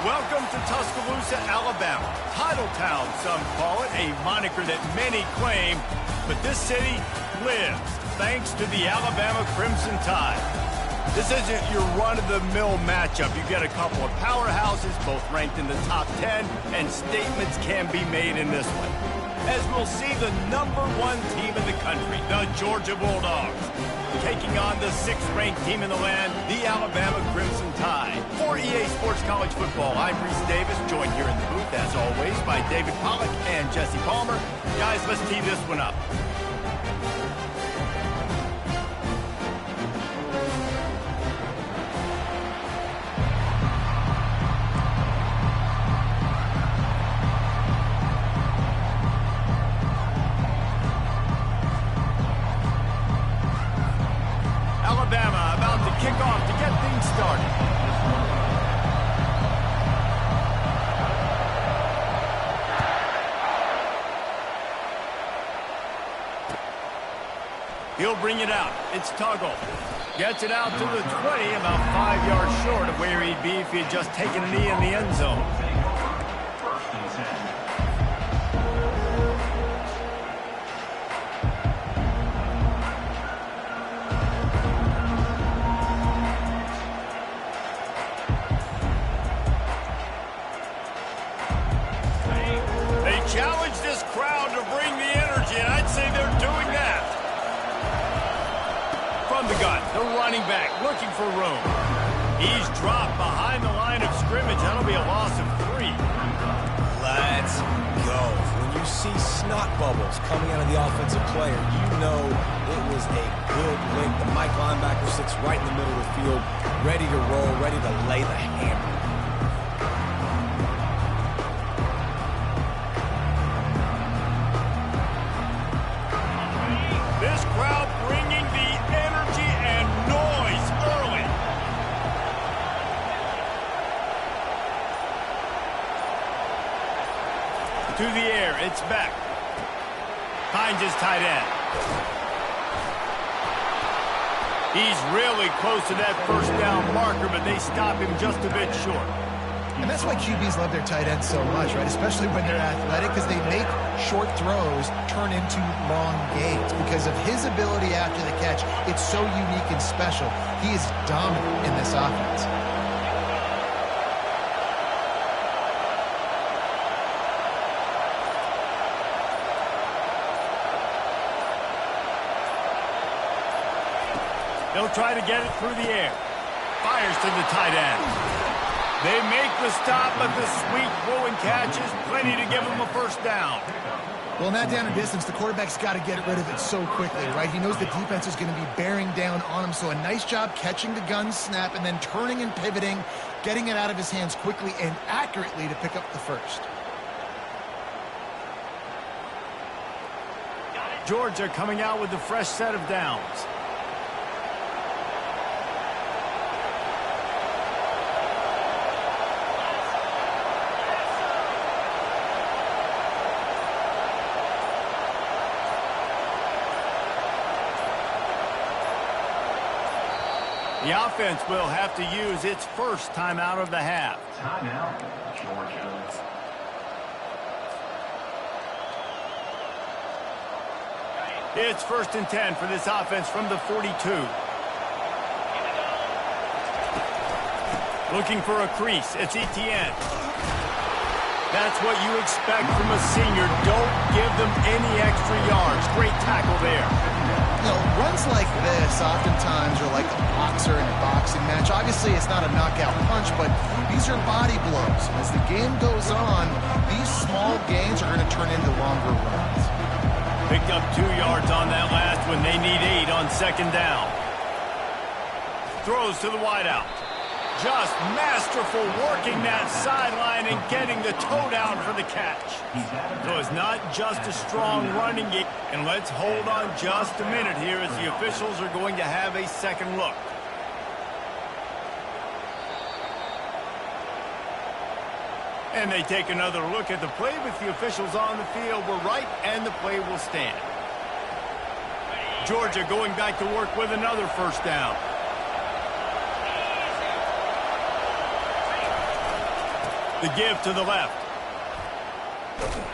Welcome to Tuscaloosa, Alabama. Title Town, some call it, a moniker that many claim, but this city lives thanks to the Alabama Crimson Tide. This isn't your run-of-the-mill matchup. You get a couple of powerhouses, both ranked in the top 10, and statements can be made in this one. As we'll see the #1 team in the country, the Georgia Bulldogs, taking on the 6th-ranked team in the land, the Alabama Crimson Tide. For EA Sports College Football, I'm Reese Davis, joined here in the booth, as always, by David Pollack and Jesse Palmer. Guys, let's tee this one up. Alabama about to kick off to get things started. He'll bring it out. It's Tuggle. Gets it out to the 20, about 5 yards short of where he'd be if he had just taken a knee in the end zone. Challenge this crowd to bring the energy, and I'd say they're doing that. From the gun, the running back looking for room. He's dropped behind the line of scrimmage. That'll be a loss of 3. Let's go. When you see snot bubbles coming out of the offensive player, you know it was a good lick. The Mike linebacker sits right in the middle of the field, ready to roll, ready to lay the hammer. This crowd bringing the energy and noise early. To the air, it's back. Finds his tight end. He's really close to that first down marker, but they stop him just a bit short. And that's why QBs love their tight ends so much, right? Especially when they're athletic, because they make short throws turn into long gains. Because of his ability after the catch, it's so unique and special. He is dominant in this offense. They'll try to get it through the air. Fires to the tight end. They make the stop, but the sweet throw and catch is plenty to give them a first down. Well, in that down and distance, the quarterback's got to get rid of it so quickly, right? He knows the defense is going to be bearing down on him, so a nice job catching the gun snap and then turning and pivoting, getting it out of his hands quickly and accurately to pick up the first. Georgia coming out with a fresh set of downs. The offense will have to use its first timeout of the half. Timeout, Georgia. It's 1st and 10 for this offense from the 42. Looking for a crease. It's Etienne. That's what you expect from a senior. Don't give them any extra yards. Great tackle there. You know, runs like this oftentimes are like a boxer in a boxing match. Obviously, it's not a knockout punch, but these are body blows. As the game goes on, these small gains are going to turn into longer runs. Picked up 2 yards on that last one. They need 8 on 2nd down. Throws to the wideout. Just masterful working that sideline and getting the toe down for the catch. So it's not just a strong running game. And let's hold on just a minute here as the officials are going to have a second look. And they take another look at the play with the officials on the field. We're right, and the play will stand. Georgia going back to work with another first down. The give to the left.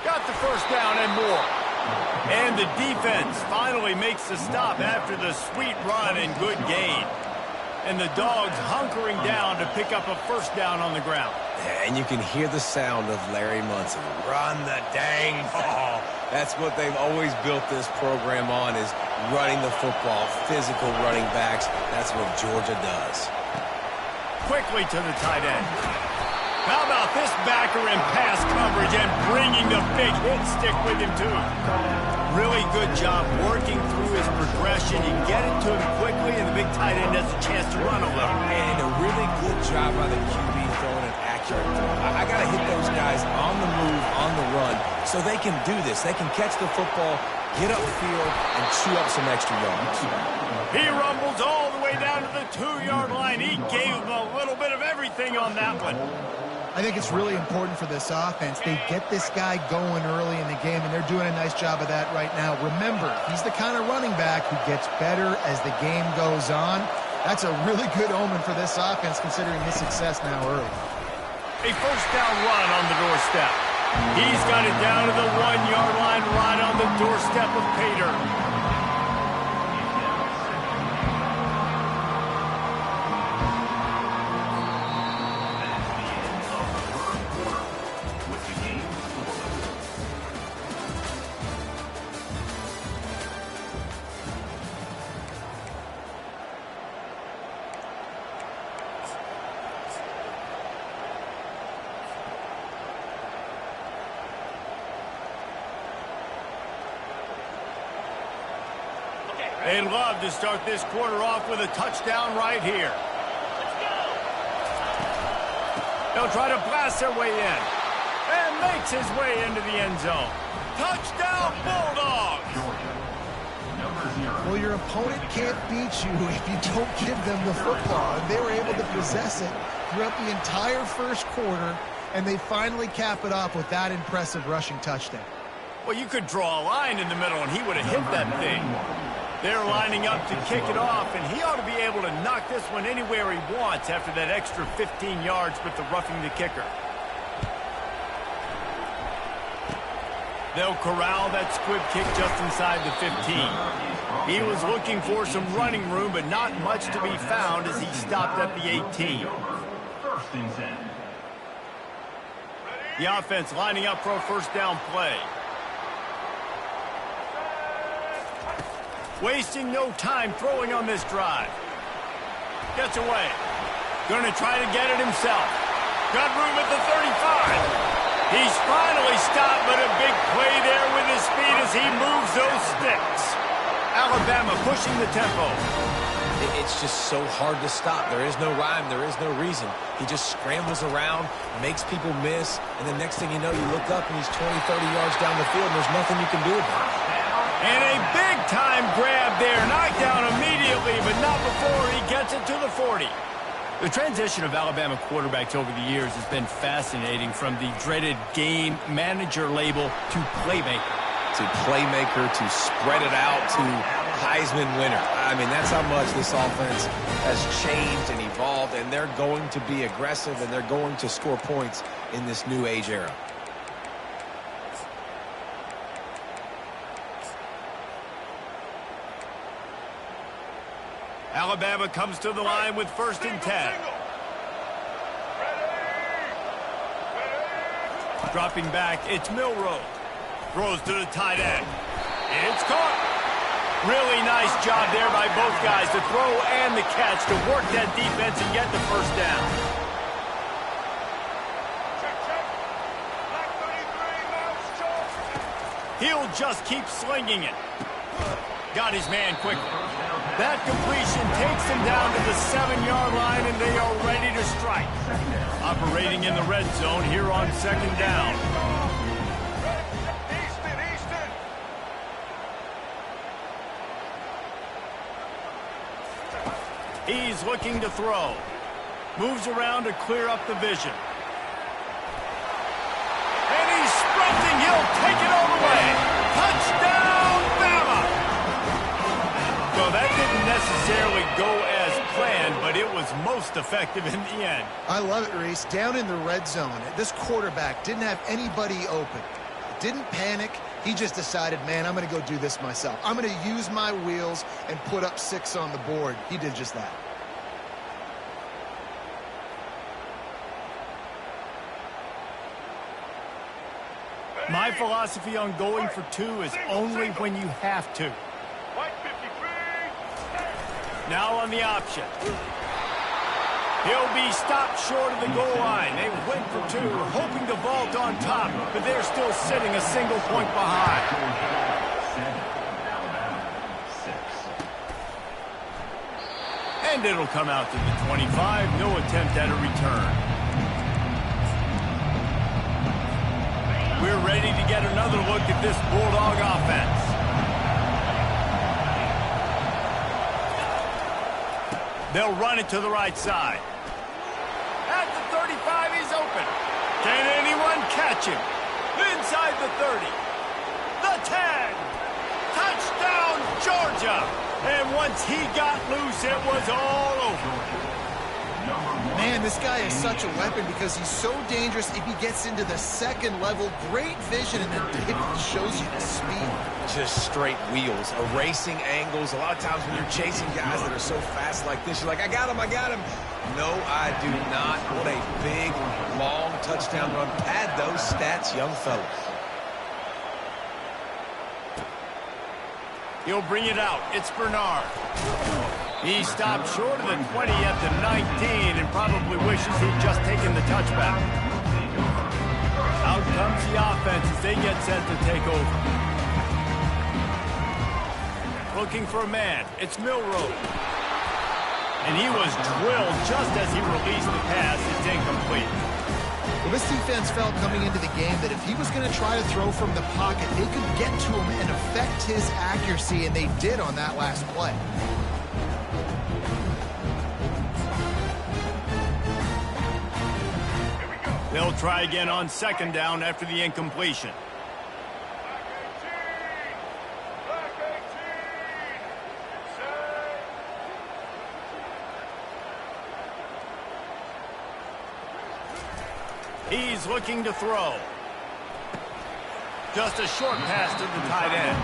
Got the first down and more. And the defense finally makes the stop after the sweet run and good gain. And the Dogs hunkering down to pick up a first down on the ground. And you can hear the sound of Larry Munson. Run the dang ball. That's what they've always built this program on, is running the football, physical running backs. That's what Georgia does. Quickly to the tight end. How about this backer in pass coverage and bringing the big hit stick with him, too? Really good job working through his progression. You get it to him quickly, and the big tight end has a chance to run a little. And a really good job by the QB throwing an accurate throw. I got to hit those guys on the move, on the run, so they can do this. They can catch the football, get upfield, and chew up some extra yards. He rumbles all the way down to the 2-yard line. He gave him a little bit of everything on that one. I think it's really important for this offense. They get this guy going early in the game, and they're doing a nice job of that right now. Remember, he's the kind of running back who gets better as the game goes on. That's a really good omen for this offense, considering his success now early. A first down run on the doorstep. He's got it down to the 1-yard line, right on the doorstep of Pater. They'd love to start this quarter off with a touchdown right here. They'll try to blast their way in. And makes his way into the end zone. Touchdown, Bulldogs! Well, your opponent can't beat you if you don't give them the football. And they were able to possess it throughout the entire first quarter, and they finally cap it off with that impressive rushing touchdown. Well, you could draw a line in the middle, and he would have hit that thing. They're lining up to kick it off, and he ought to be able to knock this one anywhere he wants after that extra 15 yards with the roughing the kicker. They'll corral that squib kick just inside the 15. He was looking for some running room, but not much to be found as he stopped at the 18. The offense lining up for a first down play. Wasting no time throwing on this drive. Gets away. Going to try to get it himself. Got room at the 35. He's finally stopped, but a big play there with his speed as he moves those sticks. Alabama pushing the tempo. It's just so hard to stop. There is no rhyme. There is no reason. He just scrambles around, makes people miss, and the next thing you know, you look up and he's 20, 30 yards down the field, and there's nothing you can do about it. And a big-time grab there. Knocked down immediately, but not before he gets it to the 40. The transition of Alabama quarterbacks over the years has been fascinating, from the dreaded game manager label to playmaker. To playmaker, to spread it out, to Heisman winner. I mean, that's how much this offense has changed and evolved, and they're going to be aggressive, and they're going to score points in this new age era. Alabama comes to the line with 1st and 10. Dropping back, it's Milroe. Throws to the tight end. It's caught. Really nice job there by both guys, the throw and the catch, to work that defense and get the first down. He'll just keep slinging it. Got his man quickly. That completion takes him down to the 7-yard line, and they are ready to strike. Operating in the red zone here on 2nd down. He's looking to throw. Moves around to clear up the vision. And he's sprinting. He'll take it all the way. Touchdown, Bama! So that didn't necessarily go as planned, but but it was most effective in the end. I love it, Reese. Down in the red zone, this quarterback didn't have anybody open. Didn't panic. He just decided, man, I'm going to go do this myself. I'm going to use my wheels and put up 6 on the board. He did just that. My philosophy on going for 2 is only when you have to. Now on the option. He'll be stopped short of the goal line. They went for 2, hoping to vault on top, but they're still sitting a single point behind. And it'll come out to the 25. No attempt at a return. We're ready to get another look at this Bulldog offense. They'll run it to the right side. At the 35, he's open. Can anyone catch him? Inside the 30. The 10. Touchdown, Georgia. And once he got loose, it was all over. Man, this guy is such a weapon because he's so dangerous if he gets into the second level. Great vision, and then it shows you the speed. Just straight wheels, erasing angles. A lot of times when you're chasing guys that are so fast like this, you're like, I got him, I got him. No, I do not. What a big, long touchdown run. Pad those stats, young fellas. He'll bring it out. It's Bernard. He stopped short of the 20 at the 19 and probably wishes he'd just taken the touchback. Out comes the offense as they get set to take over. Looking for a man. It's Milroe. And he was drilled just as he released the pass. It's incomplete. Well, this defense felt coming into the game that if he was going to try to throw from the pocket, they could get to him and affect his accuracy, and they did on that last play. They'll try again on second down after the incompletion. He's looking to throw. Just a short pass to the tight end.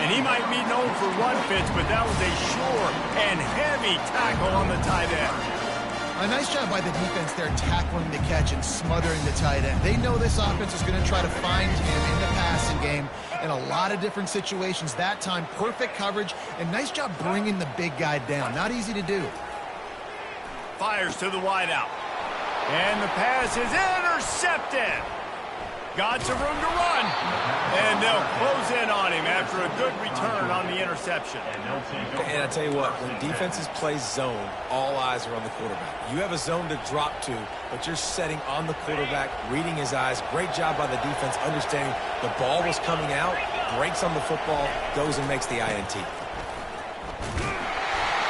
And he might be known for run fits, but that was a sure and heavy tackle on the tight end. A nice job by the defense there tackling the catch and smothering the tight end. They know this offense is going to try to find him in the passing game in a lot of different situations. That time, perfect coverage, and nice job bringing the big guy down. Not easy to do. Fires to the wideout. And the pass is intercepted. Got some room to run. And they'll close in on him after a good return on the interception. And I tell you what, when defenses play zone, all eyes are on the quarterback. You have a zone to drop to, but you're setting on the quarterback, reading his eyes. Great job by the defense, understanding the ball was coming out, breaks on the football, goes and makes the INT.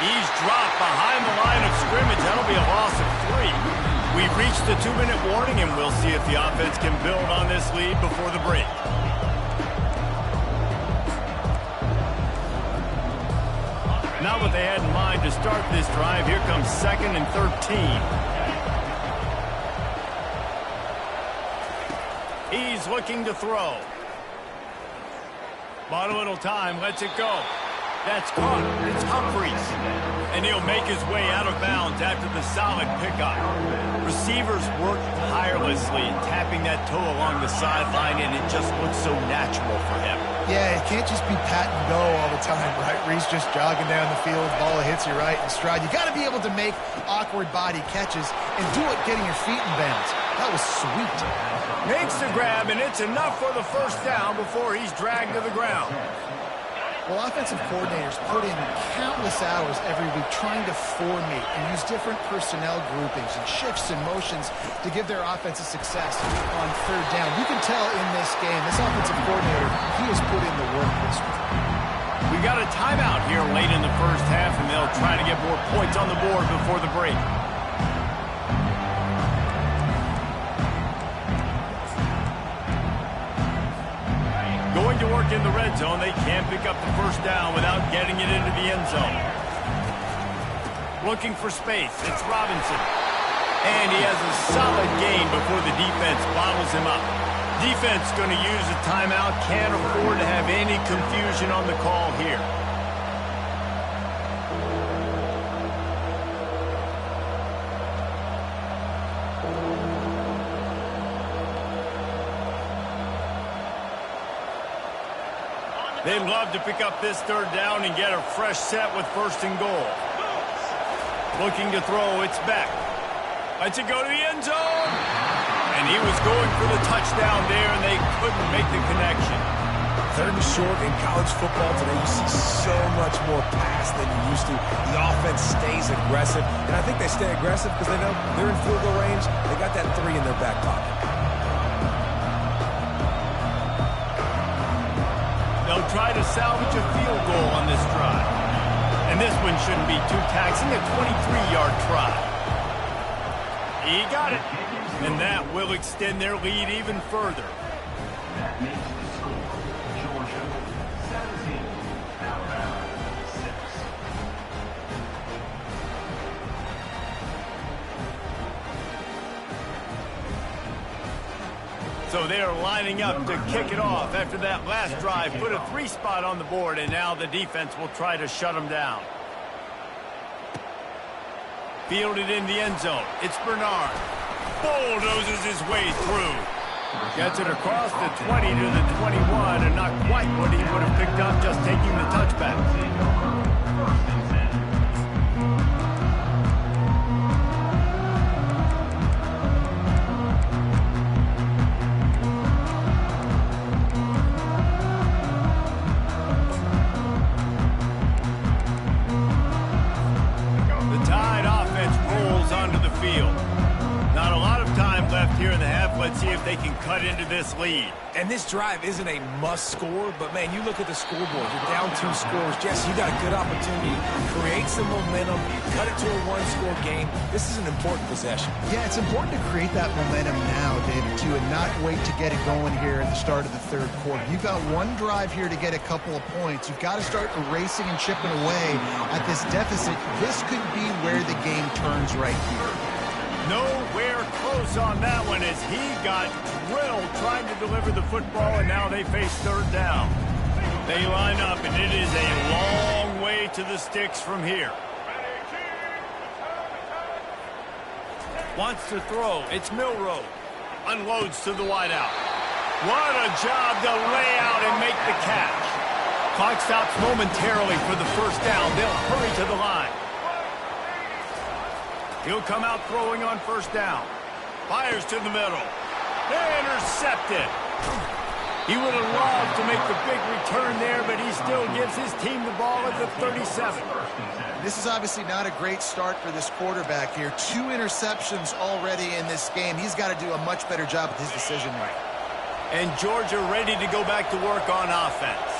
He's dropped behind the line of scrimmage. That'll be a loss of 3. We've reached the 2-minute warning, and we'll see if the offense can build on this lead before the break. Not what they had in mind to start this drive. Here comes 2nd and 13. He's looking to throw. Bought a little time, lets it go. That's caught. It's Humphries. And he'll make his way out of bounds after the solid pickup. Receivers work tirelessly, tapping that toe along the sideline, and it just looks so natural for him. Yeah, it can't just be pat and go all the time, right? Reese just jogging down the field, ball hits you right in stride. You got to be able to make awkward body catches and do it getting your feet in bounds. That was sweet. Makes the grab, and it's enough for the first down before he's dragged to the ground. Well, offensive coordinators put in countless hours every week trying to formate and use different personnel groupings and shifts and motions to give their offensive success on third down. You can tell in this game, this offensive coordinator, he has put in the work this week. We got a timeout here late in the first half, and they'll try to get more points on the board before the break. Going to work in the red zone. They can't pick up the first down without getting it into the end zone. Looking for space. It's Robinson. And he has a solid gain before the defense bottles him up. Defense going to use a timeout. Can't afford to have any confusion on the call here. They'd love to pick up this third down and get a fresh set with 1st and goal. Looking to throw, it's Beck. Lets it go to the end zone. And he was going for the touchdown there, and they couldn't make the connection. 3rd and short in college football today, you see so much more pass than you used to. The offense stays aggressive, and I think they stay aggressive because they know they're in field goal range. They got that 3 in their back pocket. They'll try to salvage a field goal on this drive. And this one shouldn't be too taxing, a 23-yard try. He got it. And that will extend their lead even further. That makes the score Georgia 17, Alabama 6. So they are lining up to kick it off after that last drive. Put a 3-spot on the board, and now the defense will try to shut them down. Fielded in the end zone. It's Bernard. Bulldozes his way through. Gets it across the 20 to the 21, and not quite what he would have picked up just taking the touchback. Here in the half, let's see if they can cut into this lead. And this drive isn't a must score, but man, you look at the scoreboard, you're down 2 scores. Jesse, you got a good opportunity to create some momentum, cut it to a 1-score game. This is an important possession. Yeah, it's important to create that momentum now, David, too, and not wait to get it going here at the start of the 3rd quarter. You've got one drive here to get a couple of points. You've got to start erasing and chipping away at this deficit. This could be where the game turns right here. Nowhere close on that one as he got drilled trying to deliver the football, and now they face 3rd down. They line up, and it is a long way to the sticks from here. Wants to throw. It's Milroe. Unloads to the wideout. What a job to lay out and make the catch. Clock stops momentarily for the 1st down. They'll hurry to the line. He'll come out throwing on 1st down. Fires to the middle. Intercepted. He would have loved to make the big return there, but he still gives his team the ball at the 37. This is obviously not a great start for this quarterback here. 2 interceptions already in this game. He's got to do a much better job with his decision making. And Georgia ready to go back to work on offense.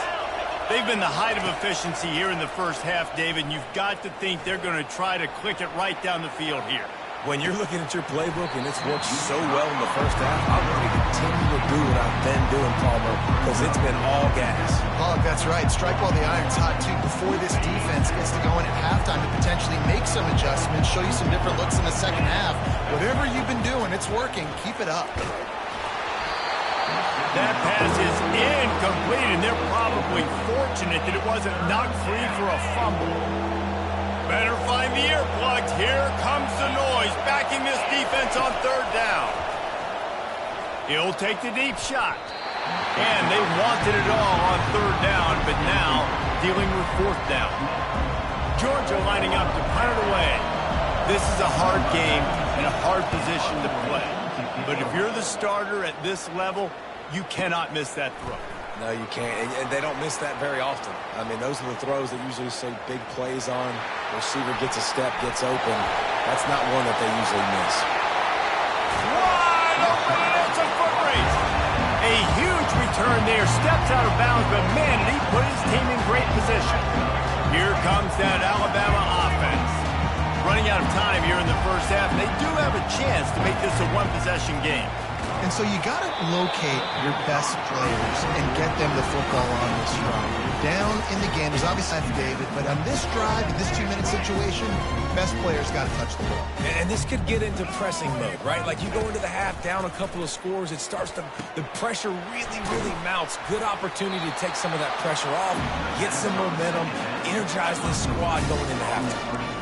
They've been the height of efficiency here in the 1st half, David, and you've got to think they're going to try to click it right down the field here. When you're looking at your playbook and it's worked so well in the 1st half, I'm going to continue to do what I've been doing, Palmer, because it's been all gas. Oh, that's right. Strike while the iron's hot, too, before this defense gets to going at halftime to potentially make some adjustments, show you some different looks in the 2nd half. Whatever you've been doing, it's working. Keep it up. That pass is incomplete, and they're probably fortunate that it wasn't knocked free for a fumble. Better find the earplugs. Here comes the noise, backing this defense on 3rd down. He'll take the deep shot. And they wanted it all on 3rd down, but now dealing with 4th down. Georgia lining up to punt it away. This is a hard game and a hard position to play. But if you're the starter at this level, you cannot miss that throw. No, you can't. And they don't miss that very often. I mean, those are the throws that usually say big plays on. The receiver gets a step, gets open. That's not one that they usually miss. Wide open, and it's a foot race. A huge return there. Steps out of bounds, but man, did he put his team in great position. Here comes that Alabama offense. Running out of time here in the 1st half. They do have a chance to make this a 1-possession game. And so you got to locate your best players and get them the football on this drive. You're down in the game. There's obviously David, but on this drive, in this 2-minute situation, best players got to touch the ball. And this could get into pressing mode, right? Like you go into the half down a couple of scores, it starts to, the pressure really mounts. Good opportunity to take some of that pressure off, get some momentum, energize this squad going into halftime.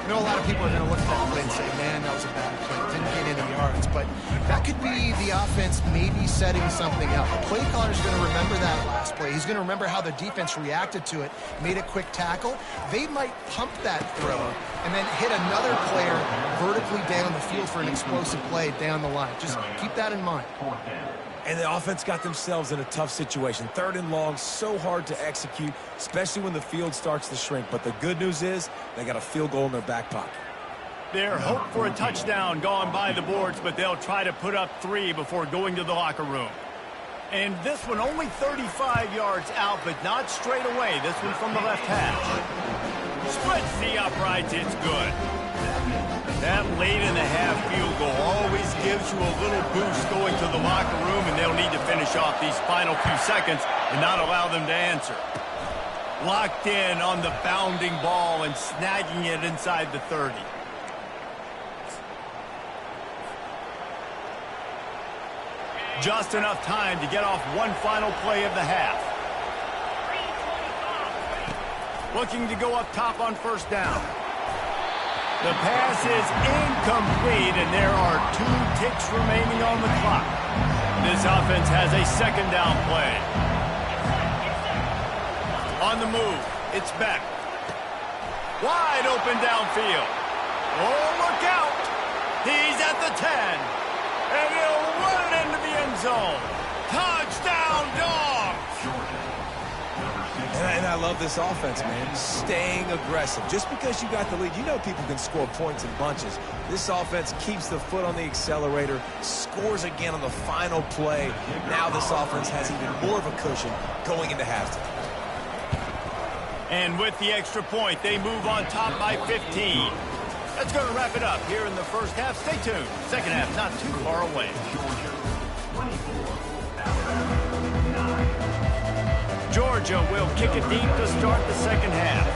I know a lot of people are going to look at that play and say, man, that was a bad play. Didn't get any yards. But that could be the offense maybe setting something up. The play caller's going to remember that last play. He's going to remember how the defense reacted to it, made a quick tackle. They might pump that throw and then hit another player vertically down the field for an explosive play down the line. Just keep that in mind. And the offense got themselves in a tough situation. 3rd and long, so hard to execute, especially when the field starts to shrink. But the good news is they got a field goal in their back pocket. Their hope for a touchdown gone by the boards, but they'll try to put up 3 before going to the locker room. And this one only 35 yards out, but not straight away. This one from the left hash. Splits the uprights, it's good. That late-in-the-half field goal always gives you a little boost going to the locker room, and they'll need to finish off these final few seconds and not allow them to answer. Locked in on the bounding ball and snagging it inside the 30. Just enough time to get off one final play of the half. Looking to go up top on 1st down. The pass is incomplete, and there are 2 ticks remaining on the clock. This offense has a 2nd down play. On the move, it's Beck. Wide open downfield. Oh, look out. He's at the 10. And he'll run it into the end zone. Touchdown, Dogs! And I love this offense, man. Staying aggressive. Just because you got the lead, you know people can score points in bunches. This offense keeps the foot on the accelerator, scores again on the final play. Now this offense has even more of a cushion going into halftime. And with the extra point, they move on top by 15. That's going to wrap it up here in the first half. Stay tuned. Second half not too far away. Georgia will kick it deep to start the second half.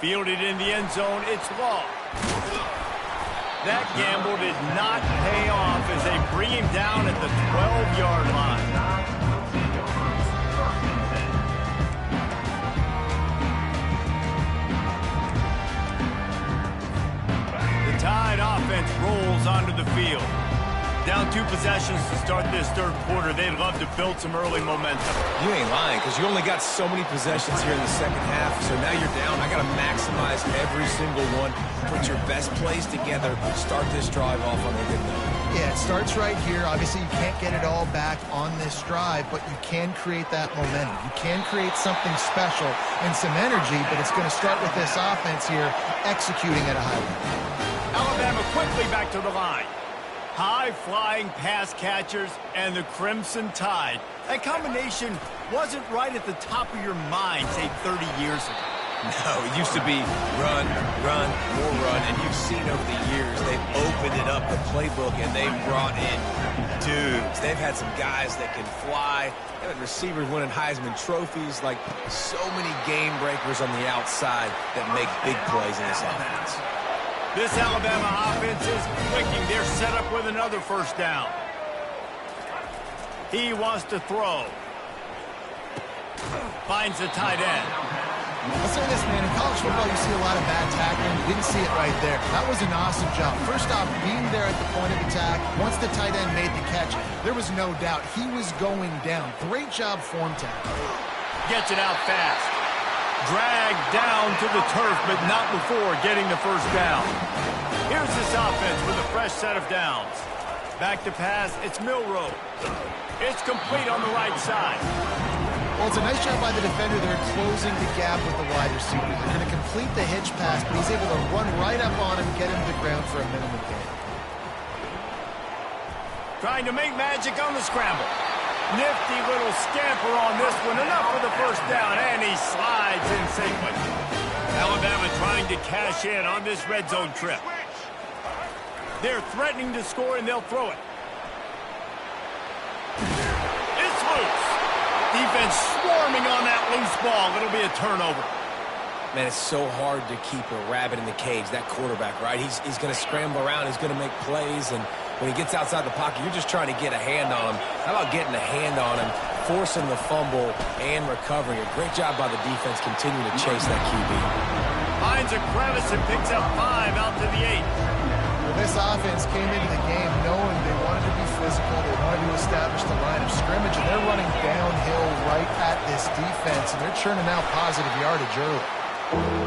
Fielded in the end zone, it's long. That gamble did not pay off as they bring him down at the 12-yard line. Tide offense rolls onto the field. Down 2 possessions to start this 3rd quarter. They'd love to build some early momentum. You ain't lying, because you only got so many possessions here in the second half, so now you're down. I got to maximize every single one. Put your best plays together. Start this drive off on a good note. Yeah, it starts right here. Obviously, you can't get it all back on this drive, but you can create that momentum. You can create something special and some energy, but it's going to start with this offense here executing at a high level. Alabama quickly back to the line. High-flying pass catchers and the Crimson Tide. That combination wasn't right at the top of your mind, say, 30 years ago. No, it used to be run, more run, and you've seen over the years they've opened it up, the playbook, and they've brought in dudes. They've had some guys that can fly. They've had receivers winning Heisman trophies, like so many game breakers on the outside that make big plays in this offense. This Alabama offense is clicking. They're set up with another 1st down. He wants to throw. Finds the tight end. I'll say this, man. In college football, you see a lot of bad tackling. You didn't see it right there. That was an awesome job. First off, being there at the point of attack. Once the tight end made the catch, there was no doubt he was going down. Great job form tackle. Gets it out fast. Dragged down to the turf, but not before getting the 1st down. Here's this offense with a fresh set of downs. Back to pass, it's Milroe. It's complete on the right side. Well, it's a nice job by the defender. They're closing the gap with the wide receiver. They're going to complete the hitch pass, but he's able to run right up on him, get him to the ground for a minimum gain. Trying to make magic on the scramble. Nifty little scamper on this one. Enough for the 1st down, and he slides in safely. to cash in on this red zone trip. They're threatening to score, and they'll throw it. It's loose. Defense swarming on that loose ball. It'll be a turnover. Man, it's so hard to keep a rabbit in the cage, that quarterback, right? He's going to scramble around. He's going to make plays, and when he gets outside the pocket, you're just trying to get a hand on him. How about getting a hand on him, forcing the fumble, and recovering? A great job by the defense continuing to chase that QB. Finds a crevice and picks up 5 out to the 8. Well, this offense came into the game knowing they wanted to be physical. They wanted to establish the line of scrimmage, and they're running downhill right at this defense, and they're churning out positive yardage early.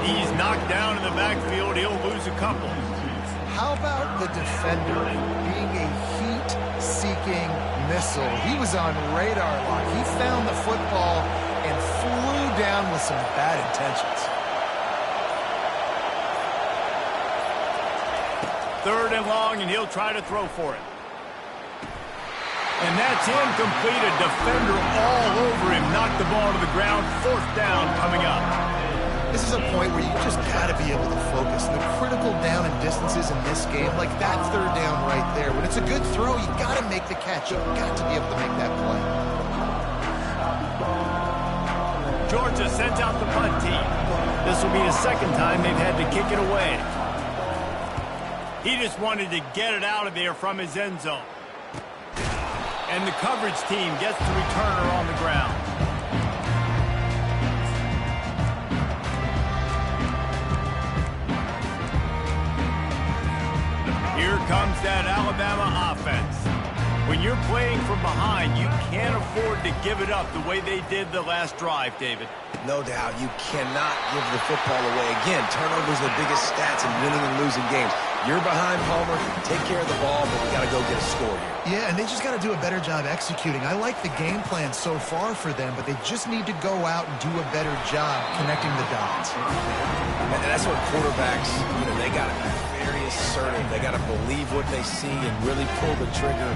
He's knocked down in the backfield. He'll lose a couple. How about the defender being a heat-seeking missile? He was on radar lock. He found the football and flew down with some bad intentions. 3rd and long, and he'll try to throw for it. And that's incomplete. A defender all over him. Knocked the ball to the ground. 4th down coming up. This is a point where you just got to be able to focus. The critical down and distances in this game, like that 3rd down right there. When it's a good throw, you got to make the catch. You've got to be able to make that play. Georgia sends out the punt team. This will be the 2nd time they've had to kick it away. He just wanted to get it out of there from his end zone. And the coverage team gets the returner on the ground. Here comes that Alabama offense. When you're playing from behind, you can't afford to give it up the way they did the last drive, David. No doubt, you cannot give the football away. Again, turnovers are the biggest stats in winning and losing games. You're behind, Palmer. Take care of the ball, but we got to go get a score here. Yeah, and they just got to do a better job executing. I like the game plan so far for them, but they just need to go out and do a better job connecting the dots. And that's what quarterbacks, they got to be very assertive. They got to believe what they see and really pull the trigger.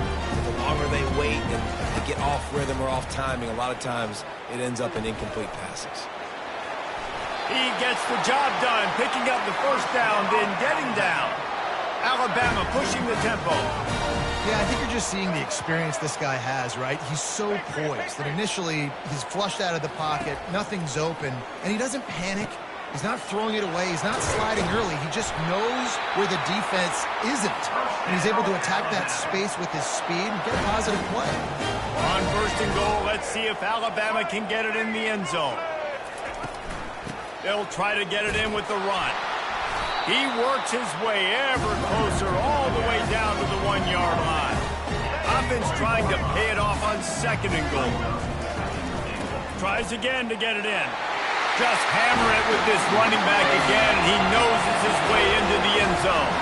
The longer they wait and they get off rhythm or off timing, a lot of times it ends up in incomplete passes. He gets the job done, picking up the 1st down, then getting down. Alabama pushing the tempo. Yeah, I think you're just seeing the experience this guy has, right? He's so poised that initially he's flushed out of the pocket, nothing's open, and he doesn't panic. He's not throwing it away. He's not sliding early. He just knows where the defense isn't, and he's able to attack that space with his speed and get a positive play. On 1st and goal, let's see if Alabama can get it in the end zone. They'll try to get it in with the run. He works his way ever closer all the way down to the 1-yard line. Offense trying to pay it off on 2nd and goal. Tries again to get it in. Just hammer it with this running back again, and he noses his way into the end zone.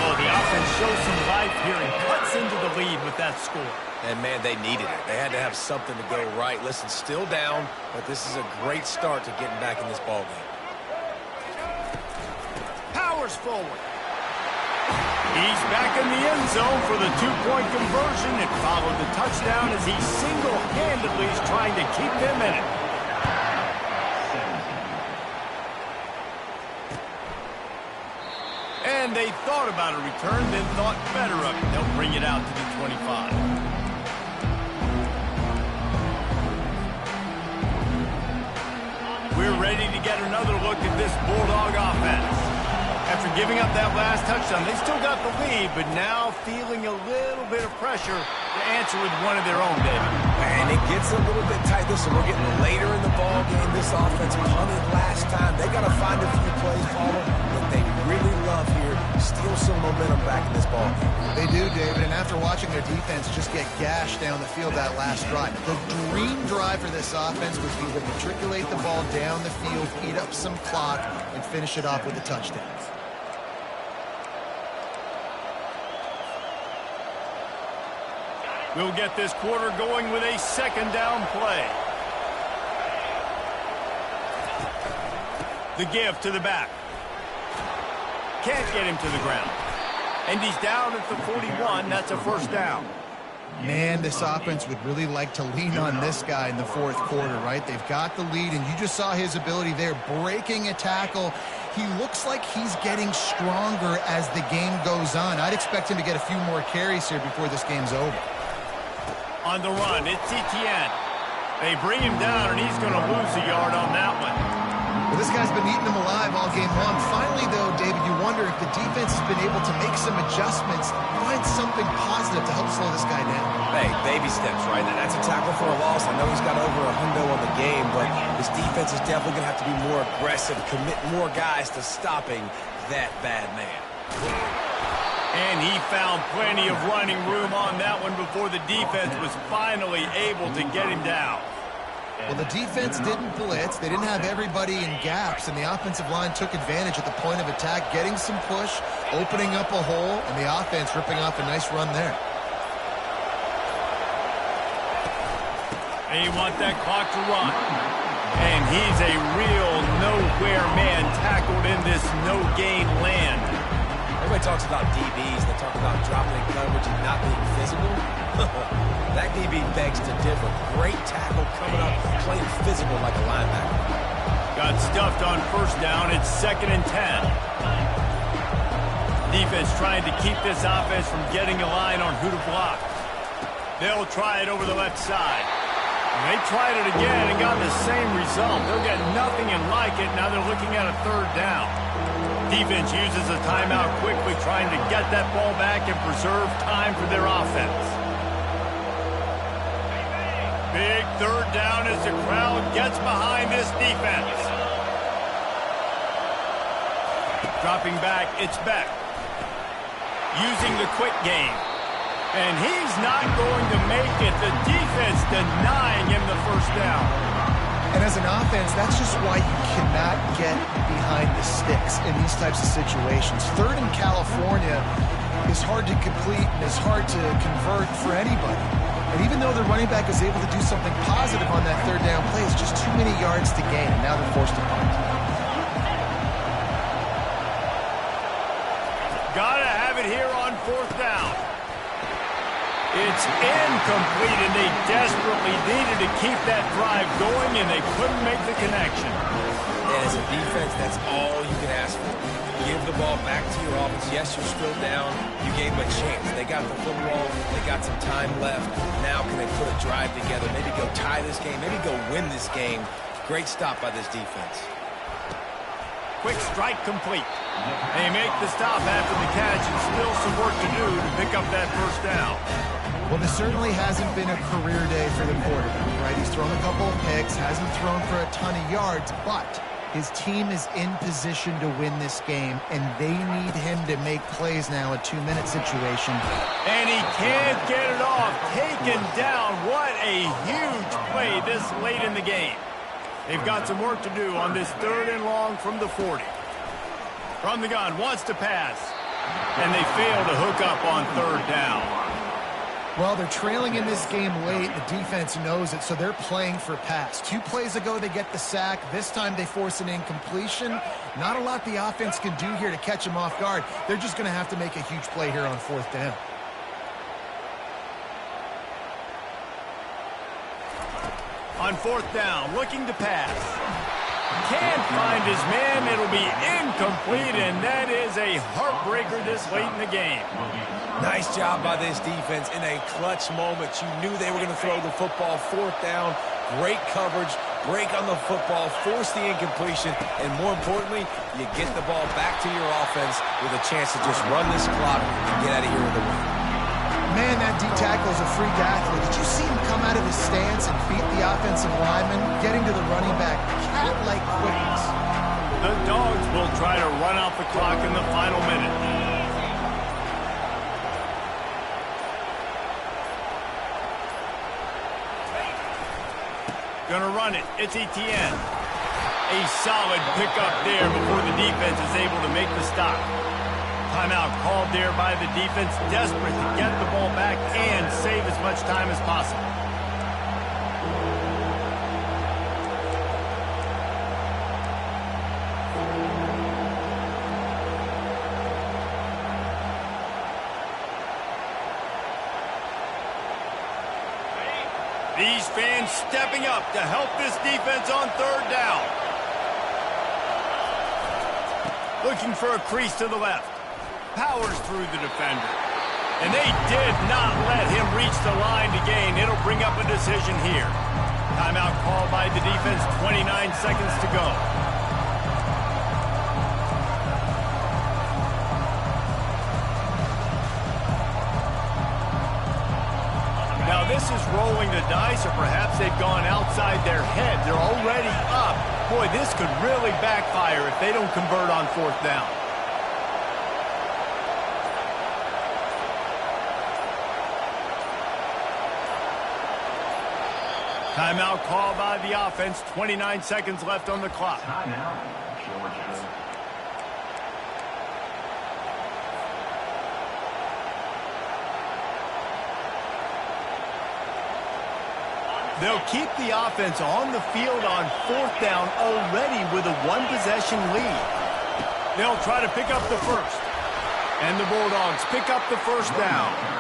Oh, the offense shows some life here and cuts into the lead with that score. And, man, they needed it. They had to have something to go right. Listen, still down, but this is a great start to getting back in this ballgame. Powers forward. He's back in the end zone for the 2-point conversion and followed the touchdown as he single-handedly is trying to keep them in it. And they thought about a return, then thought better of it. They'll bring it out to the 25. We're ready to get another look at this Bulldog offense. After giving up that last touchdown, they still got the lead, but now feeling a little bit of pressure to answer with one of their own, David. And it gets a little bit tight. Listen, we're getting later in the ball game. This offense punted last time. They got to find a few plays, Paula, that they really love here. Steal some momentum back in this ball game. They do, David, and after watching their defense just get gashed down the field that last drive, the dream drive for this offense would be to matriculate the ball down the field, eat up some clock, and finish it off with a touchdown. We'll get this quarter going with a 2nd down play. The give to the back. Can't get him to the ground. And he's down at the 41. That's a 1st down. Man, this offense would really like to lean on this guy in the 4th quarter, right? They've got the lead, and you just saw his ability there, breaking a tackle he looks like he's getting stronger as the game goes on. I'd expect him to get a few more carries here before this game's over. On the run, it's Etienne. They bring him down, and he's going to lose a yard on that one. Well, this guy's been eating them alive all game long. Finally, though, David, you wonder if the defense has been able to make some adjustments, find something positive to help slow this guy down. Hey, baby steps, right? That's a tackle for a loss. I know he's got over a hundo on the game, but his defense is definitely going to have to be more aggressive, commit more guys to stopping that bad man. And he found plenty of running room on that one before the defense was finally able to get him down. Well, the defense didn't blitz. They didn't have everybody in gaps, and the offensive line took advantage at the point of attack, getting some push, opening up a hole, and the offense ripping off a nice run there. They want that clock to run. And he's a real nowhere man tackled in this no-gain land. Everybody talks about DBs. They talk about dropping in coverage and not being physical. That DB begs to differ. Great tackle coming up, playing physical like a linebacker. Got stuffed on first down. It's 2nd and 10. Defense trying to keep this offense from getting a line on who to block. They'll try it over the left side. And they tried it again and got the same result. They'll get nothing and like it. Now they're looking at a 3rd down. Defense uses a timeout quickly, trying to get that ball back and preserve time for their offense. Big 3rd down as the crowd gets behind this defense. Dropping back, it's Beck. Using the quick game. And he's not going to make it. The defense denying him the 1st down. And as an offense, that's just why you cannot get behind the sticks in these types of situations. 3rd in California is hard to complete and is hard to convert for anybody. And even though the running back is able to do something positive on that 3rd down play, it's just too many yards to gain, and now they're forced to punt. Gotta have it here on 4th down. It's incomplete, and they desperately needed to keep that drive going, and they couldn't make the connection. And as a defense, that's all you can ask for. Give the ball back to your offense. Yes, you're still down. You gave them a chance. They got the football. They got some time left. Now can they put a drive together? Maybe go tie this game. Maybe go win this game. Great stop by this defense. Quick strike complete. They make the stop after the catch, and still some work to do to pick up that 1st down. Well, this certainly hasn't been a career day for the quarterback, right? He's thrown a couple of picks, hasn't thrown for a ton of yards, but his team is in position to win this game, and they need him to make plays now, a 2-minute situation. And he can't get it off. Taken down. What a huge play this late in the game. They've got some work to do on this 3rd and long from the 40. From the gun, wants to pass. And they fail to hook up on 3rd down. Well, they're trailing in this game late. The defense knows it, so they're playing for pass. 2 plays ago, they get the sack. This time, they force an incompletion. Not a lot the offense can do here to catch them off guard. They're just going to have to make a huge play here on 4th down. On 4th down, looking to pass. Can't find his man. It'll be incomplete, and that is a heartbreaker this late in the game. Nice job by this defense in a clutch moment. You knew they were going to throw the football. 4th down, great coverage, break on the football, force the incompletion, and more importantly, you get the ball back to your offense with a chance to just run this clock and get out of here with a win. Man, that D-tackle is a freak athlete. Did you see him come out of his stance and beat the offensive lineman, getting to the running back? Cat-like quickness. The Dogs will try to run out the clock in the final minute. Gonna run it. It's Etienne. A solid pickup there before the defense is able to make the stop. Timeout called there by the defense, desperate to get the ball back and save as much time as possible. These fans stepping up to help this defense on 3rd down. Looking for a crease to the left. Powers through the defender. And they did not let him reach the line to gain. It'll bring up a decision here. Timeout called by the defense, 29 seconds to go. Now this is rolling the dice, or perhaps they've gone outside their head. They're already up. Boy, this could really backfire if they don't convert on fourth down. Timeout called by the offense. 29 seconds left on the clock. Timeout, Georgia. They'll keep the offense on the field on fourth down already with a one-possession lead. They'll try to pick up the first. And the Bulldogs pick up the first down.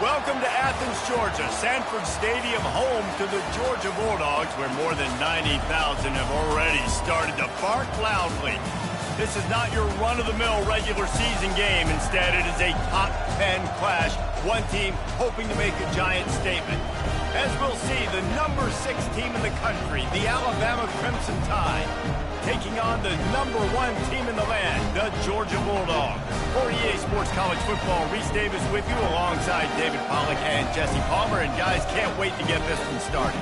Welcome to Athens, Georgia, Sanford Stadium, home to the Georgia Bulldogs, where more than 90,000 have already started to bark loudly. This is not your run-of-the-mill regular season game. Instead, it is a top 10 clash, one team hoping to make a giant statement. As we'll see, the number 6 team in the country, the Alabama Crimson Tide, taking on the number 1 team in the land, the Georgia Bulldogs. For EA Sports College Football, Reese Davis with you alongside David Pollack and Jesse Palmer. And guys, can't wait to get this one started.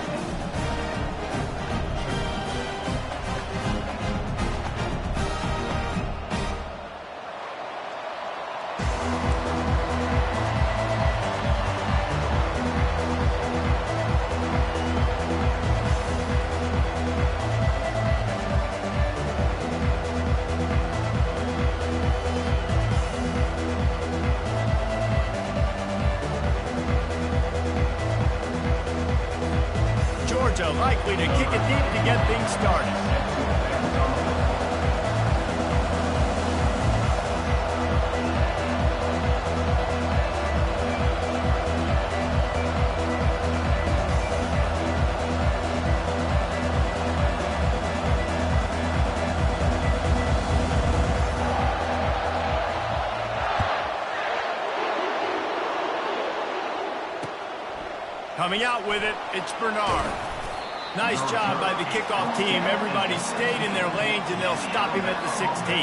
Likely to kick it deep to get things started. Coming out with it, it's Bernard. Nice job by the kickoff team. Everybody stayed in their lanes, and they'll stop him at the 16.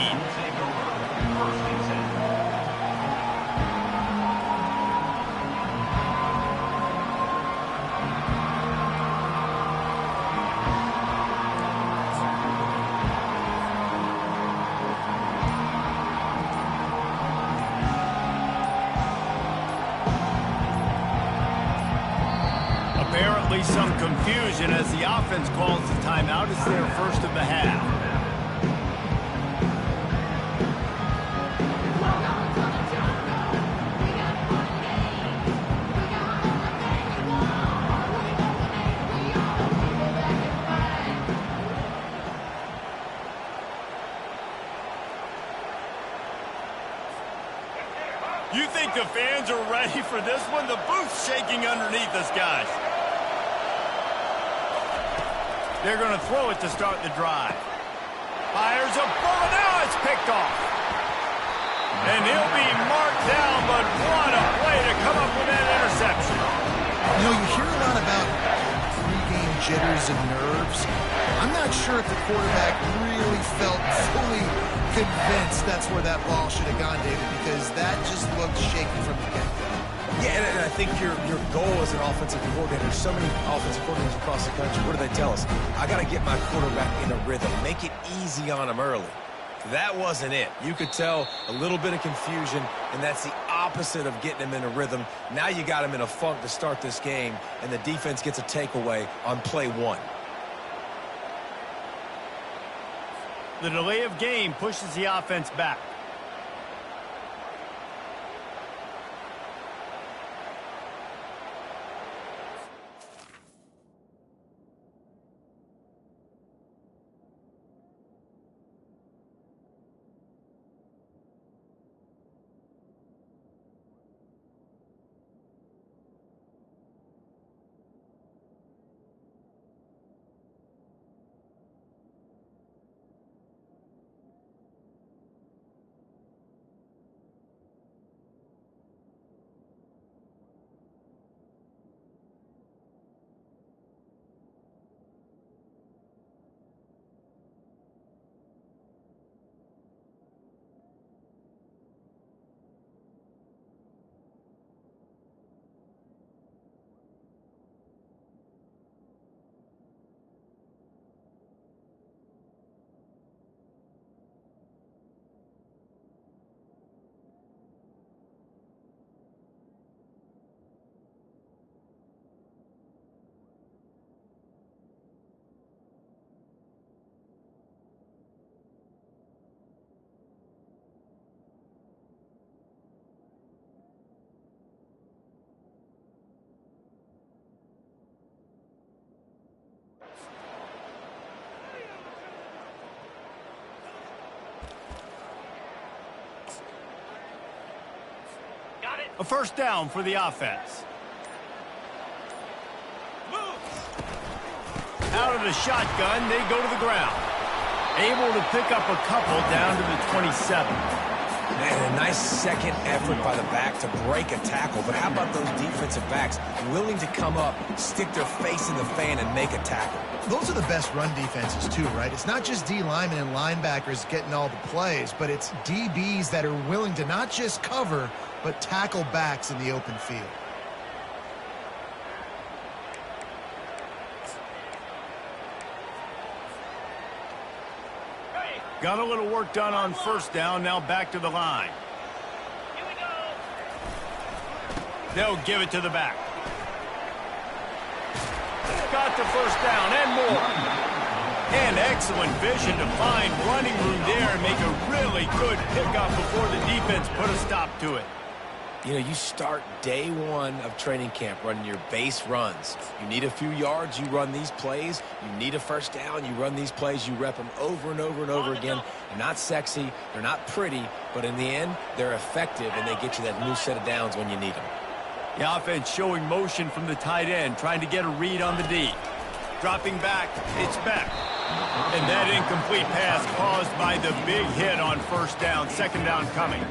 Apparently some confusion as the offense calls the timeout. It's their first of the half. You think the fans are ready for this one? The booth's shaking underneath us, guys. They're going to throw it to start the drive. Fires a bullet. Now it's picked off. And he'll be marked down, but what a play to come up with that interception. You know, you hear a lot about pre-game jitters and nerves. I'm not sure if the quarterback really felt fully convinced that's where that ball should have gone, David, because that just looked shaky from the get-go. Yeah, and I think your goal as an offensive coordinator, so many offensive coordinators across the country, what do they tell us? I got to get my quarterback in a rhythm, make it easy on him early. That wasn't it. You could tell a little bit of confusion, and that's the opposite of getting him in a rhythm. Now you got him in a funk to start this game, and the defense gets a takeaway on play one. The delay of game pushes the offense back. A first down for the offense. Out of the shotgun, they go to the ground. Able to pick up a couple down to the 27. Man, a nice second effort by the back to break a tackle. But how about those defensive backs willing to come up, stick their face in the fan, and make a tackle? Those are the best run defenses too, right? It's not just D linemen and linebackers getting all the plays, but it's DBs that are willing to not just cover, but tackle backs in the open field. Got a little work done on first down, now back to the line. Here we go. They'll give it to the back. Got the first down and more. And excellent vision to find running room there and make a really good pickup before the defense put a stop to it. You know, you start day one of training camp running your base runs. You need a few yards, you run these plays. You need a first down, you run these plays. You rep them over and over and over again. They're not sexy, they're not pretty, but in the end, they're effective, and they get you that new set of downs when you need them. The offense showing motion from the tight end, trying to get a read on the D. Dropping back, it's back. And that incomplete pass caused by the big hit on first down, second down coming.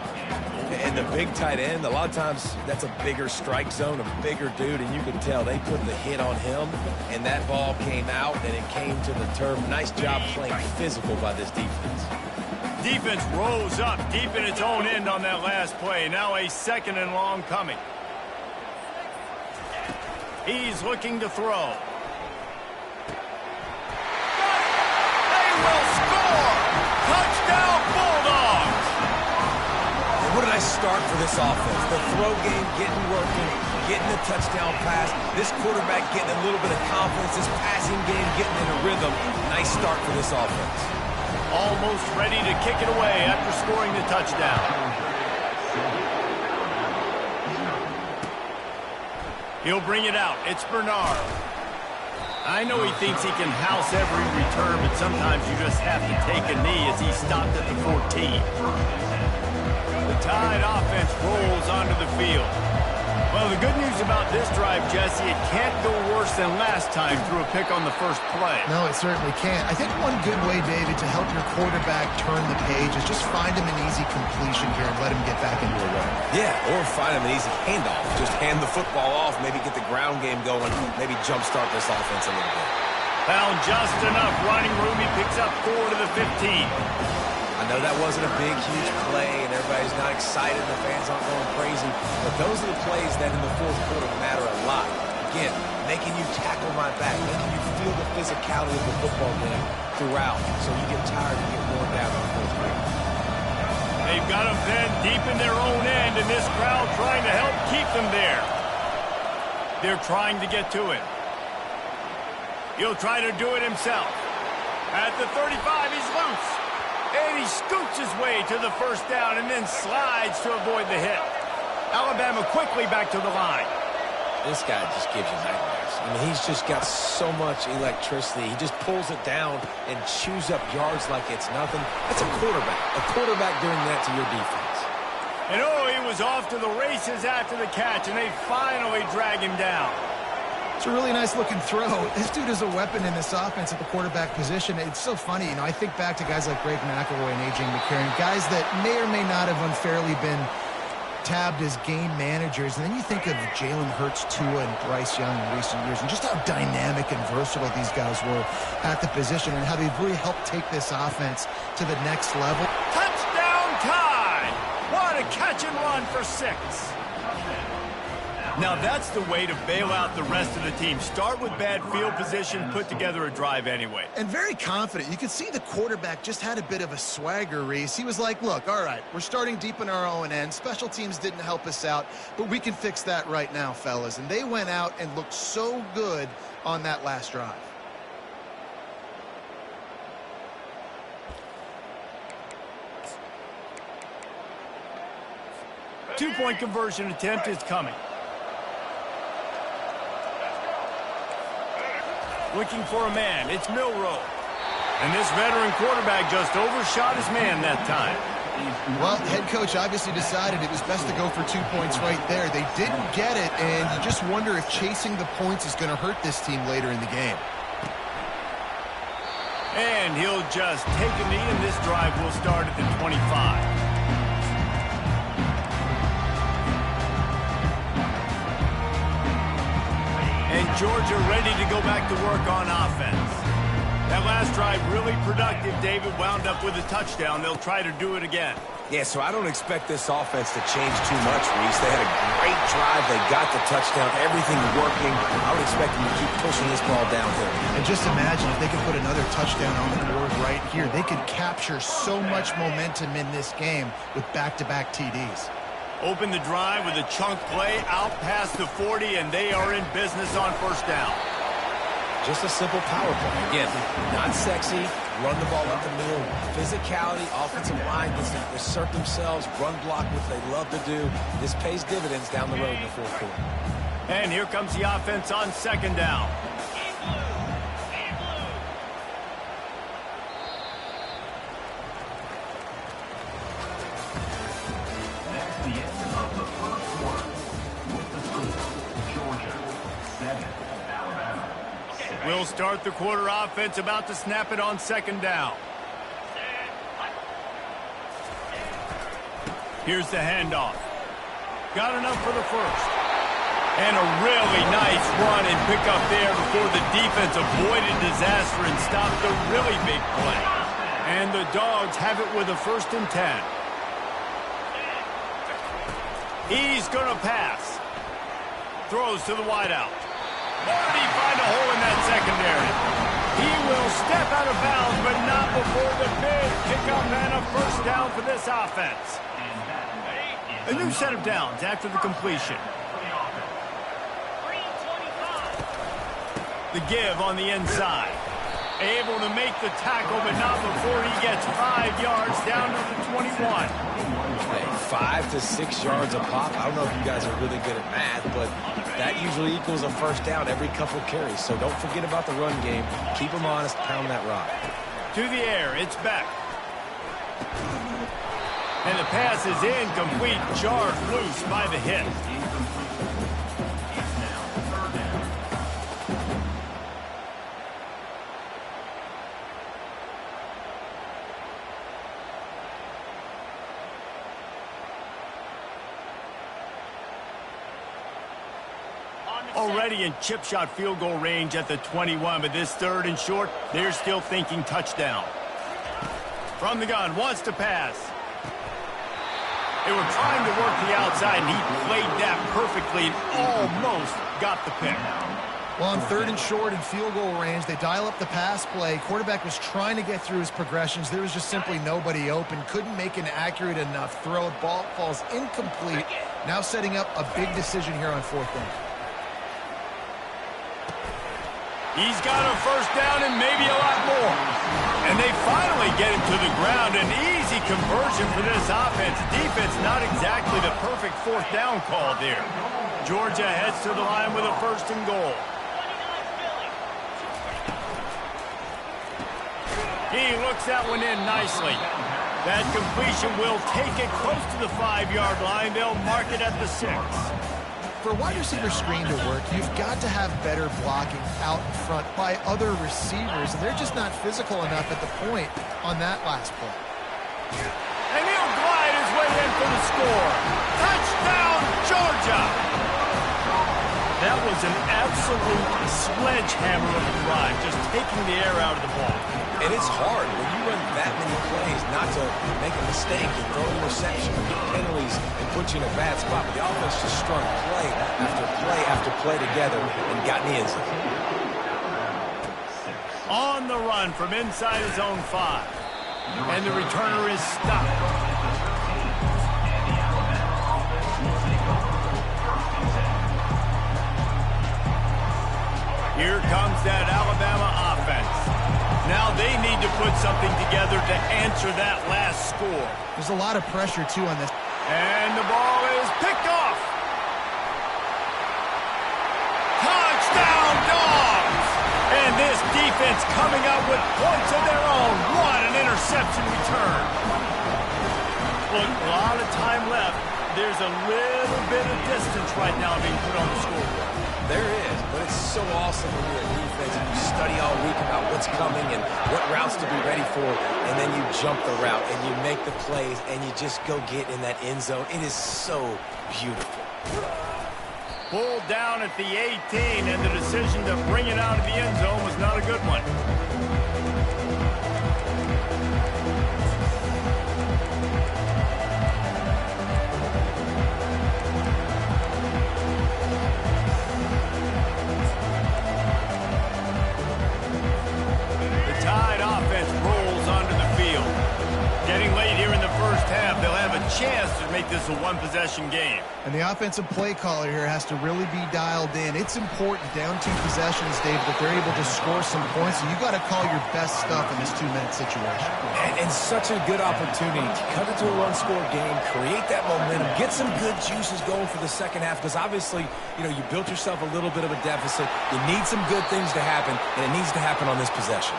And the big tight end, a lot of times that's a bigger strike zone, a bigger dude, and you can tell they put the hit on him, and that ball came out, and it came to the turf. Nice job playing physical by this defense. Defense rolls up deep in its own end on that last play. Now a 2nd and long coming. He's looking to throw. They will score! Touchdown Bulldogs! And what a nice start for this offense. The throw game getting working, getting the touchdown pass. This quarterback getting a little bit of confidence. This passing game getting in a rhythm. Nice start for this offense. Almost ready to kick it away after scoring the touchdown. He'll bring it out. It's Bernard. I know he thinks he can house every return, but sometimes you just have to take a knee as he stopped at the 14. The Tide offense rolls onto the field. Well, the good news about this drive, Jesse, it can't go worse than last time through a pick on the first play. No, it certainly can't. I think one good way, David, to help your quarterback turn the page is just find him an easy completion here and let him get back into a run. Yeah, or find him an easy handoff. Just hand the football off, maybe get the ground game going, maybe jumpstart this offense a little bit. Found just enough running room. He picks up 4 to the 15. I know that wasn't a big, huge play, and everybody's not excited, the fans aren't going crazy, but those are the plays that in the fourth quarter matter a lot. Again, making you tackle my back, making you feel the physicality of the football game throughout, so you get tired and get worn down in the fourth quarter. They've got them then deep in their own end, and this crowd trying to help keep them there. They're trying to get to him. He'll try to do it himself. At the 35, he's loose. And he scoots his way to the first down and then slides to avoid the hit. Alabama quickly back to the line. This guy just gives you nightmares. I mean, he's just got so much electricity. He just pulls it down and chews up yards like it's nothing. That's a quarterback. A quarterback doing that to your defense. And oh, he was off to the races after the catch, and they finally drag him down. It's a really nice-looking throw. This dude is a weapon in this offense at the quarterback position. It's so funny. You know, I think back to guys like Greg McElroy and A.J. McCarron, guys that may or may not have unfairly been tabbed as game managers. And then you think of Jalen Hurts, Tua, and Bryce Young in recent years, and just how dynamic and versatile these guys were at the position and how they've really helped take this offense to the next level. Touchdown Tide! What a catch and run for 6. Now that's the way to bail out the rest of the team. Start with bad field position, put together a drive anyway. And very confident. You could see the quarterback just had a bit of a swagger, Reese. He was like, look, all right, we're starting deep in our own end. Special teams didn't help us out, but we can fix that right now, fellas. And they went out and looked so good on that last drive. Two-point conversion attempt is coming. Looking for a man. It's Milroe. And this veteran quarterback just overshot his man that time. Well, head coach obviously decided it was best to go for 2 points right there. They didn't get it, and you just wonder if chasing the points is going to hurt this team later in the game. And he'll just take a knee, and this drive will start at the 25. And Georgia ready to go back to work on offense. That last drive really productive. David wound up with a touchdown. They'll try to do it again. Yeah, so I don't expect this offense to change too much, Reese. They had a great drive. They got the touchdown. Everything working. I would expect them to keep pushing this ball downhill. And just imagine if they could put another touchdown on the board right here. They could capture so much momentum in this game with back-to-back TDs. Open the drive with a chunk play out past the 40, and they are in business on first down. Just a simple power play. Again, not sexy, run the ball up the middle, physicality, offensive line gets to assert themselves, run block, which they love to do. This pays dividends down the road in the fourth quarter. And here comes the offense on second down. We'll start the quarter offense, about to snap it on second down. Here's the handoff. Got enough for the first. And a really nice run and pick up there before the defense avoided disaster and stopped the really big play. And the Dogs have it with a 1st and 10. He's going to pass. Throws to the wideout. Or did he find a hole in that secondary? He will step out of bounds, but not before the big pickup and a 1st down for this offense. A new set of downs after the completion. The give on the inside. Able to make the tackle, but not before he gets 5 yards down to the 21. Hey, 5 to 6 yards a pop. I don't know if you guys are really good at math, but that usually equals a 1st down every couple carries. So don't forget about the run game. Keep them honest, pound that rock. To the air, it's back. And the pass is incomplete, jarred loose by the hit. Already in chip shot field goal range at the 21, but this 3rd and short, they're still thinking touchdown. From the gun, wants to pass. They were trying to work the outside, and he played that perfectly and almost got the pick. Well, on 3rd and short in field goal range, they dial up the pass play. Quarterback was trying to get through his progressions. There was just simply nobody open. Couldn't make an accurate enough throw. Ball falls incomplete. Now setting up a big decision here on 4th down. He's got a 1st down and maybe a lot more. And they finally get him to the ground. An easy conversion for this offense. Defense not exactly the perfect 4th down call there. Georgia heads to the line with a 1st and goal. He looks that one in nicely. That completion will take it close to the 5-yard line. They'll mark it at the 6. For a wide receiver screen to work, you've got to have better blocking out in front by other receivers, and they're just not physical enough at the point on that last play. And he'll glide his way in for the score. Touchdown, Georgia! That was an absolute sledgehammer of a drive, just taking the air out of the ball. And it's hard when you run that many plays not to make a mistake and throw an interception or get penalties and put you in a bad spot. But the offense just strung play after play after play together and got in the end zone. On the run from inside his own 5. And the returner is stopped. Here comes that Alabama offense. Now they need to put something together to answer that last score. There's a lot of pressure, too, on this. And the ball is picked off. Touchdown, Dogs! And this defense coming up with points of their own. What an interception return. Look, a lot of time left. There's a little bit of distance right now being put on the scoreboard. There is, but it's so awesome when you're a defense and you study all week about what's coming and what routes to be ready for, and then you jump the route and you make the plays and you just go get in that end zone. It is so beautiful. Pulled down at the 18, and the decision to bring it out of the end zone was not a good one. Chance to make this a one-possession game. And the offensive play caller here has to really be dialed in. It's important down 2 possessions, Dave, that they're able to score some points. So you got to call your best stuff in this 2-minute situation. And such a good opportunity to cut it to a one-score game, create that momentum, get some good juices going for the second half, because obviously, you built yourself a little bit of a deficit. You need some good things to happen, and it needs to happen on this possession.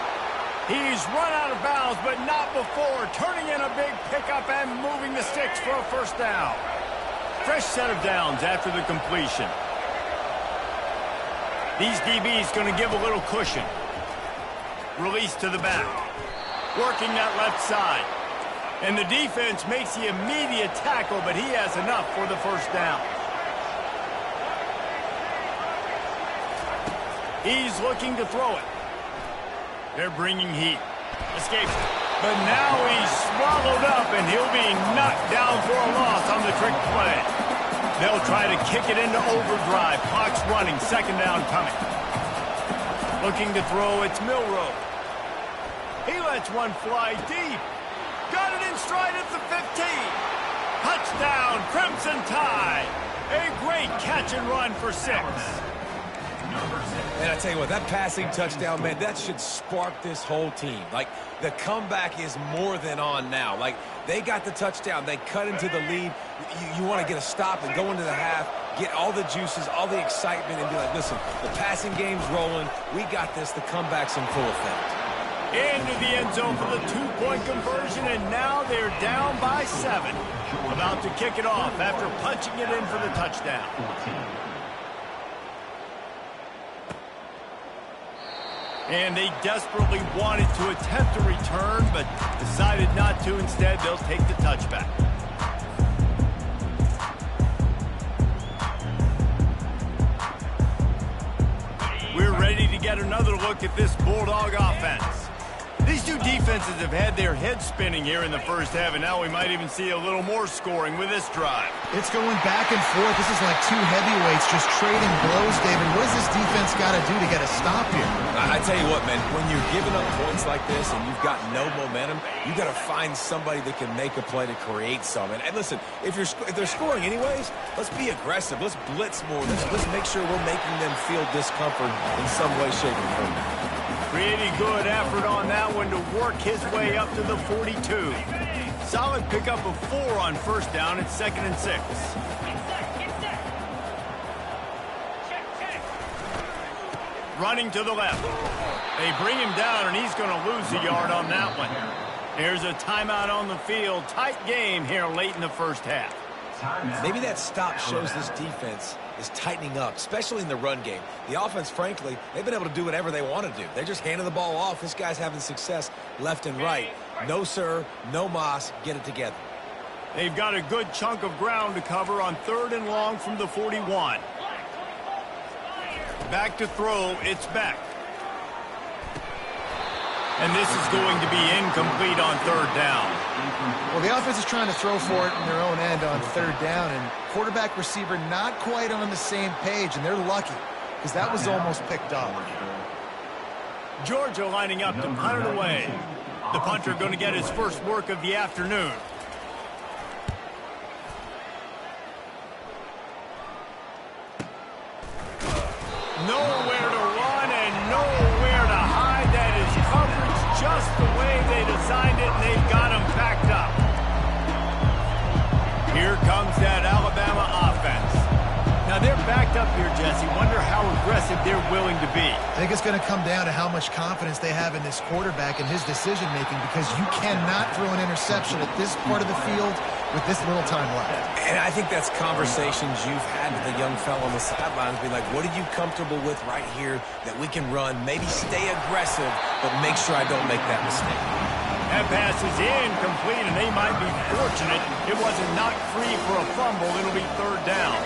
He's run out of bounds, but not before turning in a big pickup and moving the sticks for a 1st down. Fresh set of downs after the completion. These DBs going to give a little cushion. Release to the back. Working that left side. And the defense makes the immediate tackle, but he has enough for the first down. He's looking to throw it. They're bringing heat. Escapes it. But now he's swallowed up, and he'll be knocked down for a loss on the trick play. They'll try to kick it into overdrive. Clock's running. Second down coming. Looking to throw. It's Milrow. He lets one fly deep. Got it in stride at the 15. Touchdown, Crimson Tide. A great catch and run for 6. And I tell you what, that passing touchdown, man, that should spark this whole team. Like, the comeback is more than on now. Like, they got the touchdown. They cut into the lead. You want to get a stop and go into the half, get all the juices, all the excitement, and be like, listen, the passing game's rolling. We got this. The comeback's in full effect. Into the end zone for the 2-point conversion, and now they're down by 7. About to kick it off after punching it in for the touchdown. And they desperately wanted to attempt a return, but decided not to. Instead, they'll take the touchback. We're ready to get another look at this Bulldog offense. These two defenses have had their heads spinning here in the first half, and now we might even see a little more scoring with this drive. It's going back and forth. This is like two heavyweights just trading blows, David. What does this defense got to do to get a stop here? I tell you what, man, when you're giving up points like this and you've got no momentum, you got to find somebody that can make a play to create some. And listen, if they're scoring anyways, let's be aggressive. Let's blitz more. Let's make sure we're making them feel discomfort in some way, shape, or form. Pretty good effort on that one to work his way up to the 42. Solid pickup of 4 on first down. It's 2nd and 6. Running to the left. They bring him down, and he's going to lose a yard on that one. There's a timeout on the field. Tight game here late in the first half. Maybe that stop shows this defense is tightening up, especially in the run game. The offense, frankly, they've been able to do whatever they want to do. They're just handing the ball off. This guy's having success left and right. No, sir, no mas. Get it together. They've got a good chunk of ground to cover on 3rd and long from the 41. Back to throw. It's Beck. And this is going to be incomplete on 3rd down. Well, the offense is trying to throw for it in their own end on 3rd down, and quarterback receiver not quite on the same page, and they're lucky because that was almost picked up. Georgia lining up to punt it away. The punter going to get his first work of the afternoon. Nowhere to run and nowhere to hide. That is coverage just the way they designed it, and they've got him packed up. Here comes that Alabama offense. Now they're backed up here, Jesse. Wonder how aggressive they're willing to be. I think it's going to come down to how much confidence they have in this quarterback and his decision-making, because you cannot throw an interception at this part of the field with this little time left. And I think that's conversations you've had with the young fellow on the sidelines. Be like, what are you comfortable with right here that we can run? Maybe stay aggressive, but make sure I don't make that mistake. That pass is incomplete, and they might be fortunate it wasn't knocked free for a fumble. It'll be 3rd down.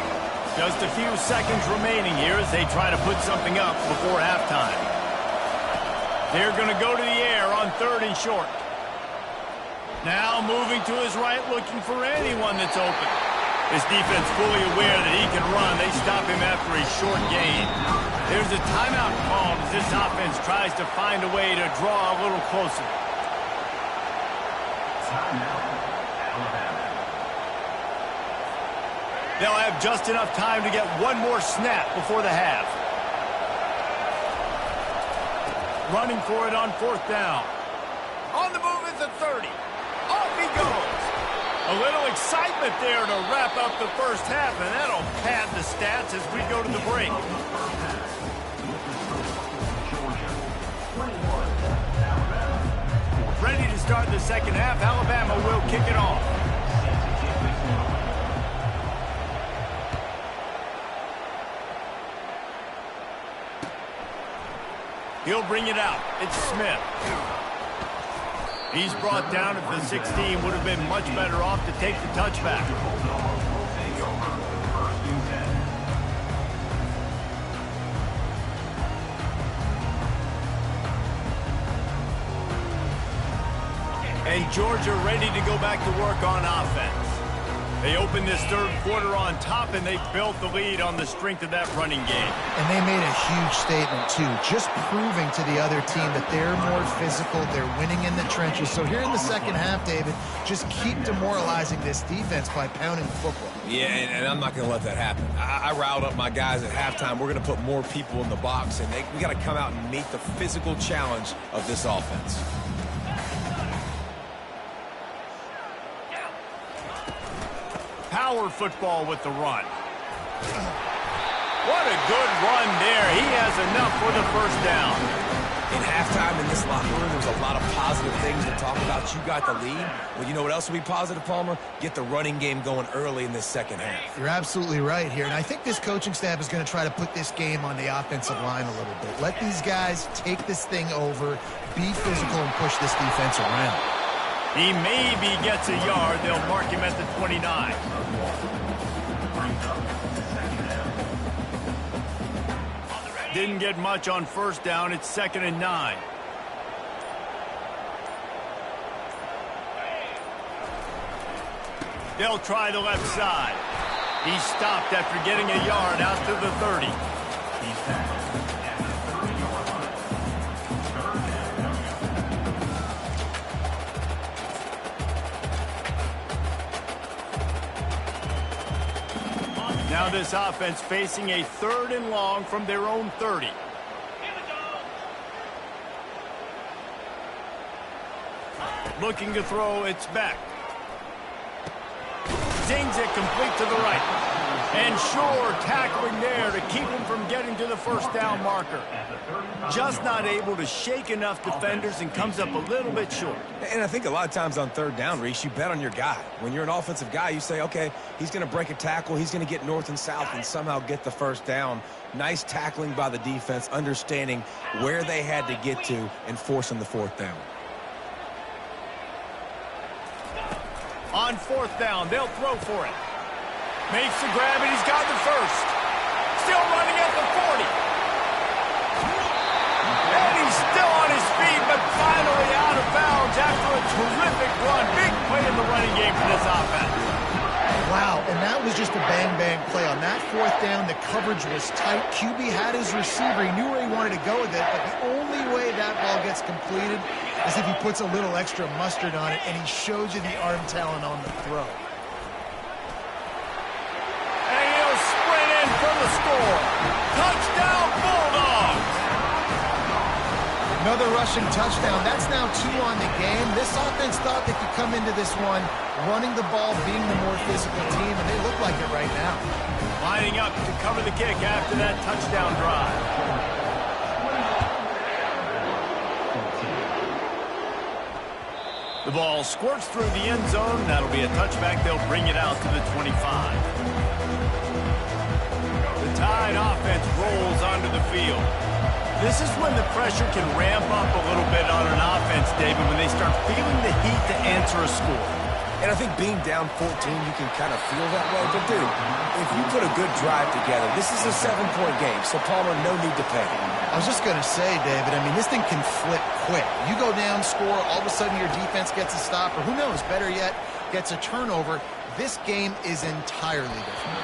Just a few seconds remaining here as they try to put something up before halftime. They're going to go to the air on 3rd and short. Now moving to his right, looking for anyone that's open. His defense fully aware that he can run. They stop him after a short gain. There's a timeout called as this offense tries to find a way to draw a little closer. They'll have just enough time to get one more snap before the half. Running for it on 4th down. On the move is the 30. Off he goes. A little excitement there to wrap up the first half, and that'll pad the stats as we go to the break. Ready to start the second half. Alabama will kick it off. He'll bring it out. It's Smith. He's brought down at the 16. Would have been much better off to take the touchback. And Georgia ready to go back to work on offense. They opened this third quarter on top, and they built the lead on the strength of that running game. And they made a huge statement, too, just proving to the other team that they're more physical, they're winning in the trenches. So here in the second half, David, just keep demoralizing this defense by pounding the football. Yeah, and I'm not going to let that happen. I riled up my guys at halftime. We're going to put more people in the box, and we got to come out and meet the physical challenge of this offense. Power football with the run. What a good run there. He has enough for the first down. In halftime in this locker room, there's a lot of positive things to talk about. You got the lead. Well, you know what else will be positive, Palmer? Get the running game going early in this second half. You're absolutely right here. And I think this coaching staff is going to try to put this game on the offensive line a little bit. Let these guys take this thing over, be physical, and push this defense around. He maybe gets a yard. They'll mark him at the 29. Didn't get much on first down. It's 2nd and 9. They'll try the left side. He stopped after getting a yard out to the 30. Now this offense facing a 3rd and long from their own 30. Looking to throw, it's back. Zings it complete to the right. And Shore tackling there to keep him from getting to the first down marker. Just not able to shake enough defenders and comes up a little bit short. And I think a lot of times on 3rd down, Reese, you bet on your guy. When you're an offensive guy, you say, okay, he's going to break a tackle, he's going to get north and south and somehow get the first down. Nice tackling by the defense, understanding where they had to get to and forcing the 4th down. On 4th down, they'll throw for it. Makes the grab, and he's got the first. Still running at the 40. And he's still on his feet, but finally out of bounds after a terrific run. Big play in the running game for this offense. Wow, and that was just a bang-bang play. On that 4th down, the coverage was tight. QB had his receiver. He knew where he wanted to go with it, but the only way that ball gets completed is if he puts a little extra mustard on it, and he shows you the arm talent on the throw. And he'll sprint in for the score. Touchdown, Bulldogs! Another rushing touchdown. That's now 2 on the game. This offense thought they could come into this one running the ball, being the more physical team, and they look like it right now. Lining up to cover the kick after that touchdown drive. The ball squirts through the end zone. That'll be a touchback. They'll bring it out to the 25. The Tide offense rolls onto the field. This is when the pressure can ramp up a little bit on an offense, David, when they start feeling the heat to answer a score. And I think being down 14, you can kind of feel that way. But, dude, if you put a good drive together, this is a 7-point game, so Palmer, no need to panic. I was just going to say, David, I mean, this thing can flip quick. You go down, score, all of a sudden your defense gets a stop, or who knows, better yet, gets a turnover. This game is entirely different.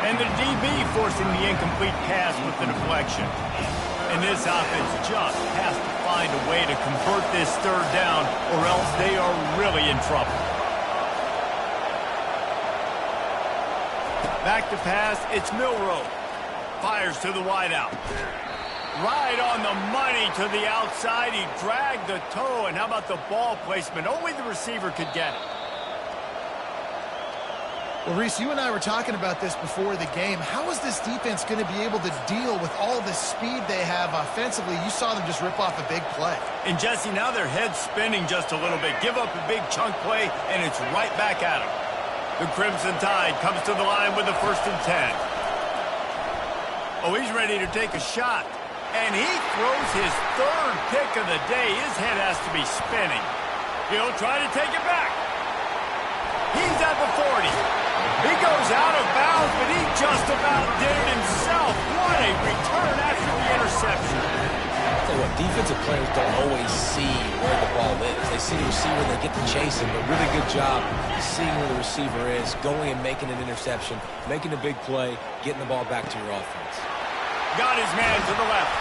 And the DB forcing the incomplete pass with the deflection. And this offense just has to find a way to convert this 3rd down, or else they are really in trouble. Back to pass, it's Milroe. Fires to the wideout. Right on the money to the outside. He dragged the toe, and how about the ball placement? Only the receiver could get it. Well, Reese, you and I were talking about this before the game. How is this defense going to be able to deal with all the speed they have offensively? You saw them just rip off a big play. And, Jesse, now their head's spinning just a little bit. Give up a big chunk play, and it's right back at them. The Crimson Tide comes to the line with the 1st and 10. Oh, he's ready to take a shot. And he throws his 3rd pick of the day. His head has to be spinning. He'll try to take it back. He's at the 40. He goes out of bounds, but he just about did it himself. What a return after the interception. I'll tell you what, defensive players don't always see where the ball is. They see the receiver, they get to chasing, but really good job seeing where the receiver is, going and making an interception, making a big play, getting the ball back to your offense. Got his man to the left.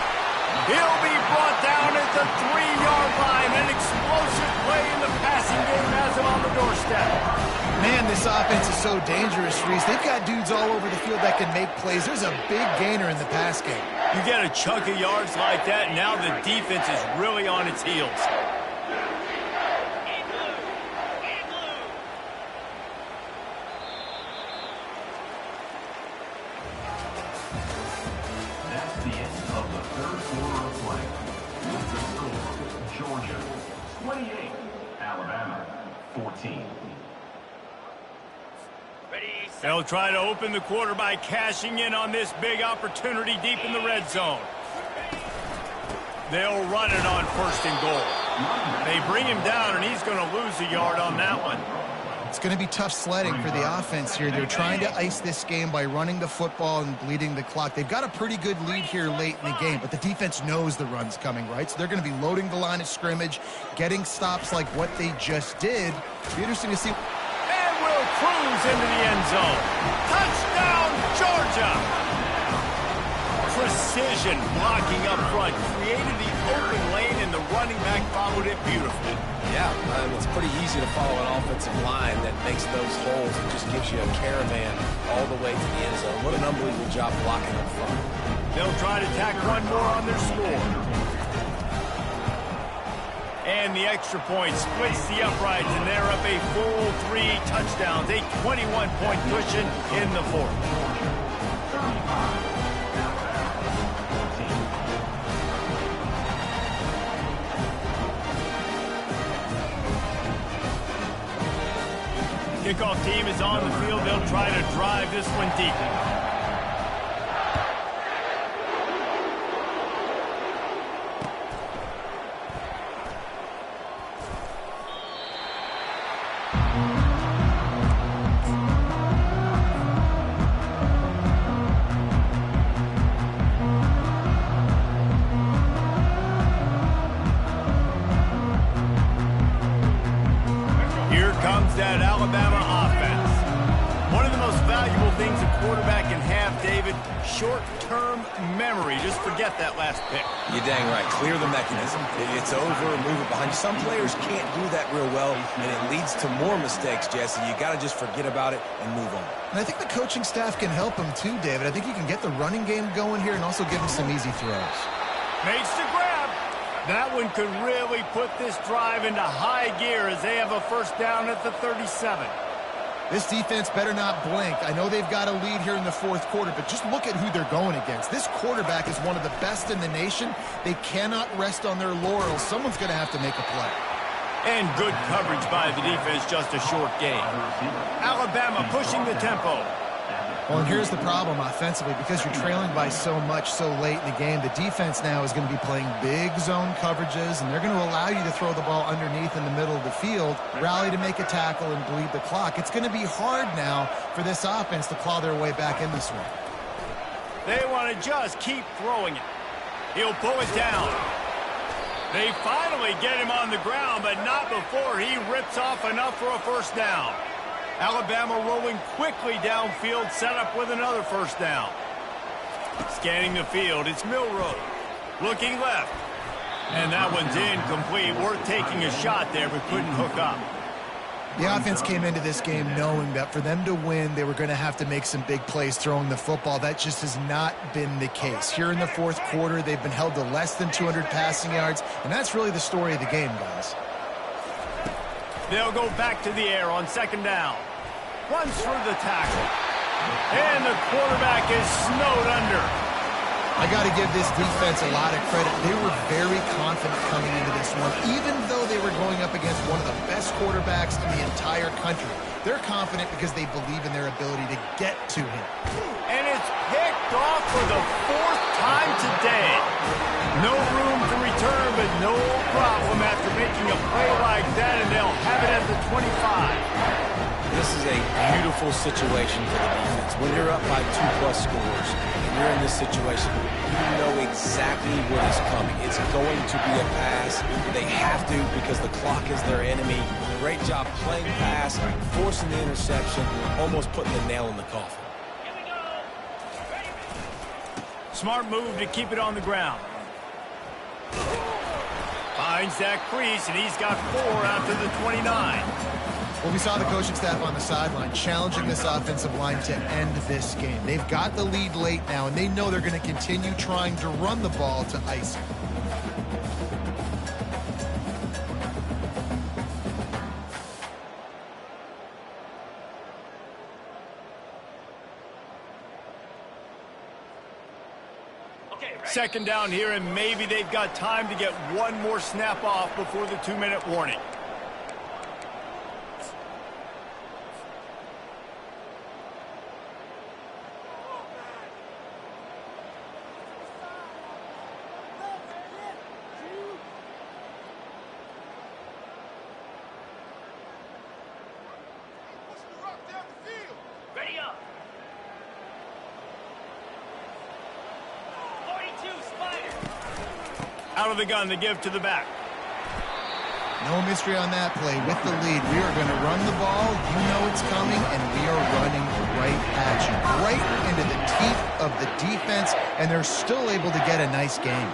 He'll be brought down at the 3-yard line. An explosive play in the passing game has him on the doorstep. Man, this offense is so dangerous, Reese. They've got dudes all over the field that can make plays. There's a big gainer in the pass game. You get a chunk of yards like that, and now the defense is really on its heels. That's the end of the third quarter of play. With the score, Georgia 28, Alabama 14. They'll try to open the quarter by cashing in on this big opportunity deep in the red zone. They'll run it on 1st and goal. They bring him down, and he's going to lose a yard on that one. It's going to be tough sledding for the offense here. They're trying to ice this game by running the football and bleeding the clock. They've got a pretty good lead here late in the game, but the defense knows the run's coming, right? So they're going to be loading the line of scrimmage, getting stops like what they just did. It'll be interesting to see. Will cruise into the end zone. Touchdown, Georgia! Precision blocking up front created the open lane, and the running back followed it beautifully. Yeah, it's pretty easy to follow an offensive line that makes those holes and just gives you a caravan all the way to the end zone. What an unbelievable job blocking up front. They'll try to tack one more on their score. And the extra point splits the uprights, and they're up a full 3 touchdowns, a 21-point cushion in the fourth. Kickoff team is on the field. They'll try to drive this one deep. That Alabama offense. One of the most valuable things a quarterback can have, David, short-term memory. Just forget that last pick. You're dang right. Clear the mechanism. It's over, move it behind you. Some players can't do that real well, and it leads to more mistakes, Jesse. You got to just forget about it and move on. And I think the coaching staff can help him too, David. I think he can get the running game going here and also give him some easy throws. Makes the grab. That one could really put this drive into high gear as they have a first down at the 37. This defense better not blink. I know they've got a lead here in the fourth quarter, but just look at who they're going against. This quarterback is one of the best in the nation. They cannot rest on their laurels. Someone's going to have to make a play. And good coverage by the defense, just a short gain. Alabama pushing the tempo. Well, and here's the problem offensively. Because you're trailing by so much so late in the game, the defense now is going to be playing big zone coverages, and they're going to allow you to throw the ball underneath in the middle of the field, rally to make a tackle, and bleed the clock. It's going to be hard now for this offense to claw their way back in this one. They want to just keep throwing it. He'll pull it down. They finally get him on the ground, but not before he rips off enough for a first down. Alabama rolling quickly downfield, set up with another first down. Scanning the field, it's Milroe. Looking left. And that one's incomplete. Worth taking a shot there, but couldn't hook up. The offense came into this game knowing that for them to win, they were going to have to make some big plays throwing the football. That just has not been the case. Here in the fourth quarter, they've been held to less than 200 passing yards, and that's really the story of the game, guys. They'll go back to the air on second down. Runs through the tackle. And the quarterback is snowed under. I got to give this defense a lot of credit. They were very confident coming into this one, even though they were going up against one of the best quarterbacks in the entire country. They're confident because they believe in their ability to get to him. And it's picked off for the fourth time today. No room to return, but no problem after making a play like that, and they'll This is a beautiful situation for the defense. When you're up by 2+ scores and you're in this situation, you know exactly what is coming. It's going to be a pass. They have to because the clock is their enemy. Great job playing pass, forcing the interception, almost putting the nail in the coffin. Smart move to keep it on the ground. Finds that crease, and he's got 4 out to the 29. Well, we saw the coaching staff on the sideline challenging this offensive line to end this game. They've got the lead late now, and they know they're going to continue trying to run the ball to ice it. Second down here, and maybe they've got time to get one more snap off before the 2-minute warning. Out of the gun, the give to the back. No mystery on that play. With the lead, we are going to run the ball. You know it's coming, and we are running right at you. Right into the teeth of the defense, and they're still able to get a nice game.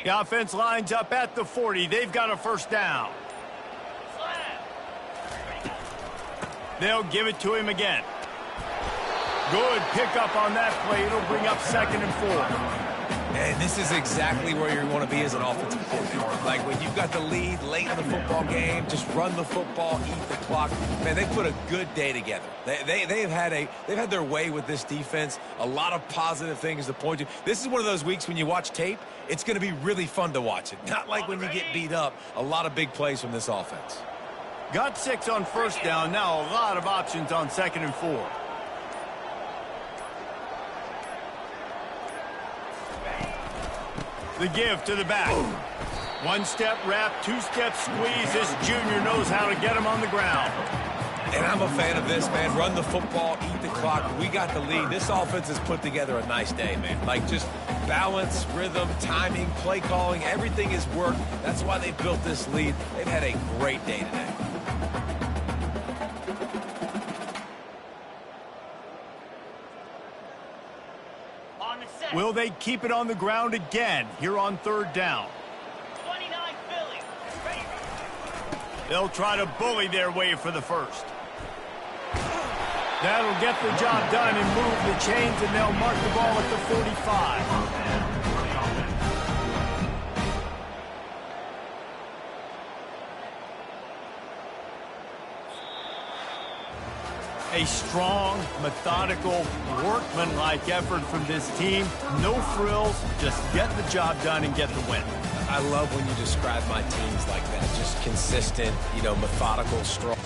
The offense lines up at the 40. They've got a first down. They'll give it to him again. Good pickup on that play. It'll bring up 2nd and 4. And this is exactly where you want to be as an offensive coordinator. Like when you've got the lead late in the football game, just run the football, eat the clock. Man, they put a good day together. They've had their way with this defense. A lot of positive things to point to. This is one of those weeks when you watch tape, it's going to be really fun to watch it. Not like when you get beat up. A lot of big plays from this offense. Got 6 on first down. Now a lot of options on 2nd and 4. The give to the back. 1-step wrap, 2-step squeeze. This junior knows how to get him on the ground. And I'm a fan of this, man. Run the football, eat the clock. We got the lead. This offense has put together a nice day, man. Like just balance, rhythm, timing, play calling, everything has worked. That's why they built this lead. They've had a great day today. Will they keep it on the ground again here on 3rd down? 29 Philly. They'll try to bully their way for the first. That'll get the job done and move the chains, and they'll mark the ball at the 45. A strong, methodical, workmanlike effort from this team. No frills, just get the job done and get the win. I love when you describe my teams like that. Just consistent, methodical, strong.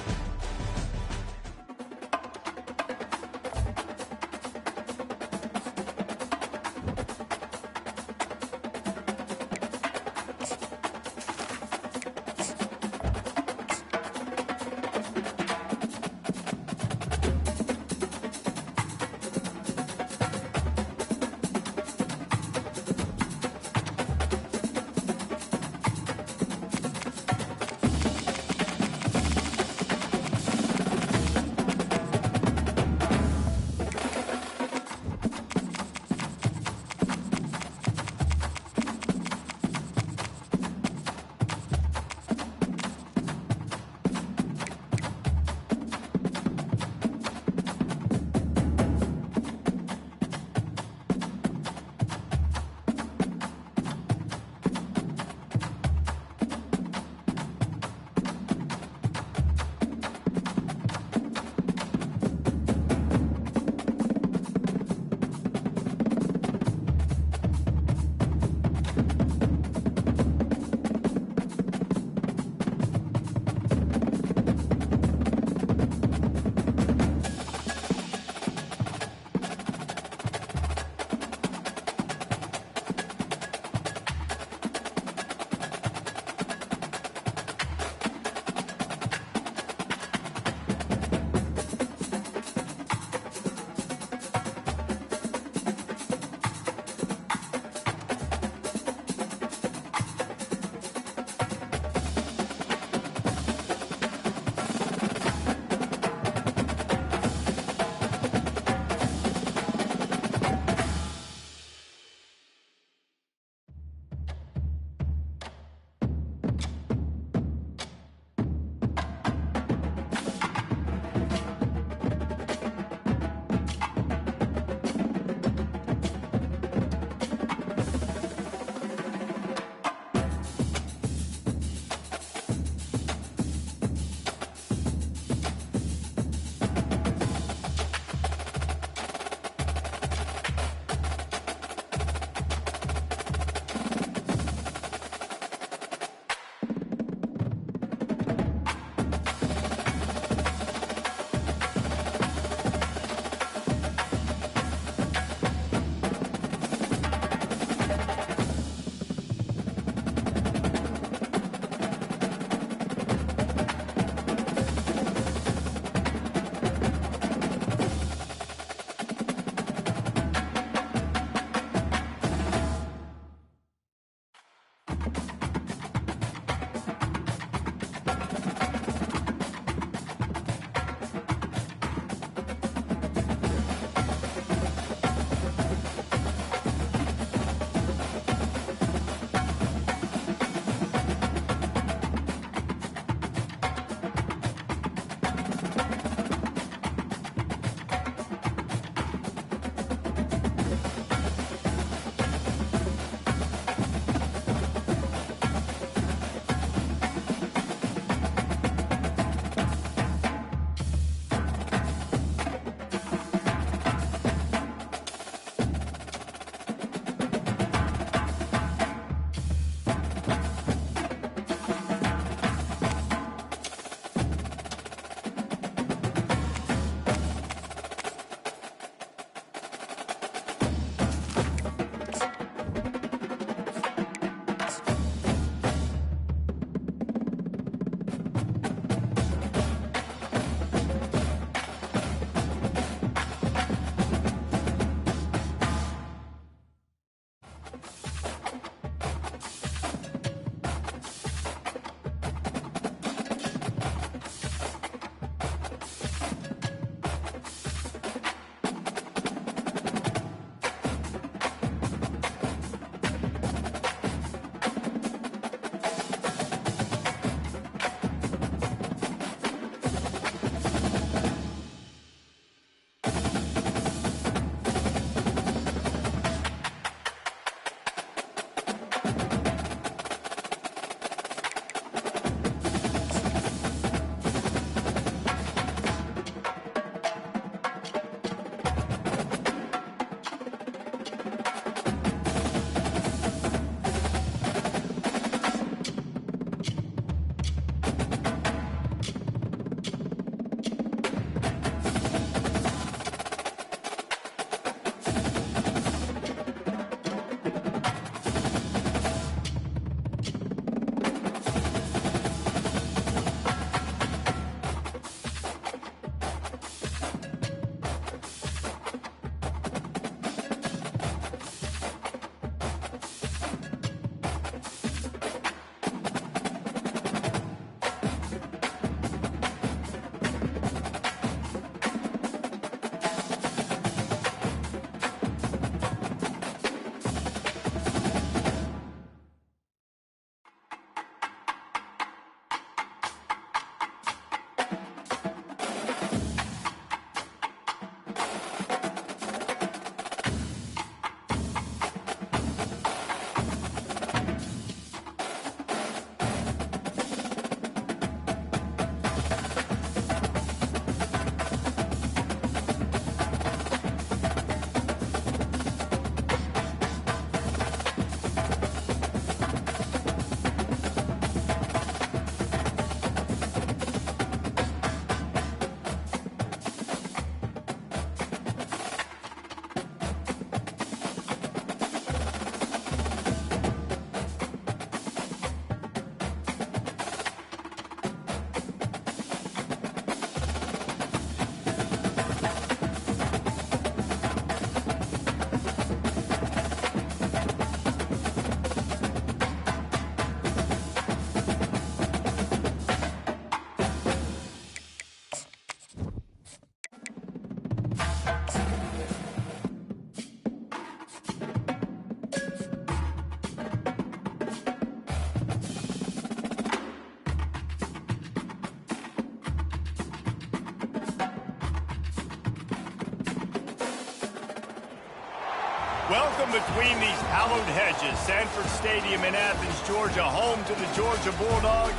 Welcome between these hallowed hedges. Sanford Stadium in Athens, Georgia, home to the Georgia Bulldogs.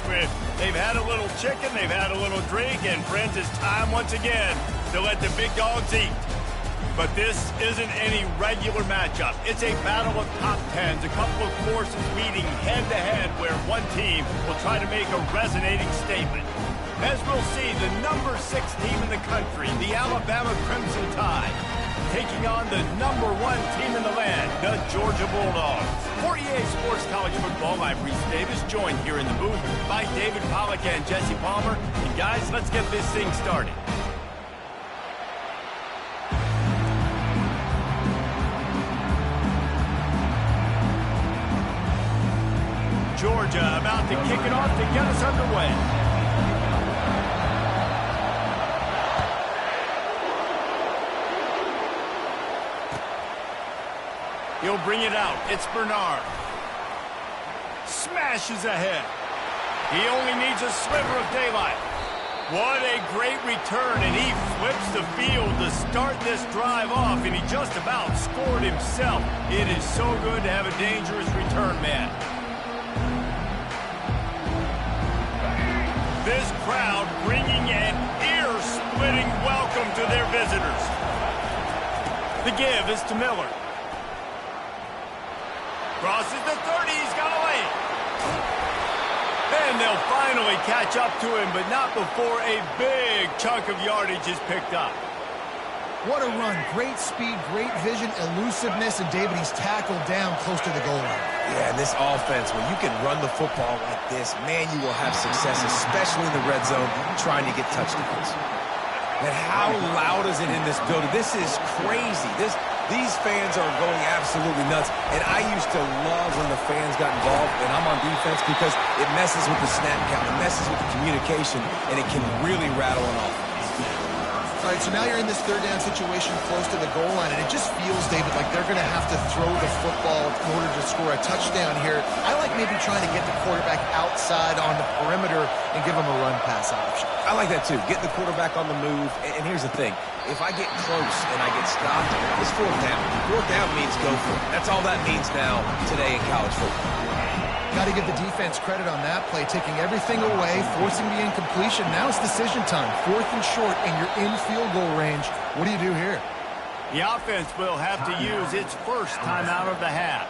They've had a little chicken, they've had a little drink, and friends, it's time once again to let the big dogs eat. But this isn't any regular matchup. It's a battle of top tens, a couple of forces meeting head-to-head where one team will try to make a resonating statement. As we'll see, the number 6 team in the country, the Alabama Crimson Tide, taking on the number 1 team in the land, the Georgia Bulldogs. For EA Sports College Football, I'm Reese Davis, joined here in the booth by David Pollack and Jesse Palmer. And guys, let's get this thing started. Georgia about to kick it off to get us underway. He'll bring it out. It's Bernard. Smashes ahead. He only needs a sliver of daylight. What a great return, and he flips the field to start this drive off, and he just about scored himself. It is so good to have a dangerous return man. This crowd bringing an ear-splitting welcome to their visitors. The give is to Miller. Crosses the 30, he's got away. And they'll finally catch up to him, but not before a big chunk of yardage is picked up. What a run. Great speed, great vision, elusiveness, and David, he's tackled down close to the goal line. Yeah, and this offense, when you can run the football like this, man, you will have success, especially in the red zone, trying to get touchdowns. And how loud is it in this building? This is crazy. These fans are going absolutely nuts. And I used to love when the fans got involved, and I'm on defense, because it messes with the snap count, it messes with the communication, and it can really rattle an offense. All right, so now you're in this third down situation close to the goal line, and it just feels, David, like they're going to have to throw the football in order to score a touchdown here. I like maybe trying to get the quarterback outside on the perimeter and give him a run-pass option. I like that, too. Get the quarterback on the move. And here's the thing. If I get close and I get stopped, it's fourth down. Fourth down means go for it. That's all that means now today in college football. Got to give the defense credit on that play, taking everything away, forcing the incompletion. Now it's decision time. 4th and short, and you're in field goal range. What do you do here? The offense will have to use its first timeout of the half.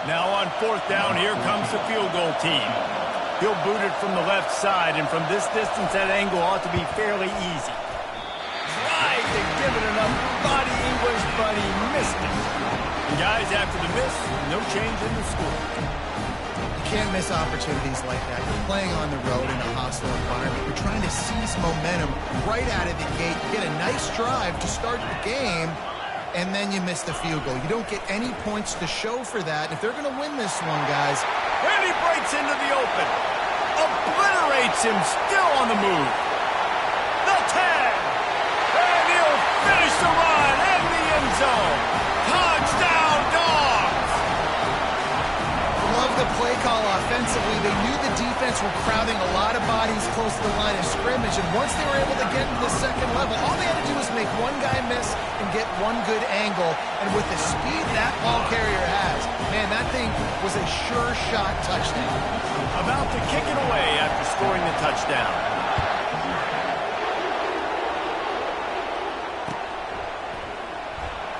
Now on 4th down, here comes the field goal team. He'll boot it from the left side, and from this distance, that angle ought to be fairly easy. Tried to give it enough body English, but he missed it. And guys, after the miss, no change in the score. You can't miss opportunities like that. You're playing on the road in a hostile environment. You're trying to seize momentum right out of the gate. You get a nice drive to start the game, and then you miss the field goal. You don't get any points to show for that. And if they're going to win this one, guys. And he breaks into the open. Obliterates him, still on the move. The 10. And he'll finish the run in the end zone. Touchdown, Dogs! Love the play call offensively. They knew the defense were crowding a lot of bodies close to the line of scrimmage, and once they were able to get to the second level, all they had to do was make one guy miss and get one good angle. And with the speed that ball carrier has, man, that thing was a sure shot touchdown. About to kick it away after scoring the touchdown.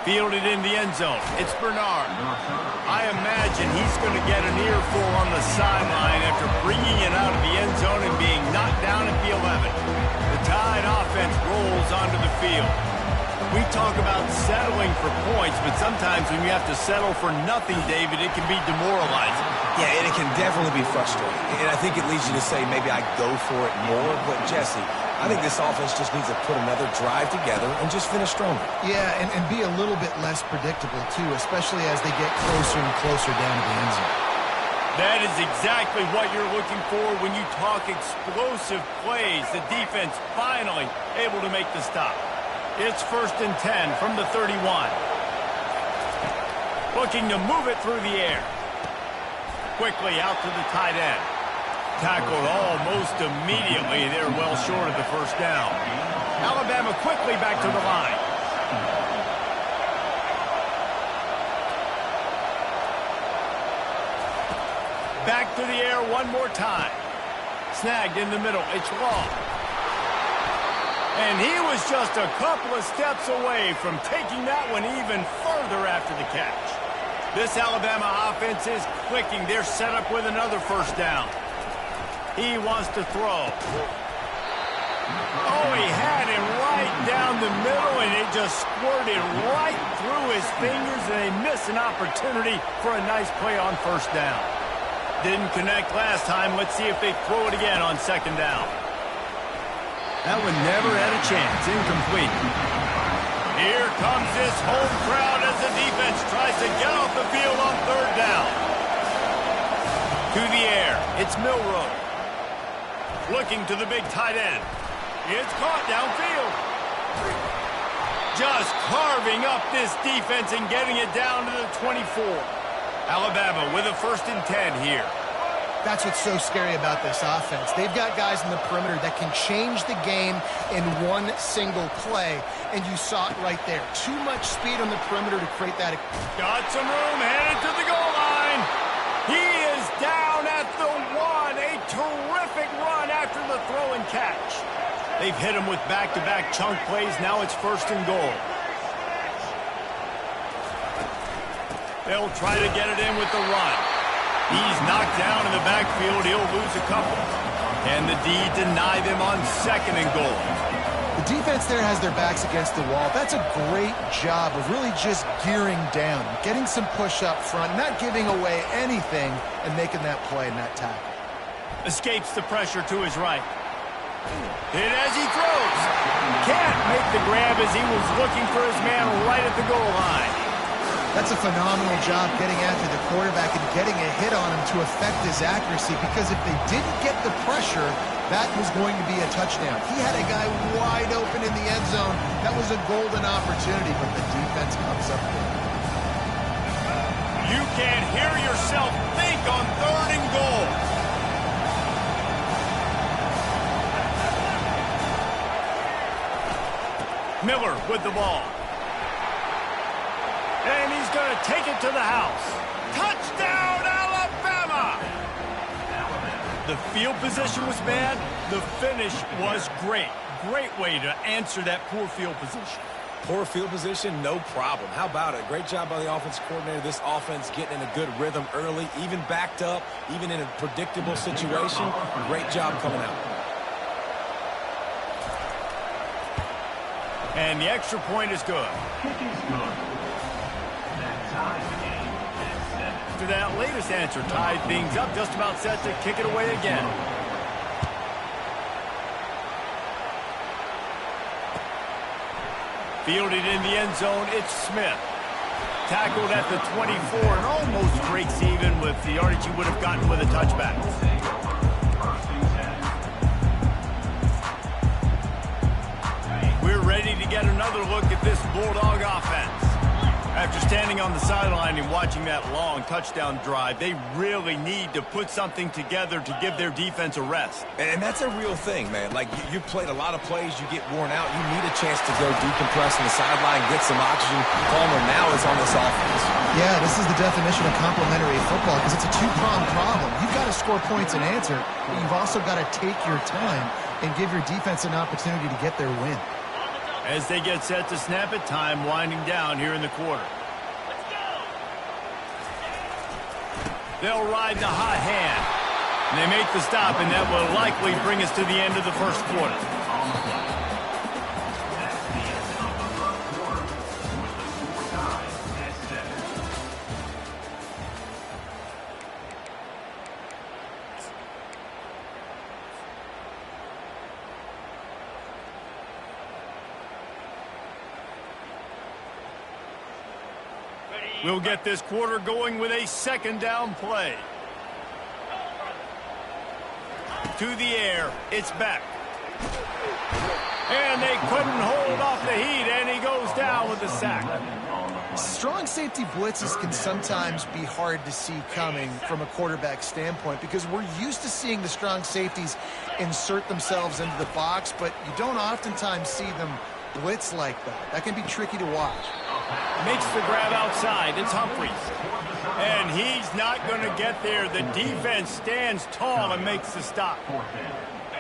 Fielded in the end zone. It's Bernard. I imagine he's going to get an earful on the sideline after bringing it out of the end zone and being knocked down at the 11. The Tide offense rolls onto the field. We talk about settling for points, but sometimes when you have to settle for nothing, David, it can be demoralizing. Yeah, and it can definitely be frustrating. And I think it leads you to say maybe I go for it more. But, Jesse, I think this offense just needs to put another drive together and just finish stronger. Yeah, and be a little bit less predictable, too, especially as they get closer and closer down to the end zone. That is exactly what you're looking for when you talk explosive plays. The defense finally able to make the stop. It's 1st and 10 from the 31. Looking to move it through the air. Quickly out to the tight end. Tackled almost immediately. They're well short of the first down. Alabama quickly back to the line. Back to the air one more time. Snagged in the middle. It's long. And he was just a couple of steps away from taking that one even further after the catch. This Alabama offense is clicking. They're set up with another first down. He wants to throw. Oh, he had him right down the middle, and it just squirted right through his fingers, and they missed an opportunity for a nice play on first down. Didn't connect last time. Let's see if they throw it again on second down. That one never had a chance. Incomplete. Here comes this home crowd as the defense tries to get off the field on third down. To the air. It's Milroe. Looking to the big tight end. It's caught downfield. Just carving up this defense and getting it down to the 24. Alabama with a 1st and 10 here. That's what's so scary about this offense. They've got guys in the perimeter that can change the game in one single play, and you saw it right there. Too much speed on the perimeter to create that. Got some room, headed to the goal line. He is down at the 1. A terrific run after the throw and catch. They've hit him with back-to-back chunk plays. Now it's 1st and goal. They'll try to get it in with the run. He's knocked down in the backfield. He'll lose a couple. And the D deny them on 2nd and goal. The defense there has their backs against the wall. That's a great job of really just gearing down, getting some push up front, not giving away anything, and making that play and that tackle. Escapes the pressure to his right. Hit as he throws. Can't make the grab as he was looking for his man right at the goal line. That's a phenomenal job getting after the quarterback and getting a hit on him to affect his accuracy, because if they didn't get the pressure, that was going to be a touchdown. He had a guy wide open in the end zone. That was a golden opportunity, but the defense comes up with it. You can't hear yourself think on 3rd and goal. Miller with the ball. And he's going to take it to the house. Touchdown, Alabama! The field position was bad. The finish was great. Great way to answer that poor field position. Poor field position, no problem. How about it? Great job by the offensive coordinator. This offense getting in a good rhythm early, even backed up, even in a predictable situation. Great job coming out. And the extra point is good. Kick is good. After that latest answer, tied things up, just about set to kick it away again. Fielded in the end zone, it's Smith. Tackled at the 24 and almost breaks even with the yardage he would have gotten with a touchback. We're ready to get another look at this Bulldog offense. After standing on the sideline and watching that long touchdown drive, they really need to put something together to give their defense a rest. And that's a real thing, man. Like, you played a lot of plays, you get worn out, you need a chance to go decompress on the sideline, get some oxygen. Palmer now is on this offense. Yeah, this is the definition of complementary football, because it's a two-pronged problem. You've got to score points and answer, but you've also got to take your time and give your defense an opportunity to get their win. As they get set to snap it, time winding down here in the quarter. They'll ride the hot hand. And they make the stop, and that will likely bring us to the end of the first quarter. We'll get this quarter going with a 2nd down play. To the air, it's back. And they couldn't hold off the heat, and he goes down with the sack. Strong safety blitzes can sometimes be hard to see coming from a quarterback standpoint, because we're used to seeing the strong safeties insert themselves into the box, but you don't oftentimes see them blitz like that. That can be tricky to watch. Makes the grab outside. It's Humphries. And he's not going to get there. The defense stands tall and makes the stop.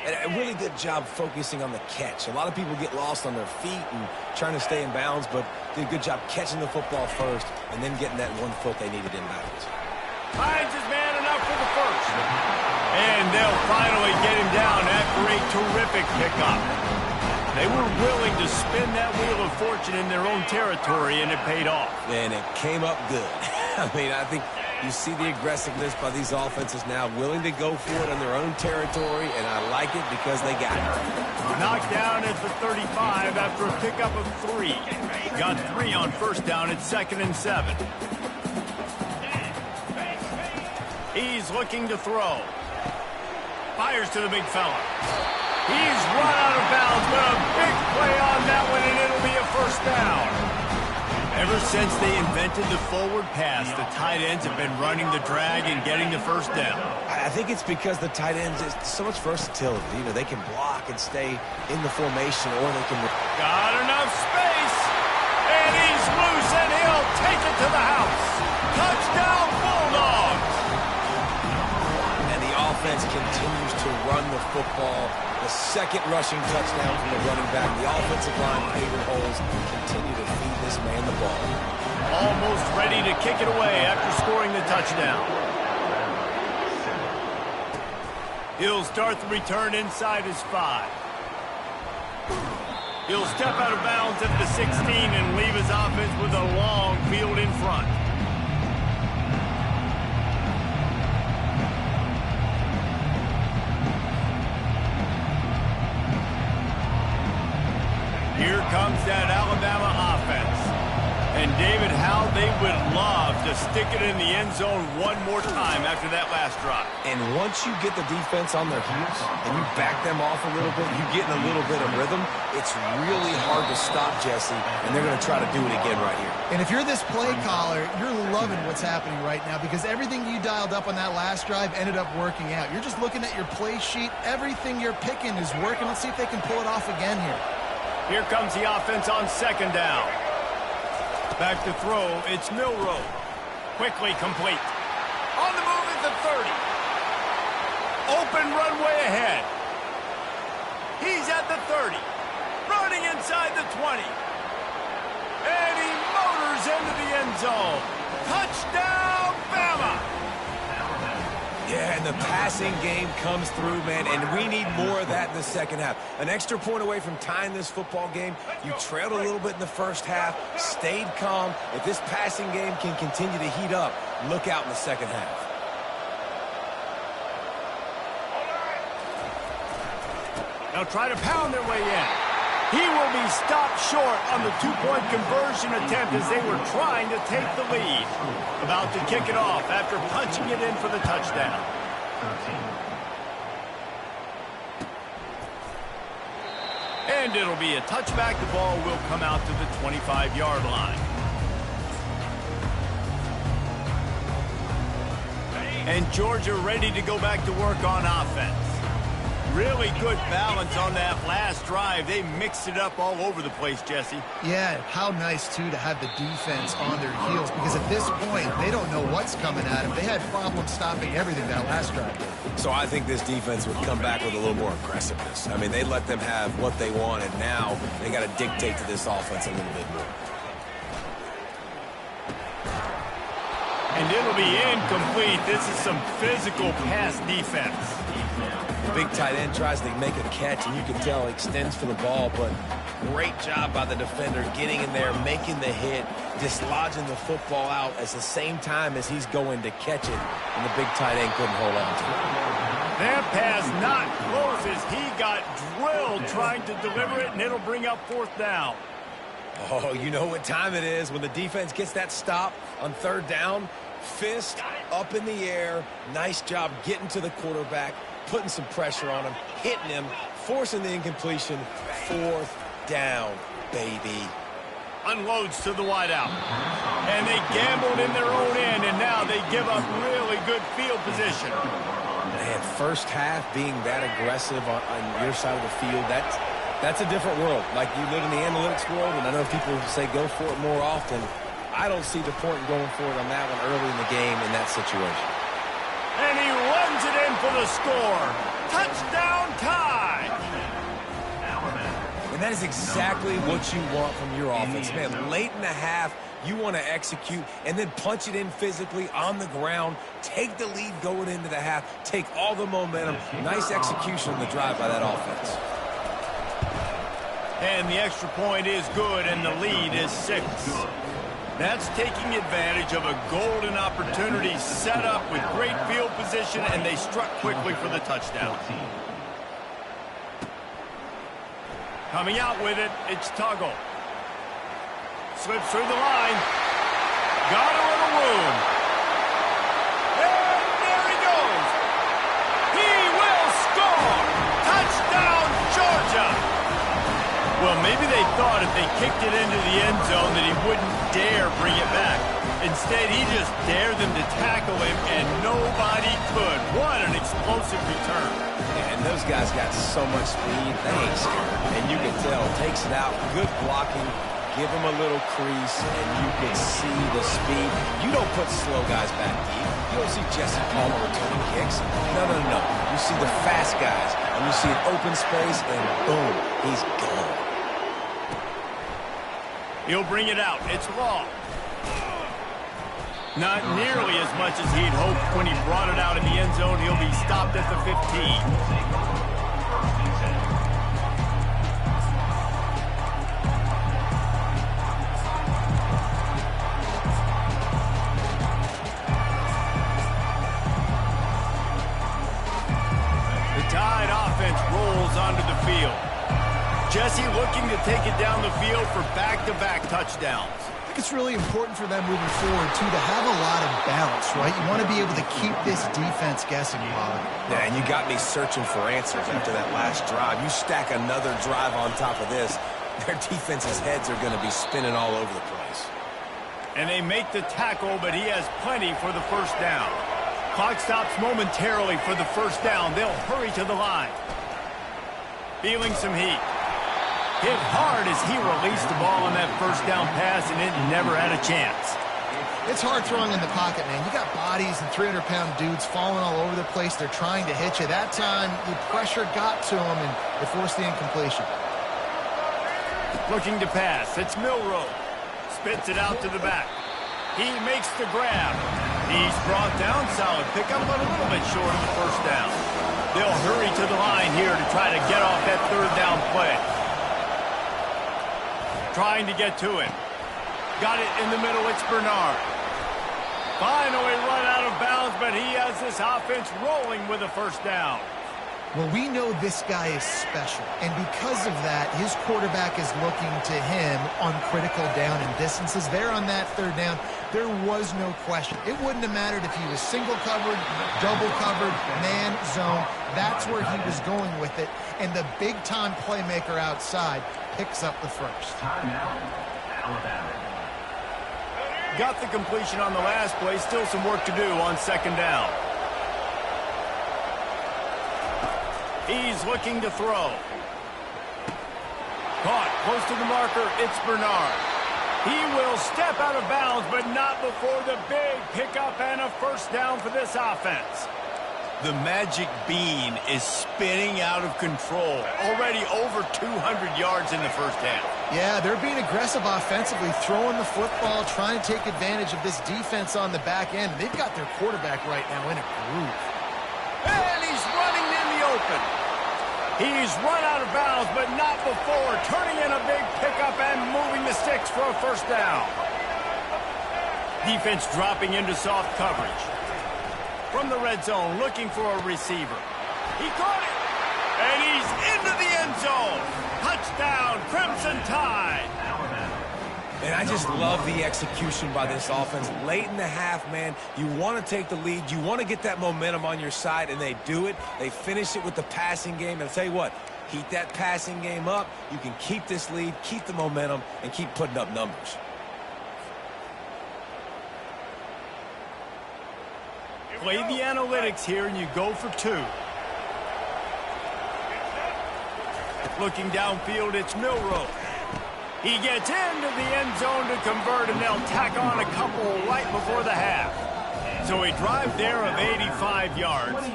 A really good job focusing on the catch. A lot of people get lost on their feet and trying to stay in bounds, but did a good job catching the football first and then getting that 1 foot they needed in bounds. Finds his man enough for the first. And they'll finally get him down after a terrific pickup. They were willing to spin that wheel of fortune in their own territory, and it paid off. And it came up good. I mean, I think you see the aggressiveness by these offenses now, willing to go for it on their own territory, and I like it because they got it. Knocked down at the 35 after a pickup of 3. Got 3 on first down at 2nd and 7. He's looking to throw. Fires to the big fella. He's run out of bounds, but a big play on that one, and it'll be a first down. Ever since they invented the forward pass, the tight ends have been running the drag and getting the first down. I think it's because the tight ends is so much versatility. You know, they can block and stay in the formation, or they can... Got enough space, and he's loose, and he'll take it to the house. Touchdown, Bulldogs! And the offense continues to run the football. The second rushing touchdown from the running back. The offensive line favored holes continue to feed this man the ball. Almost ready to kick it away after scoring the touchdown. He'll start the return inside his 5. He'll step out of bounds at the 16 and leave his offense with a long field in front. Here comes that Alabama offense. And, David, how they would love to stick it in the end zone one more time after that last drive. And once you get the defense on their heels and you back them off a little bit, you get in a little bit of rhythm, it's really hard to stop, Jesse, and they're going to try to do it again right here. And if you're this play caller, you're loving what's happening right now because everything you dialed up on that last drive ended up working out. You're just looking at your play sheet. Everything you're picking is working. Let's see if they can pull it off again here. Here comes the offense on 2nd down. Back to throw, it's Milroe. Quickly complete. On the move at the 30. Open runway ahead. He's at the 30. Running inside the 20. And he motors into the end zone. Touchdown, Bama! Yeah, and the passing game comes through, man, and we need more of that in the second half. An extra point away from tying this football game. You trailed a little bit in the first half, stayed calm. If this passing game can continue to heat up, look out in the second half. Now try to pound their way in. He will be stopped short on the 2-point conversion attempt as they were trying to take the lead. About to kick it off after punching it in for the touchdown. And it'll be a touchback. The ball will come out to the 25-yard line. And Georgia ready to go back to work on offense. Really good balance on that last drive. They mixed it up all over the place, Jesse. Yeah, how nice, too, to have the defense on their heels because at this point, they don't know what's coming at them. They had problems stopping everything that last drive. So I think this defense would come back with a little more aggressiveness. I mean, they let them have what they want, and now they got to dictate to this offense a little bit more. And it'll be incomplete. This is some physical pass defense. The big tight end tries to make a catch, and you can tell he extends for the ball, but great job by the defender getting in there, making the hit, dislodging the football out at the same time as he's going to catch it, and the big tight end couldn't hold on to it. That pass not close as he got drilled trying to deliver it, and it'll bring up 4th down. Oh, you know what time it is when the defense gets that stop on 3rd down. Fist up in the air. Nice job getting to the quarterback, putting some pressure on him, hitting him, forcing the incompletion. 4th down, baby. Unloads to the wideout. And they gambled in their own end, and now they give up really good field position. Man, first half being that aggressive on your side of the field, That's a different world. Like, you live in the analytics world, and I know people say go for it more often. I don't see the point in going for it on that one early in the game in that situation. And he runs it in for the score. Touchdown tie. And that is exactly what you want from your offense. Man, late in the half, you want to execute and then punch it in physically on the ground, take the lead going into the half, take all the momentum. Nice execution on the drive by that offense. And the extra point is good, and the lead is 6. That's taking advantage of a golden opportunity set up with great field position, and they struck quickly for the touchdown. Coming out with it, it's Tuggle. Slips through the line. Got a little room. And there he goes. He will score. Touchdown, Georgia. Well, maybe they thought if they kicked it into the end zone that he wouldn't dare bring it back. Instead, he just dared them to tackle him, and nobody could. What an explosive return. And those guys got so much speed, they ain't scared. And you can tell, takes it out, good blocking, give him a little crease, and you can see the speed. You don't put slow guys back deep. You don't see Jesse Palmer returning kicks. No, no, no. You see the fast guys, and you see an open space, and boom, he's gone. He'll bring it out. It's long. Not nearly as much as he'd hoped when he brought it out in the end zone. He'll be stopped at the 15. Rolls onto the field. Jesse looking to take it down the field for back-to-back touchdowns. I think it's really important for them moving forward, too, to have a lot of balance, right? You want to be able to keep this defense guessing, Pollard. Yeah, and you got me searching for answers after that last drive. You stack another drive on top of this, their defense's heads are going to be spinning all over the place. And they make the tackle, but he has plenty for the first down. Clock stops momentarily for the first down. They'll hurry to the line. Feeling some heat. Hit hard as he released the ball on that first down pass, and it never had a chance. It's hard throwing in the pocket, man. You got bodies and 300-pound dudes falling all over the place. They're trying to hit you. That time, the pressure got to him, and it forced the incompletion. Looking to pass. It's Milroe. Spits it out to the back. He makes the grab. He's brought down. Solid pickup, but a little bit short of the first down. They'll hurry to the line here to try to get off that third down play. Trying to get to him. Got it in the middle. It's Bernard. Finally run out of bounds, but he has this offense rolling with a first down. Well, we know this guy is special, and because of that, his quarterback is looking to him on critical down and distances. There on that third down, there was no question. It wouldn't have mattered if he was single covered, double covered, man, zone. That's where he was going with it, and the big-time playmaker outside picks up the first. Timeout, Alabama. Got the completion on the last play. Still some work to do on second down. He's looking to throw. Caught close to the marker. It's Bernard. He will step out of bounds, but not before the big pickup and a first down for this offense. The magic bean is spinning out of control. Already over 200 yards in the first half. Yeah, they're being aggressive offensively, throwing the football, trying to take advantage of this defense on the back end. They've got their quarterback right now in a groove. And he's running in the open. He's run out of bounds, but not before turning in a big pickup and moving the sticks for a first down. Defense dropping into soft coverage. From the red zone, looking for a receiver. He caught it, and he's into the end zone. Touchdown, Crimson Tide. And I just love the execution by this offense. Late in the half, man, you want to take the lead. You want to get that momentum on your side, and they do it. They finish it with the passing game. And I'll tell you what, heat that passing game up. You can keep this lead, keep the momentum, and keep putting up numbers. Play the analytics here, and you go for two. Looking downfield, it's Milroe. He gets into the end zone to convert, and they'll tack on a couple right before the half. So a drive there of 85 yards,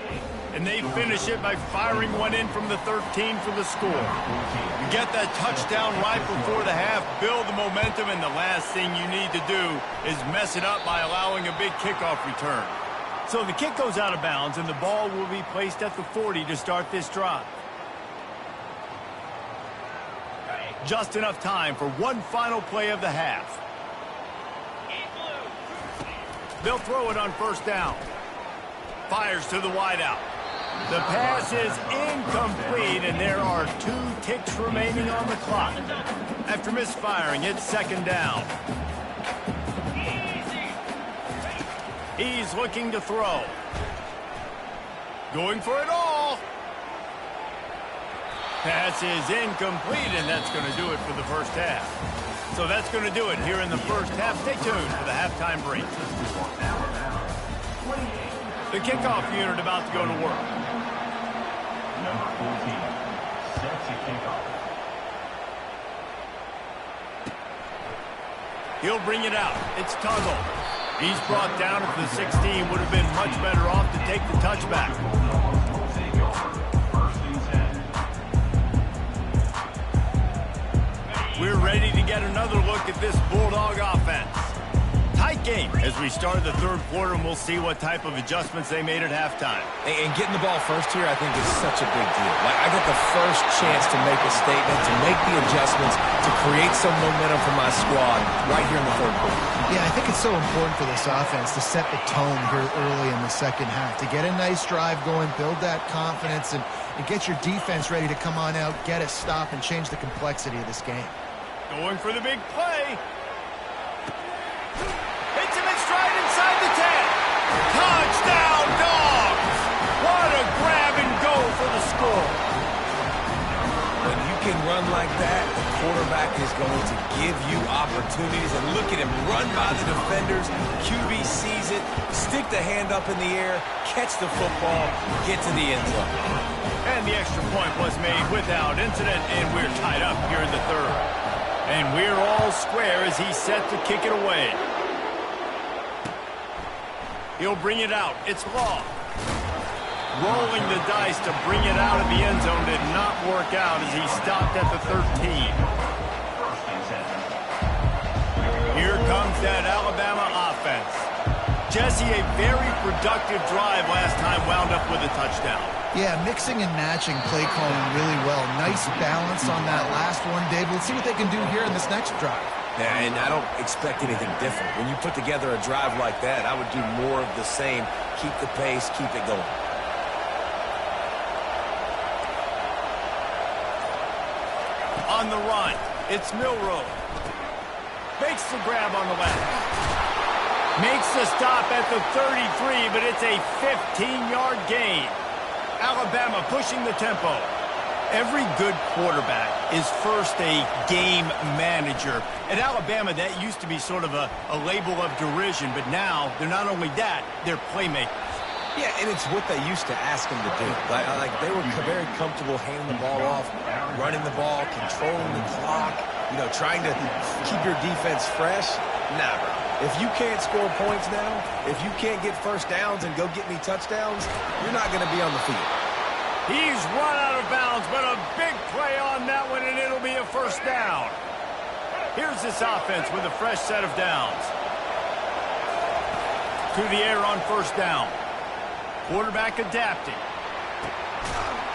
and they finish it by firing one in from the 13 for the score. You get that touchdown right before the half, build the momentum, and the last thing you need to do is mess it up by allowing a big kickoff return. So the kick goes out of bounds, and the ball will be placed at the 40 to start this drive. Just enough time for one final play of the half. They'll throw it on first down. Fires to the wideout. The pass is incomplete, and there are 2 ticks remaining on the clock. After misfiring, it's second down. He's looking to throw. Going for it all. Pass is incomplete, and that's going to do it for the first half. So that's going to do it here in the first half. Stay tuned for the halftime break. The kickoff unit about to go to work. Number 14, set to kickoff. He'll bring it out. It's Tuggle. He's brought down at the 16. Would have been much better off to take the touchback. We're ready to get another look at this Bulldog offense. Tight game as we start the third quarter, and we'll see what type of adjustments they made at halftime. And getting the ball first here, I think, is such a big deal. Like, I get the first chance to make a statement, to make the adjustments, to create some momentum for my squad right here in the third quarter. Yeah, I think it's so important for this offense to set the tone here early in the second half, to get a nice drive going, build that confidence, and get your defense ready to come on out, get a stop, and change the complexity of this game. Going for the big play. Hits him in stride inside the 10. Touchdown, Dogs! What a grab and go for the score. When you can run like that, the quarterback is going to give you opportunities. And look at him run by the defenders. QB sees it, stick the hand up in the air, catch the football, get to the end zone. And the extra point was made without incident, and we're tied up here in the third. And we're all square as he's set to kick it away. He'll bring it out. It's Law. Rolling the dice to bring it out of the end zone did not work out as he stopped at the 13. Here comes that Alabama offense. Jesse, a very productive drive last time, wound up with a touchdown. Yeah, mixing and matching play calling really well. Nice balance on that last one, Dave. Let's see what they can do here in this next drive. Yeah, and I don't expect anything different. When you put together a drive like that, I would do more of the same. Keep the pace, keep it going. On the run, it's Milroe. Makes the grab on the left. Makes the stop at the 33, but it's a 15-yard gain. Alabama pushing the tempo. Every good quarterback is first a game manager. At Alabama, that used to be sort of a label of derision, but now they're not only that, they're playmakers. Yeah, and it's what they used to ask them to do. Like they were very comfortable handing the ball off, running the ball, controlling the clock, trying to keep your defense fresh. Nah, bro. If you can't score points now, if you can't get first downs and go get me touchdowns, you're not going to be on the field. He's run out of bounds, but a big play on that one, and it'll be a first down. Here's this offense with a fresh set of downs. To the air on first down. Quarterback adapting.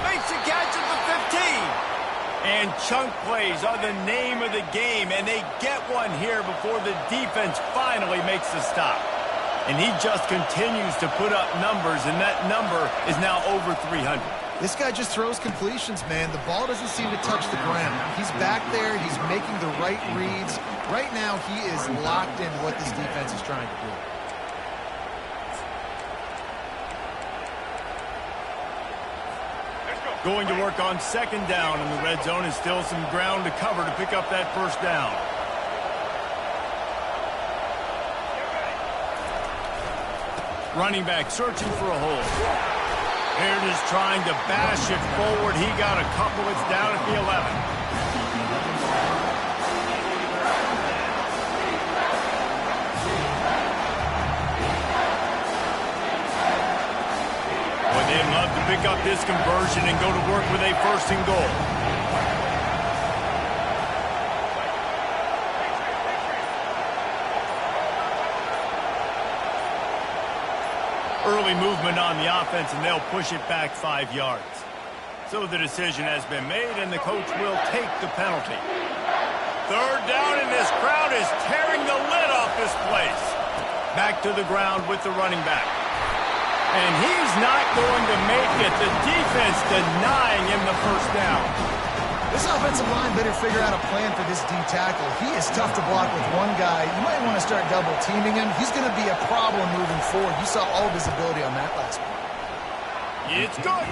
Makes a catch at the 15. And chunk plays are the name of the game, and they get one here before the defense finally makes the stop. And he just continues to put up numbers, and that number is now over 300. This guy just throws completions, man. The ball doesn't seem to touch the ground. He's back there. He's making the right reads. Right now, he is locked in what this defense is trying to do. Going to work on second down in the red zone, and still some ground to cover to pick up that first down. Running back searching for a hole. Here it is trying to bash it forward. He got a couple. It's down at the 11. Boy, they'd love to pick up this conversion and go to work with a first and goal. Early movement on the offense, and they'll push it back 5 yards. So the decision has been made, and the coach will take the penalty. Third down, and this crowd is tearing the lid off this place. Back to the ground with the running back. And he's not going to make it. The defense denying him the first down. This offensive line better figure out a plan for this D tackle. He is tough to block with one guy. You might want to start double teaming him. He's going to be a problem moving forward. You saw all of his ability on that last one. It's good.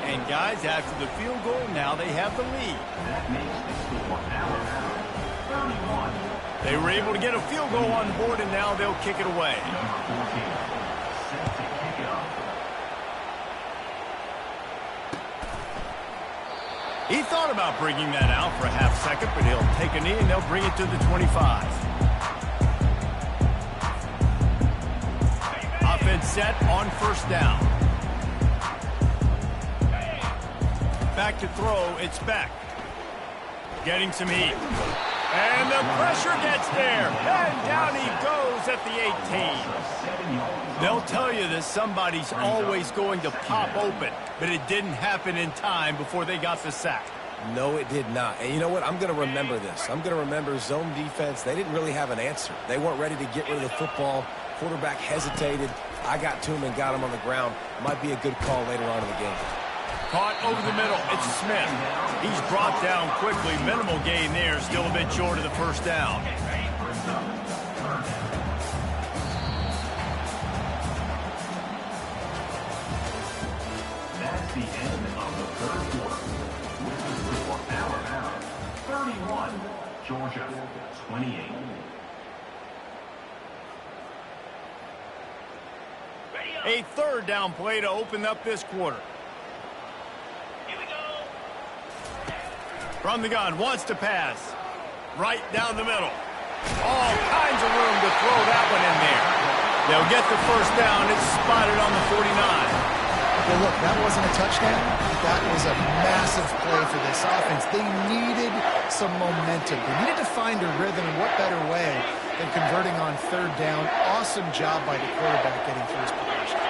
And guys, after the field goal, now they have the lead. That makes the score Alabama 31. They were able to get a field goal on board, and now they'll kick it away. Number 14, set to kick it off. He thought about bringing that out for a half second, but he'll take a knee, and they'll bring it to the 25. Offense set on first down. Back to throw, it's Beck. Getting some heat. And the pressure gets there. And down he goes at the 18. They'll tell you that somebody's always going to pop open, but it didn't happen in time before they got the sack. No, it did not. And you know what? I'm going to remember this. I'm going to remember zone defense. They didn't really have an answer. They weren't ready to get rid of the football. Quarterback hesitated. I got to him and got him on the ground. Might be a good call later on in the game. Caught over the middle. It's Smith. He's brought down quickly. Minimal gain there. Still a bit short of the first down. That's the end of the third quarter. With the score Alabama 31, Georgia 28. A third down play to open up this quarter. Here we go. From the gun, wants to pass. Right down the middle. All kinds of room to throw that one in there. They'll get the first down. It's spotted on the 49. Well, look, that wasn't a touchdown. That was a massive play for this offense. They needed some momentum. They needed to find a rhythm, and what better way than converting on third down. Awesome job by the quarterback getting through his progression.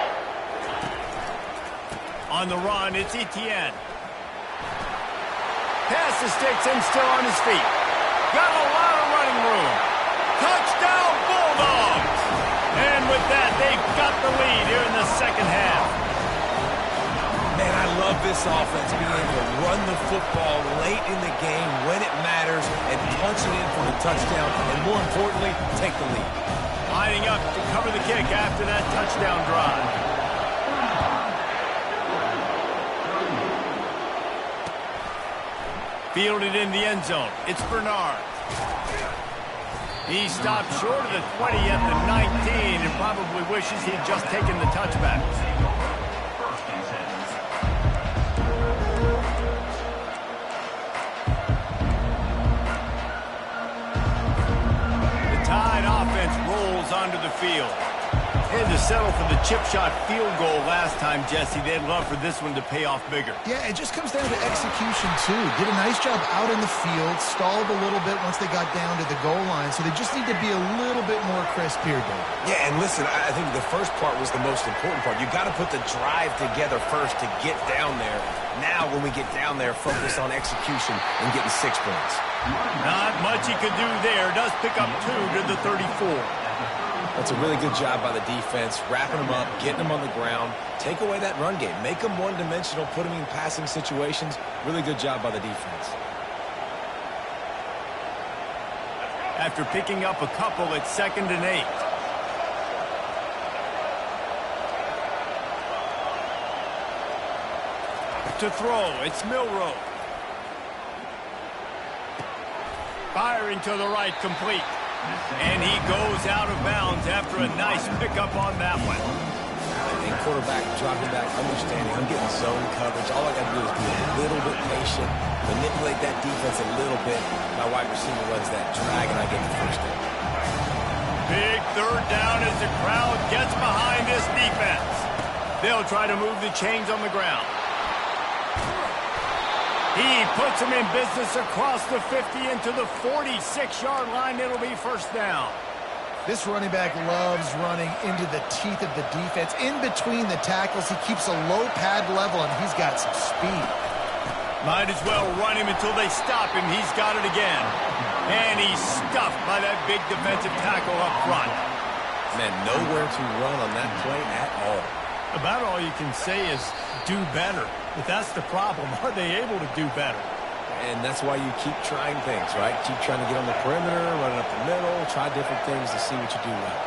On the run, it's Etienne. Pass the sticks and still on his feet. Got a lot of running room. Touchdown, Bulldogs! And with that, they've got the lead here in the second half. Man, I love this offense being able to run the football late in the game when it matters and punch it in for the touchdown, and more importantly, take the lead. Lining up to cover the kick after that touchdown drive. Fielded in the end zone. It's Bernard. He stopped short of the 20 at the 19 and probably wishes he'd just taken the touchback. First and 10. The Tide offense rolls onto the field. Had to settle for the chip shot field goal last time, Jesse. They'd love for this one to pay off bigger. Yeah, it just comes down to execution, too. Did a nice job out in the field, stalled a little bit once they got down to the goal line, so they just need to be a little bit more crisp here, Dave. Yeah, and listen, I think the first part was the most important part. You got to put the drive together first to get down there. Now, when we get down there, focus on execution and getting 6 points. Not much he could do there. Does pick up 2 to the 34. That's a really good job by the defense, wrapping them up, getting them on the ground. Take away that run game. Make them one-dimensional, put them in passing situations. Really good job by the defense. After picking up a couple, it's 2nd and 8. To throw, it's Milroe. Firing to the right, complete. And he goes out of bounds after a nice pickup on that one. And quarterback dropping back, understanding I'm getting zone coverage. All I got to do is be a little bit patient, manipulate that defense a little bit. My wide receiver runs that drag, and I get the first down. Big third down as the crowd gets behind this defense. They'll try to move the chains on the ground. He puts them in business across the 50 into the 46-yard line. It'll be first down. This running back loves running into the teeth of the defense. In between the tackles, he keeps a low pad level, and he's got some speed. Might as well run him until they stop him. He's got it again. And he's stuffed by that big defensive tackle up front. Man, nowhere to run on that play at all. About all you can say is do better. But that's the problem. Are they able to do better? And that's why you keep trying things, right? Keep trying to get on the perimeter, running up the middle, try different things to see what you do well.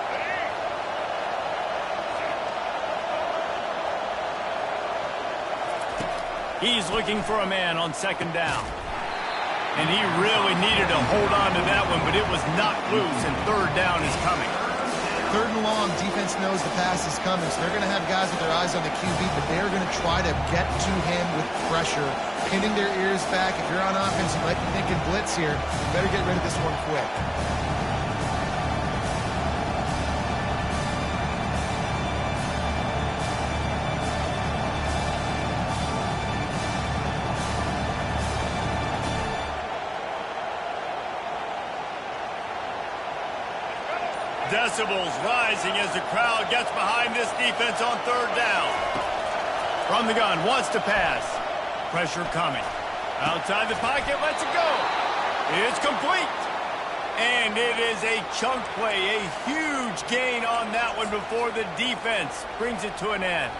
He's looking for a man on second down. And he really needed to hold on to that one, but it was not loose, and third down is coming. Third and long, defense knows the pass is coming, so they're going to have guys with their eyes on the QB, but they're going to try to get to him with pressure, pinning their ears back. If you're on offense, you might be thinking blitz here. You better get rid of this one quick. Decibels rising as the crowd gets behind this defense on third down. From the gun, wants to pass. Pressure coming. Outside the pocket, lets it go. It's complete. And it is a chunk play, a huge gain on that one before the defense brings it to an end.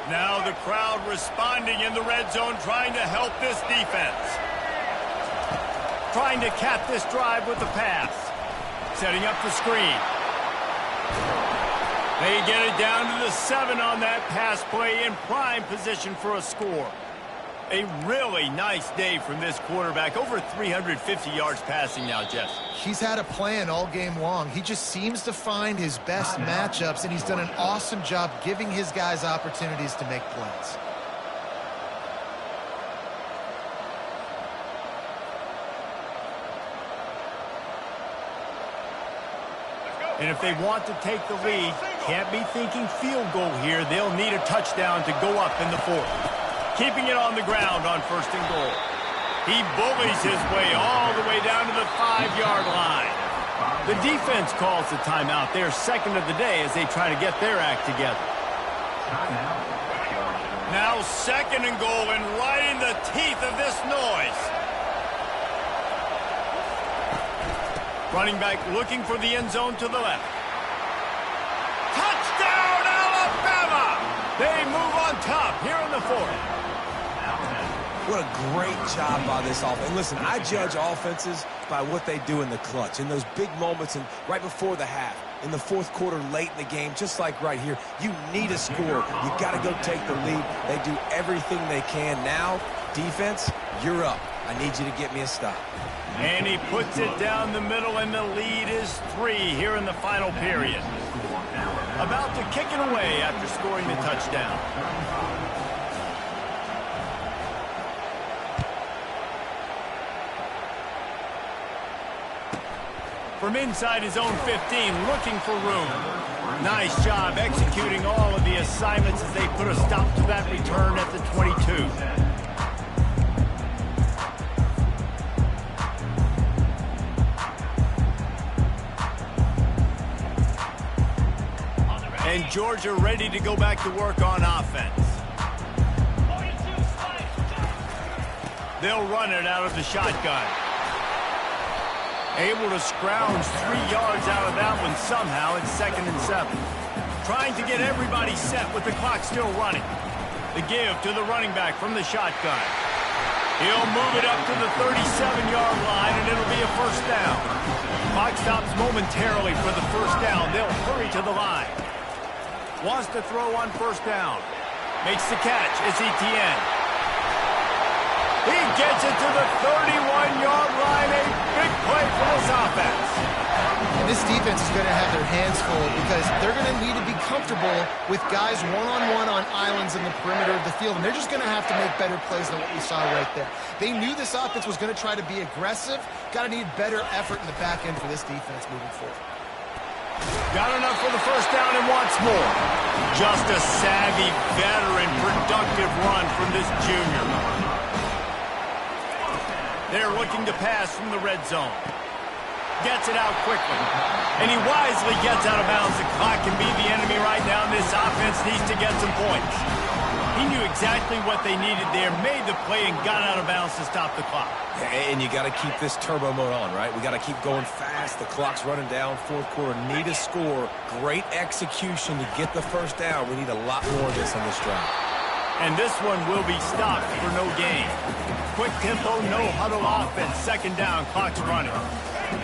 Now the crowd responding in the red zone, trying to help this defense. Trying to cap this drive with the pass. Setting up the screen. They get it down to the 7 on that pass play in prime position for a score. A really nice day from this quarterback. Over 350 yards passing now, Jeff. He's had a plan all game long. He just seems to find his best matchups, and he's done an awesome job giving his guys opportunities to make plays. And if they want to take the lead, can't be thinking field goal here. They'll need a touchdown to go up in the fourth. Keeping it on the ground on first and goal. He bullies his way all the way down to the 5-yard line. The defense calls the timeout. They're second of the day as they try to get their act together. Now second and goal, and right in the teeth of this noise. Running back looking for the end zone to the left. Touchdown, Alabama! They move on top here in the fourth. What a great job by this offense. And listen, I judge offenses by what they do in the clutch, in those big moments and right before the half, in the fourth quarter, late in the game, just like right here. You need a score. You got to go take the lead. They do everything they can. Now, defense, you're up. I need you to get me a stop. And he puts it down the middle, and the lead is 3 here in the final period. About to kick it away after scoring the touchdown. From inside his own 15, looking for room. Nice job executing all of the assignments as they put a stop to that return at the 22. And Georgia ready to go back to work on offense. They'll run it out of the shotgun. Able to scrounge 3 yards out of that one somehow. It's 2nd and 7. Trying to get everybody set with the clock still running. The give to the running back from the shotgun. He'll move it up to the 37-yard line, and it'll be a first down. Clock stops momentarily for the first down. They'll hurry to the line. Wants to throw on first down. Makes the catch. It's Etienne. He gets it to the 31-yard line. A big play for this offense. And this defense is going to have their hands full because they're going to need to be comfortable with guys one-on-one on islands in the perimeter of the field, and they're just going to have to make better plays than what we saw right there. They knew this offense was going to try to be aggressive. Got to need better effort in the back end for this defense moving forward. Got enough for the first down and wants more. Just a savvy, veteran, productive run from this junior. They're looking to pass from the red zone. Gets it out quickly. And he wisely gets out of bounds. The clock can be the enemy right now, and this offense needs to get some points. He knew exactly what they needed there, made the play, and got out of bounds to stop the clock. And you got to keep this turbo mode on, right? We got to keep going fast. The clock's running down. Fourth quarter, need a score. Great execution to get the first down. We need a lot more of this on this drive. And this one will be stopped for no gain. Quick tempo, no huddle offense. Second down, clock's running.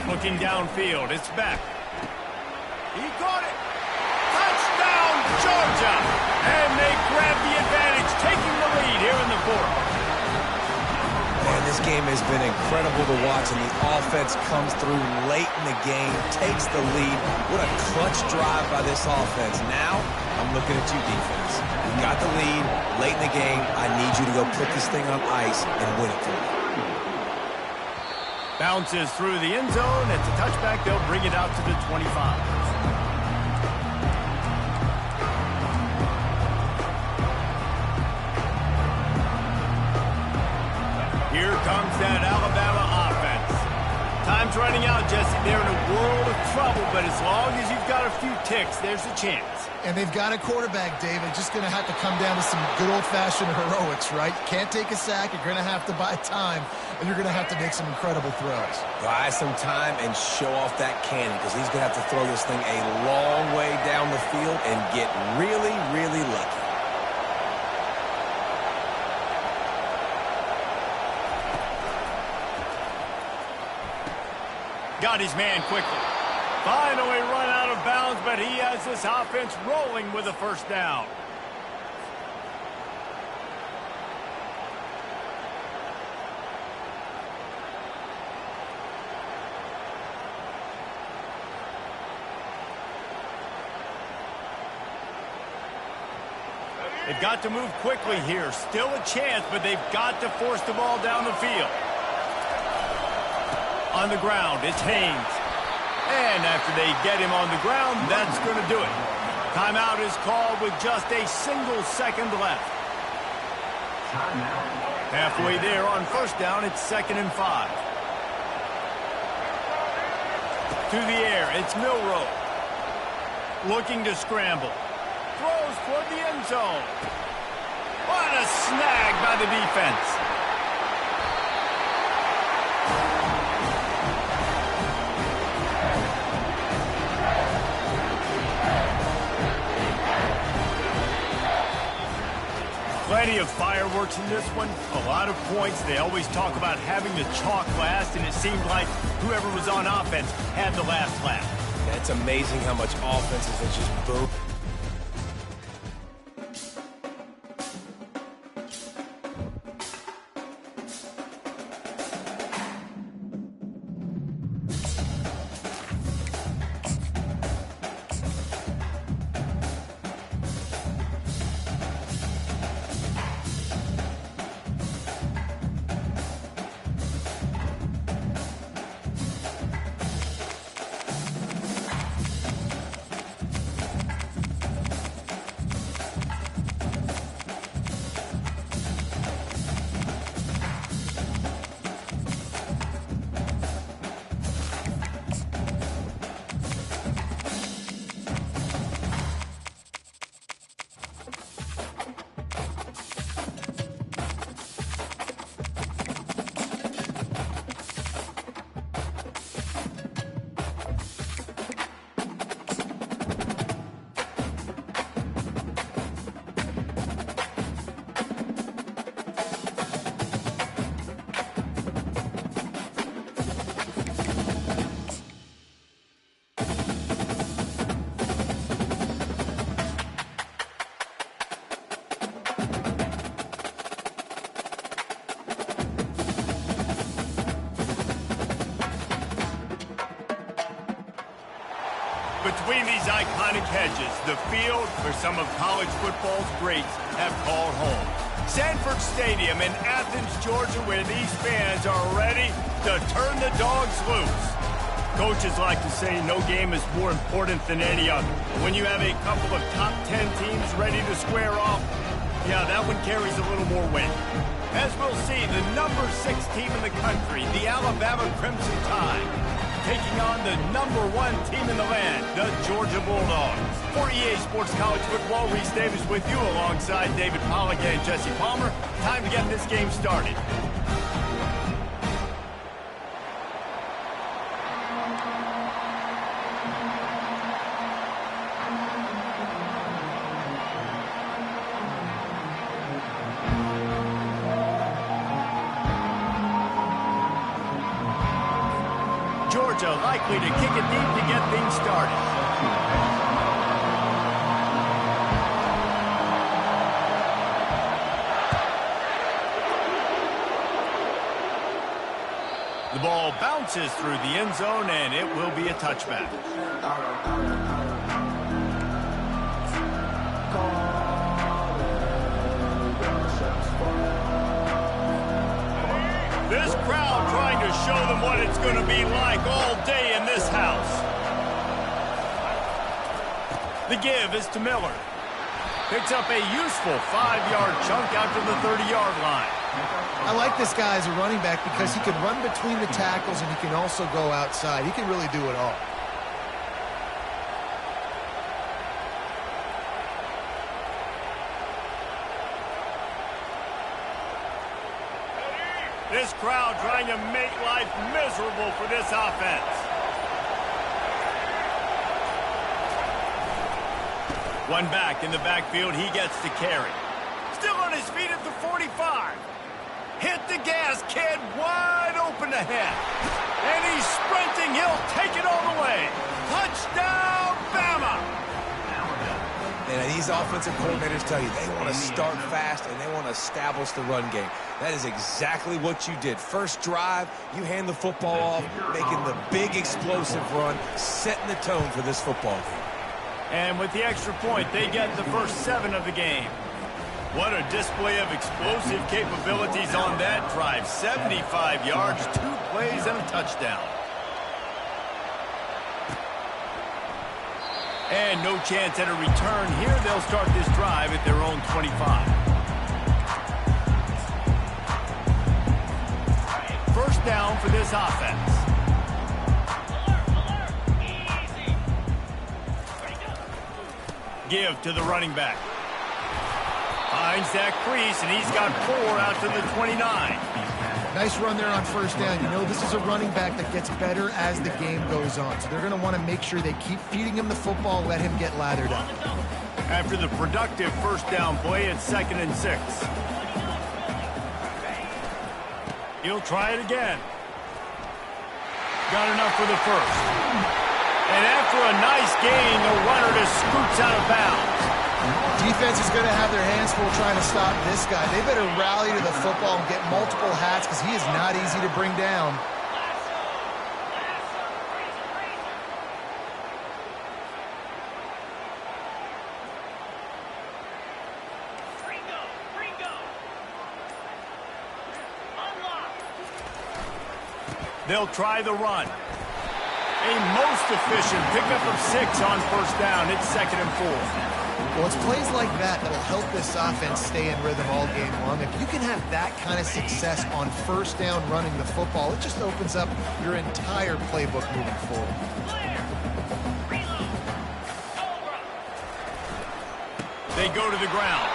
Looking downfield, it's back. He got it. Touchdown, Georgia! And they grab the advantage, taking the lead here in the fourth. Man, this game has been incredible to watch, and the offense comes through late in the game, takes the lead. What a clutch drive by this offense. Now, I'm looking at you, defense. You got the lead late in the game. I need you to go put this thing on ice and win it for me. Bounces through the end zone. It's a touchback. They'll bring it out to the 25. Here comes that Alabama offense. Time's running out, Jesse. They're in a world of trouble, but as long as you've got a few ticks, there's a chance. And they've got a quarterback, David. Just going to have to come down to some good old-fashioned heroics, right? Can't take a sack. You're going to have to buy time, and you're going to have to make some incredible throws. Buy some time and show off that cannon, because he's going to have to throw this thing a long way down the field and get really, really lucky. Got his man quickly. Finally run out of bounds, but he has this offense rolling with a first down. They've got to move quickly here. Still a chance, but they've got to force the ball down the field. On the ground, it's Haynes. And after they get him on the ground, that's going to do it. Timeout is called with just a single second left. Halfway there on first down, it's 2nd and 5. To the air, it's Milroe. Looking to scramble. Throws toward the end zone. What a snag by the defense. Plenty of fireworks in this one. A lot of points. They always talk about having the chalk last, and it seemed like whoever was on offense had the last laugh. Yeah, it's amazing how much offenses that just boom. Between these iconic hedges, the field where some of college football's greats have called home. Sanford Stadium in Athens, Georgia, where these fans are ready to turn the dogs loose. Coaches like to say no game is more important than any other. When you have a couple of top 10 teams ready to square off, yeah, that one carries a little more weight. As we'll see, the number 6 team in the country, the Alabama Crimson Tide, taking on the number 1 team in the land, the Georgia Bulldogs. For EA Sports College Football, Reese Davis with you alongside David Pollack and Jesse Palmer. Time to get this game started. Georgia likely to kick it deep to get things started. The ball bounces through the end zone, and it will be a touchback. This crowd trying to show them what it's going to be like all day in this house. The give is to Miller. Picks up a useful 5-yard chunk out to the 30-yard line. I like this guy as a running back because he can run between the tackles and he can also go outside. He can really do it all. This crowd trying to make life miserable for this offense. One back in the backfield, he gets to carry. Still on his feet at the 45. Hit the gas, kid, wide open ahead. And he's sprinting, he'll take it all the way. Touchdown, Bama! And these offensive coordinators tell you they want to start fast and they want to establish the run game. That is exactly what you did. First drive, you hand the football off, making the big explosive run, setting the tone for this football game. And with the extra point, they get the first 7 of the game. What a display of explosive capabilities on that drive. 75 yards, 2 plays, and a touchdown. And no chance at a return here. They'll start this drive at their own 25. First down for this offense. Give to the running back. Finds that crease, and he's got 4 out to the 29. Nice run there on first down. You know, this is a running back that gets better as the game goes on. So they're going to want to make sure they keep feeding him the football, let him get lathered up. After the productive first down play, it's 2nd and 6. He'll try it again. Got enough for the first. And after a nice gain, the runner just scoots out of bounds. Defense is going to have their hands full trying to stop this guy. They better rally to the football and get multiple hats because he is not easy to bring down. They'll try the run. A most efficient pickup of 6 on first down. It's 2nd and 4. Well, it's plays like that that'll help this offense stay in rhythm all game long. If you can have that kind of success on first down running the football, it just opens up your entire playbook moving forward. They go to the ground.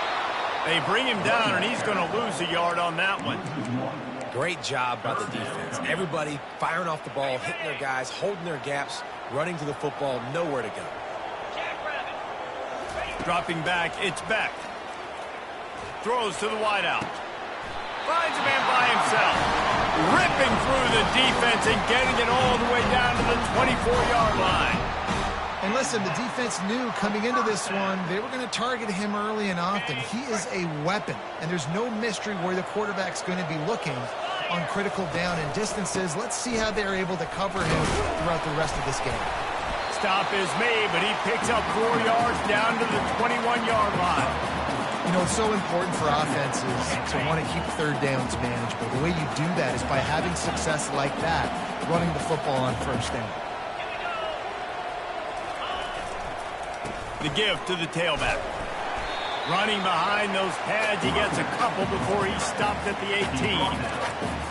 They bring him down, and he's going to lose a yard on that one. Great job by the defense. Everybody firing off the ball, hitting their guys, holding their gaps, running to the football, nowhere to go. Dropping back, it's Beck. Throws to the wideout. Finds a man by himself. Ripping through the defense and getting it all the way down to the 24-yard line. And listen, the defense knew coming into this one, they were going to target him early and often. He is a weapon, and there's no mystery where the quarterback's going to be looking on critical down and distances. Let's see how they're able to cover him throughout the rest of this game. stop is made, but he picks up 4 yards down to the 21-yard line. You know, it's so important for offenses to want to keep third downs manageable. The way you do that is by having success like that, running the football on first down. The give to the tailback. Running behind those pads, he gets a couple before he stopped at the 18.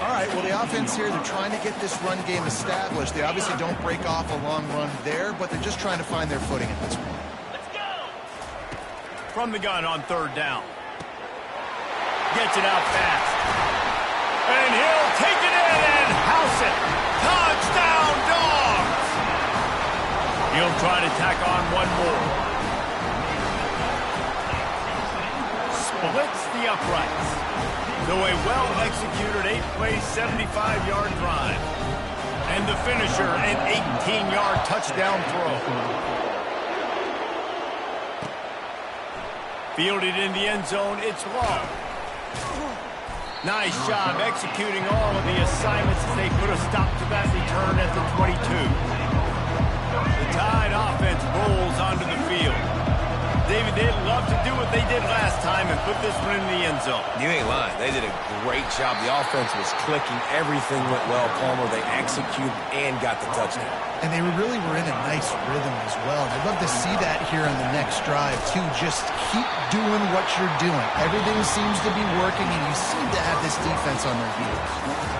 All right, well, the offense here, they're trying to get this run game established. They obviously don't break off a long run there, but they're just trying to find their footing at this point. Let's go. From the gun on third down. Gets it out fast. And he'll take it in and house it. Touchdown, Dogs! He'll try to tack on one more. Splits the uprights. So a well-executed 8-play, 75-yard drive. And the finisher, an 18-yard touchdown throw. Fielded in the end zone, it's long. Nice job executing all of the assignments as they put a stop to that return at the 22. The Tide offense rolls onto the field. David, they'd love to do what they did last time and put this one in the end zone. You ain't lying. They did a great job. The offense was clicking. Everything went well, Palmer. They executed and got the touchdown. And they really were in a nice rhythm as well. And I'd love to see that here on the next drive, too. Just keep doing what you're doing. Everything seems to be working, and you seem to have this defense on their heels.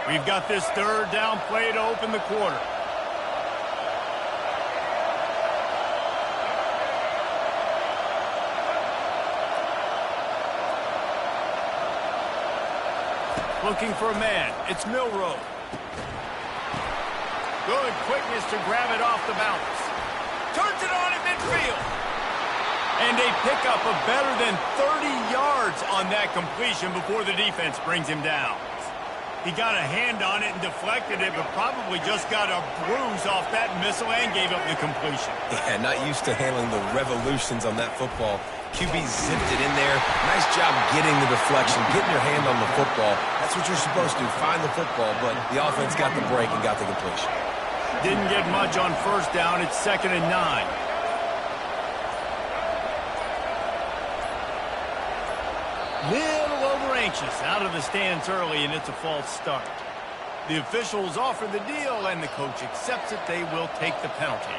We've got this third down play to open the quarter. Looking for a man. It's Milroe. Good quickness to grab it off the bounce. Turns it on at midfield. And they pick up a better than 30 yards on that completion before the defense brings him down. He got a hand on it and deflected it, but probably just got a bruise off that missile and gave up the completion. Yeah, not used to handling the revolutions on that football. QB zipped it in there. Nice job getting the deflection, getting your hand on the football. That's what you're supposed to do, find the football, but the offense got the break and got the completion. Didn't get much on first down. It's 2nd and 9. Little over-anxious out of the stands early, and it's a false start. The officials offer the deal, and the coach accepts it. They will take the penalty.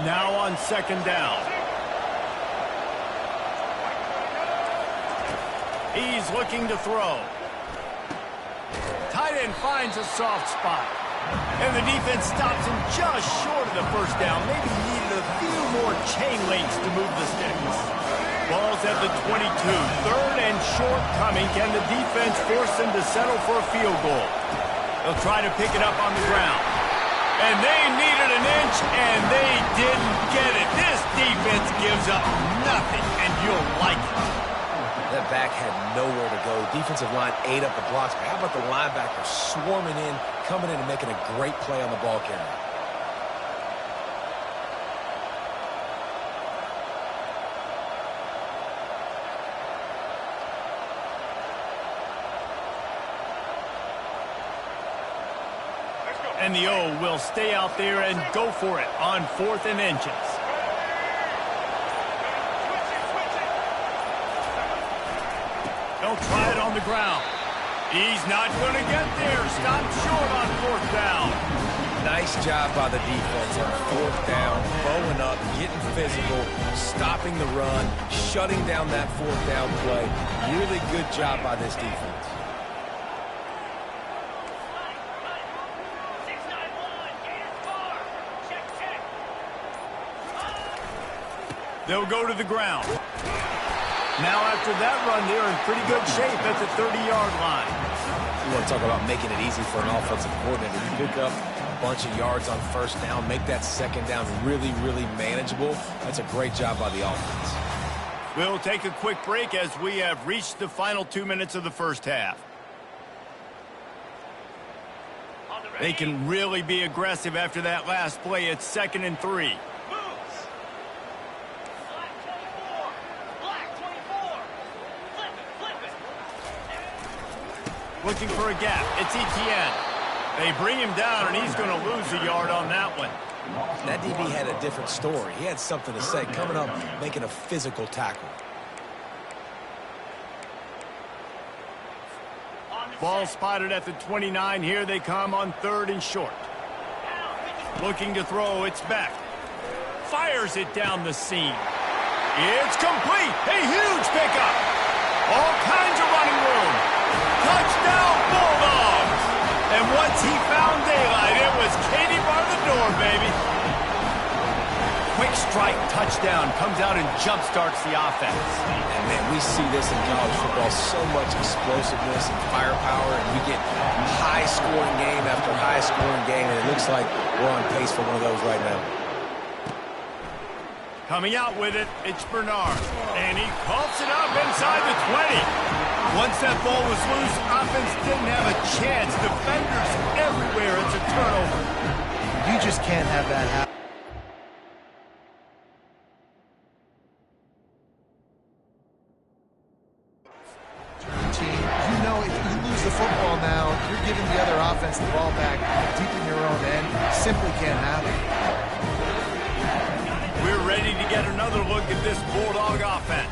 Now on 2nd down. He's looking to throw. Tight end finds a soft spot. And the defense stops him just short of the first down. Maybe needed a few more chain links to move the sticks. Ball's at the 22. 3rd and short coming. Can the defense force them to settle for a field goal? They'll try to pick it up on the ground. And they needed an inch, and they didn't get it. This defense gives up nothing, and you'll like it. That back had nowhere to go. Defensive line ate up the blocks, but how about the linebacker swarming in, coming in and making a great play on the ball carrier? And the O will stay out there and go for it on 4th and inches. They'll try it on the ground. He's not going to get there. Stop short on 4th down. Nice job by the defense on 4th down, bowing up, getting physical, stopping the run, shutting down that 4th down play. Really good job by this defense. They'll go to the ground. Now after that run, they're in pretty good shape at the 30-yard line. You want to talk about making it easy for an offensive coordinator. You pick up a bunch of yards on first down, make that second down really, really manageable. That's a great job by the offense. We'll take a quick break as we have reached the final 2 minutes of the first half. They can really be aggressive after that last play. It's 2nd and 3. Looking for a gap. It's Etienne. They bring him down, and he's going to lose a yard on that one. That DB had a different story. He had something to say, coming up, making a physical tackle. Ball spotted at the 29. Here they come on 3rd and short. Looking to throw. It's Beck. Fires it down the seam. It's complete. A huge pickup. All kinds of running room. Touchdown, Bulldogs. And once he found daylight, it was Katie bar the door, baby. Quick strike touchdown comes out and jump-starts the offense. And, man, we see this in college football, so much explosiveness and firepower, and we get high-scoring game after high-scoring game, and it looks like we're on pace for one of those right now. Coming out with it, it's Bernard. And he coughs it up inside the 20. Once that ball was loose, offense didn't have a chance. Defenders everywhere. It's a turnover. You just can't have that happen. You know, if you lose the football now, you're giving the other offense the ball back deep in your own end. Simply can't happen. We're ready to get another look at this Bulldog offense.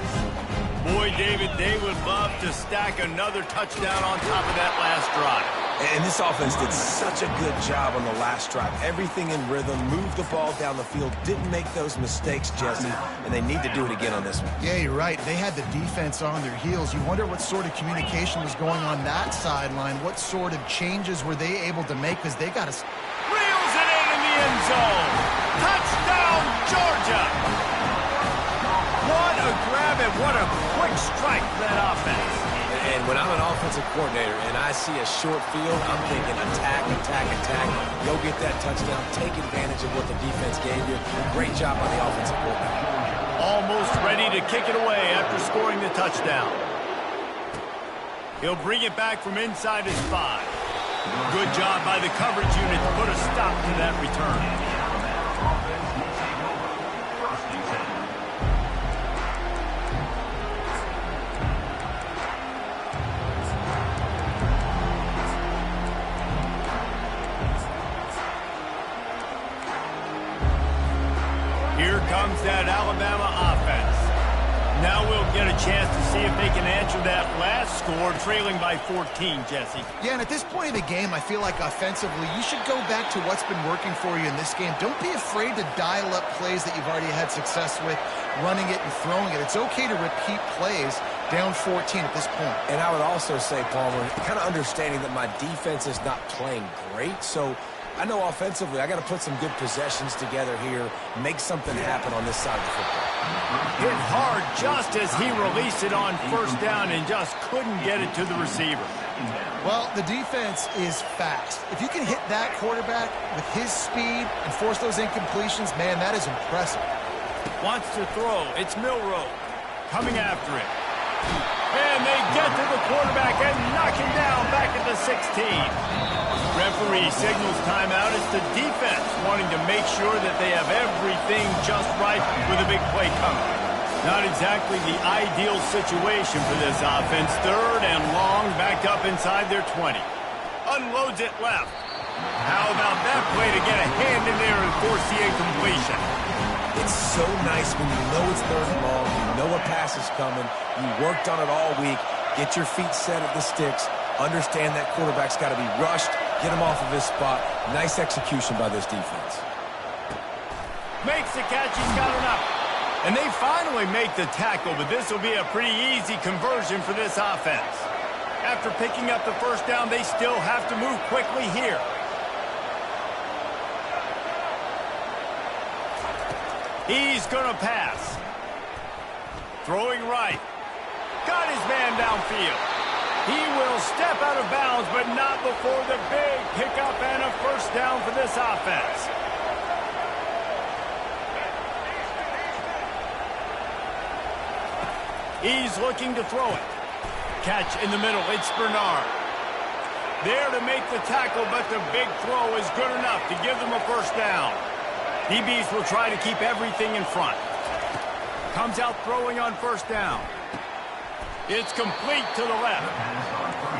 Boy, David, they would love to stack another touchdown on top of that last drive. And this offense did such a good job on the last drive. Everything in rhythm, moved the ball down the field, didn't make those mistakes, Jesse, and they need to do it again on this one. Yeah, you're right. They had the defense on their heels. You wonder what sort of communication was going on that sideline. What sort of changes were they able to make? Because they got to... Reels it in the end zone. Touchdown, Georgia. What a grab and what a quick strike for that offense. And when I'm an offensive coordinator and I see a short field, I'm thinking attack, attack, attack. Go get that touchdown. Take advantage of what the defense gave you. Great job on the offensive coordinator. Almost ready to kick it away after scoring the touchdown. He'll bring it back from inside his 5. Good job by the coverage unit to put a stop to that return. Here comes that Alabama offense. Now we'll get a chance to see if they can answer that last score, trailing by 14, Jesse. Yeah, and at this point in the game, I feel like offensively, you should go back to what's been working for you in this game. Don't be afraid to dial up plays that you've already had success with, running it and throwing it. It's okay to repeat plays down 14 at this point. And I would also say, Palmer, kind of understanding that my defense is not playing great, so I know offensively I got to put some good possessions together here, make something happen on this side of the football. Hit hard just as he released it on 1st down and just couldn't get it to the receiver. Well, the defense is fast. If you can hit that quarterback with his speed and force those incompletions, man, that is impressive. Wants to throw. It's Milroe coming after it. And they get to the quarterback and knock him down back at the 16. Referee signals timeout. It's the defense wanting to make sure that they have everything just right with a big play coming. Not exactly the ideal situation for this offense. 3rd and long, backed up inside their 20. Unloads it left. How about that play to get a hand in there and force the incompletion? It's so nice when you know it's 3rd and long, you know a pass is coming, you worked on it all week, get your feet set at the sticks, understand that quarterback's got to be rushed, get him off of his spot. Nice execution by this defense. Makes the catch, he's got enough. And they finally make the tackle, but this will be a pretty easy conversion for this offense. After picking up the 1st down, they still have to move quickly here. He's going to pass. Throwing right. Got his man downfield. He will step out of bounds, but not before the big pickup and a 1st down for this offense. He's looking to throw it. Catch in the middle. It's Bernard. There to make the tackle, but the big throw is good enough to give them a first down. DBs will try to keep everything in front. Comes out throwing on first down. It's complete to the left.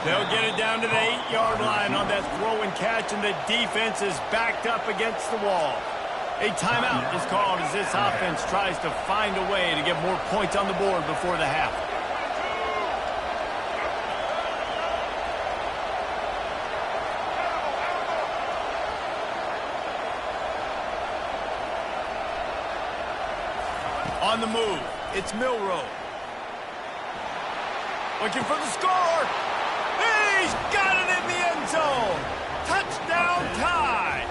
They'll get it down to the 8-yard line on that throw and catch, and the defense is backed up against the wall. A timeout is called as this offense tries to find a way to get more points on the board before the half. On the move, it's Milrow. Looking for the score. He's got it in the end zone. Touchdown tie.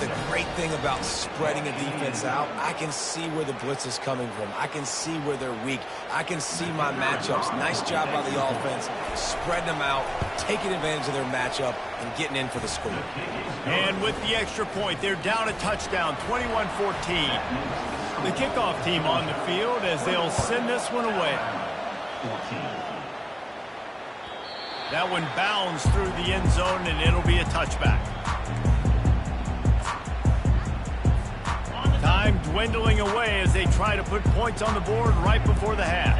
The great thing about spreading a defense out, I can see where the blitz is coming from. I can see where they're weak. I can see my matchups. Nice job by the offense, spreading them out, taking advantage of their matchup, and getting in for the score. And with the extra point, they're down a touchdown, 21-14. The kickoff team on the field as they'll send this one away. That one bounds through the end zone, and it'll be a touchback. Time dwindling away as they try to put points on the board right before the half.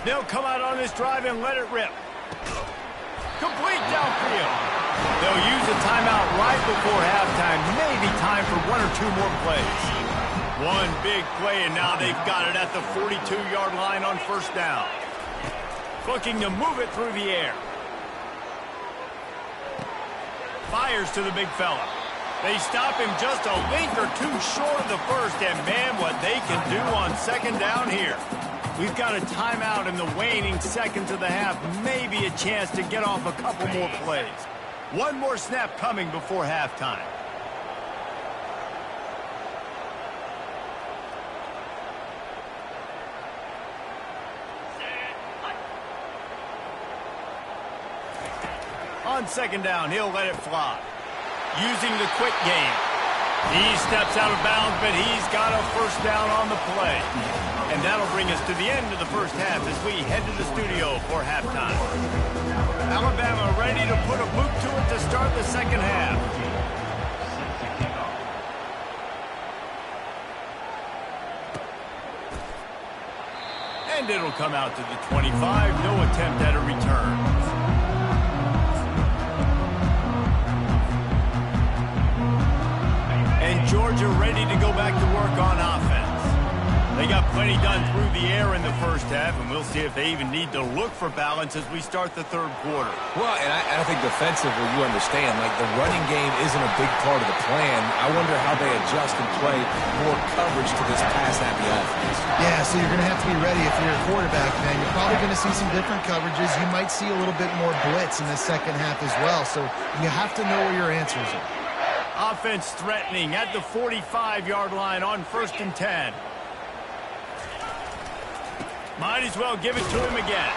They'll come out on this drive and let it rip. Complete downfield. They'll use a timeout right before halftime. Maybe time for one or two more plays. One big play, and now they've got it at the 42-yard line on first down. Looking to move it through the air. Fires to the big fella. They stop him just a link or two short of the first, and man, what they can do on second down here. We've got a timeout in the waning seconds of the half. Maybe a chance to get off a couple more plays. One more snap coming before halftime. On second down, he'll let it fly. Using the quick game. He steps out of bounds, but he's got a first down on the play. And that'll bring us to the end of the first half as we head to the studio for halftime. Alabama ready to put a boot to it to start the second half. And it'll come out to the 25. No attempt at a return. And Georgia ready to go back to work on offense. They got plenty done through the air in the first half, and we'll see if they even need to look for balance as we start the third quarter. Well, and I think defensively, you understand, like the running game isn't a big part of the plan. I wonder how they adjust and play more coverage to this pass-happy offense. Yeah, so you're going to have to be ready if you're a quarterback, man. You're probably going to see some different coverages. You might see a little bit more blitz in the second half as well, so you have to know where your answers are. Offense threatening at the 45-yard line on 1st and 10. Might as well give it to him again.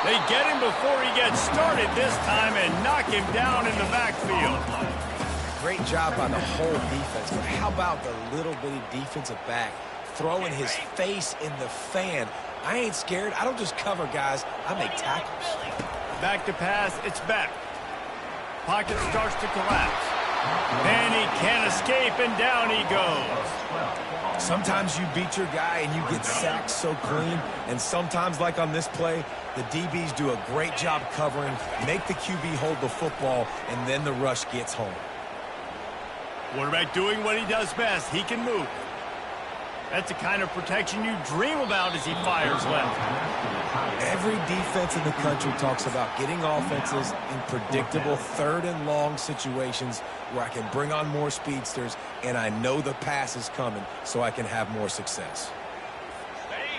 They get him before he gets started this time and knock him down in the backfield. Great job by the whole defense, but how about the little bitty defensive back throwing his face in the fan? I ain't scared. I don't just cover guys. I make tackles. Back to pass. It's back. Pocket starts to collapse. Then he can't escape, and down he goes. Sometimes you beat your guy and you get sacked so clean, and sometimes, like on this play, the DBs do a great job covering, make the QB hold the football, and then the rush gets home. Quarterback doing what he does best. He can move. That's the kind of protection you dream about as he fires left. Every defense in the country talks about getting offenses in predictable third and long situations where I can bring on more speedsters and I know the pass is coming so I can have more success.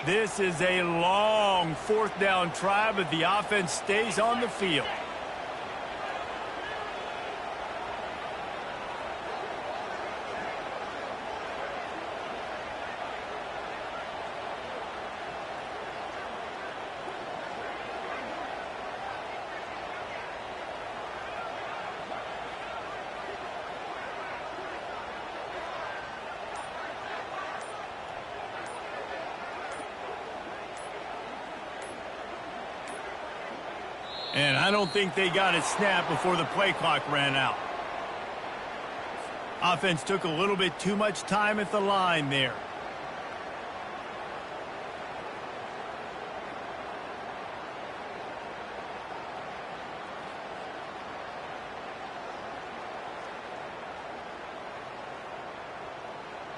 This is a long 4th down try, but the offense stays on the field. And I don't think they got it snapped before the play clock ran out. Offense took a little bit too much time at the line there.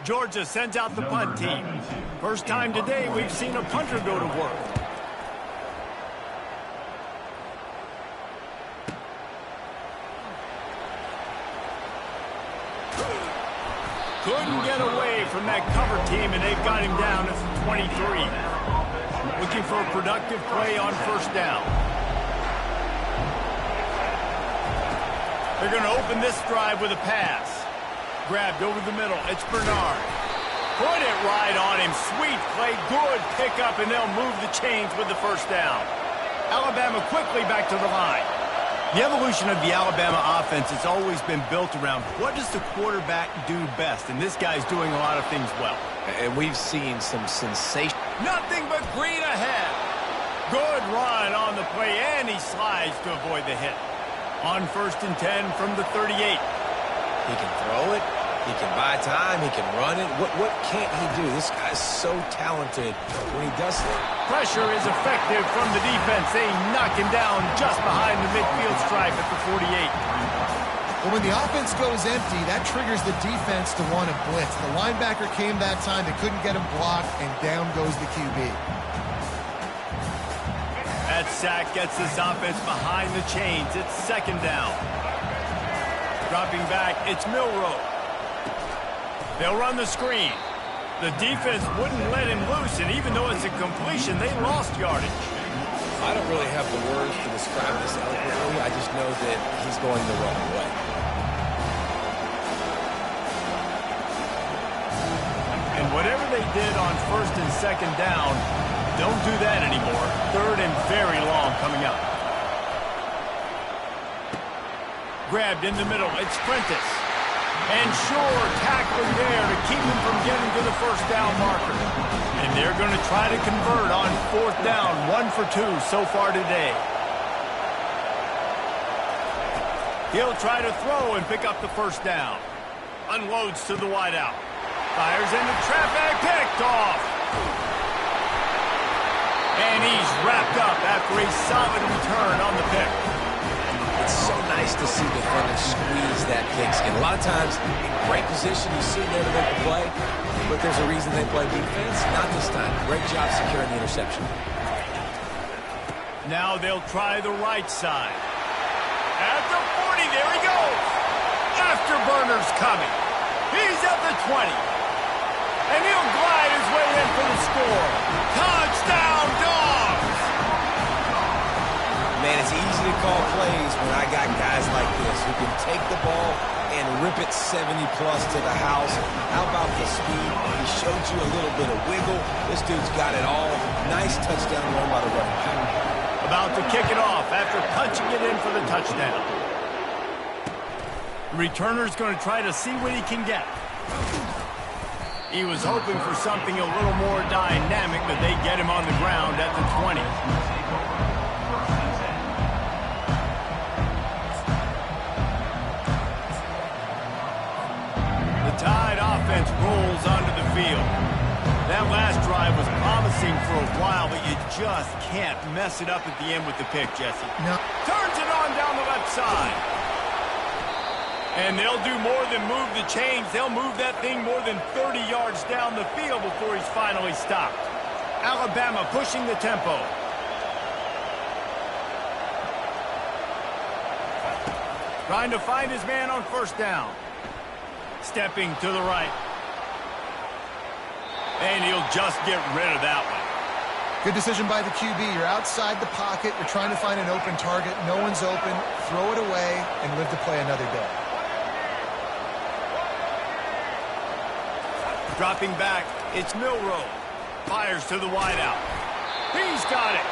Georgia sends out the punt team. First time today we've seen a punter go to work. Couldn't get away from that cover team, and they've got him down at 23. Looking for a productive play on first down. They're going to open this drive with a pass. Grabbed over the middle. It's Bernard. Put it right on him. Sweet play. Good pickup, and they'll move the chains with the first down. Alabama quickly back to the line. The evolution of the Alabama offense has always been built around what does the quarterback do best, and this guy's doing a lot of things well. And we've seen some sensation. Nothing but green ahead. Good run on the play, and he slides to avoid the hit. On 1st and 10 from the 38. He can throw it. He can buy time. He can run it. What can't he do? This guy's so talented when he does it. Pressure is effective from the defense. They knock him down just behind the midfield stripe at the 48. Well, when the offense goes empty, that triggers the defense to want to blitz. The linebacker came that time. They couldn't get him blocked, and down goes the QB. That sack gets this offense behind the chains. It's 2nd down. Dropping back, it's Milroe. They'll run the screen. The defense wouldn't let him loose, and even though it's a completion, they lost yardage. I don't really have the words to describe this eloquently. I just know that he's going the wrong way. And whatever they did on 1st and 2nd down, don't do that anymore. 3rd and very long coming up. Grabbed in the middle. It's Prentice. And sure, tackling there to keep him from getting to the first down marker. And they're going to try to convert on 4th down. 1 for 2 so far today. He'll try to throw and pick up the first down. Unloads to the wideout. Fires into traffic. Picked off. And he's wrapped up after a solid return on the pick. It's so nice to see defenders squeeze that pigskin. A lot of times, in great position, you see there to make the play, but there's a reason they play defense. Not this time. Great job securing the interception. Now they'll try the right side. At the 40, there he goes. Afterburner's coming. He's at the 20. And he'll glide his way in for the score. Touchdown, Dogs! Man, it's easy to call plays when I got guys like this who can take the ball and rip it 70-plus to the house. How about the speed? He showed you a little bit of wiggle. This dude's got it all. Nice touchdown run by the running back. About to kick it off after punching it in for the touchdown. The returner's going to try to see what he can get. He was hoping for something a little more dynamic, but they get him on the ground at the 20. The Tide offense rolls onto the field. That last drive was promising for a while, but you just can't mess it up at the end with the pick, Jesse. No. Turns it on down the left side. And they'll do more than move the chains. They'll move that thing more than 30 yards down the field before he's finally stopped. Alabama pushing the tempo. Trying to find his man on first down. Stepping to the right. And he'll just get rid of that one. Good decision by the QB. You're outside the pocket. You're trying to find an open target. No one's open. Throw it away and live to play another day. Dropping back, it's Milroe. Fires to the wideout. He's got it.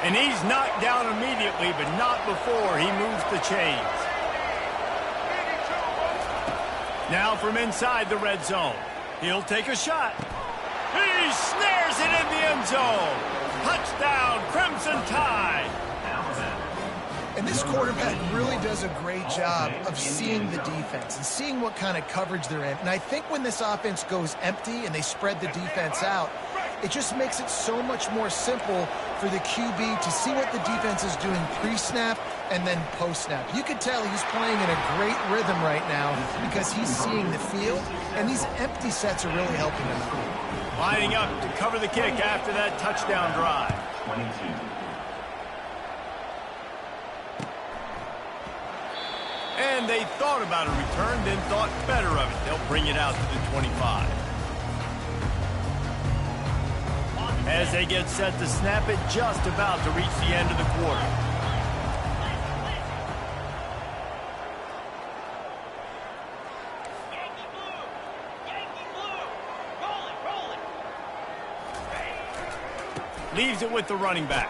And he's knocked down immediately, but not before he moves the chains. Now from inside the red zone. He'll take a shot. He snares it in the end zone. Touchdown, Crimson Tide. And this quarterback really does a great job of seeing the defense and seeing what kind of coverage they're in. And I think when this offense goes empty and they spread the defense out, it just makes it so much more simple for the QB to see what the defense is doing pre-snap and then post-snap. You could tell he's playing in a great rhythm right now because he's seeing the field, and these empty sets are really helping him out. Lining up to cover the kick after that touchdown drive. 22. And they thought about a return, then thought better of it. They'll bring it out to the 25. As they get set to snap it, just about to reach the end of the quarter. Yankee blue! Yankee blue! Roll it, roll it! Leaves it with the running back.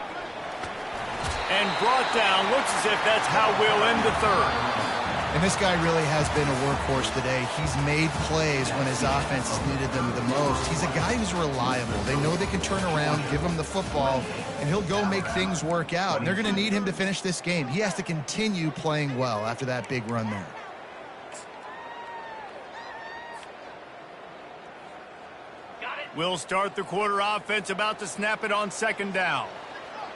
And brought down. Looks as if that's how we'll end the third. And this guy really has been a workhorse today. He's made plays when his offense has needed them the most. He's a guy who's reliable. They know they can turn around, give him the football, and he'll go make things work out. And they're going to need him to finish this game. He has to continue playing well after that big run there. Got it! We'll start the quarter. Offense about to snap it on second down.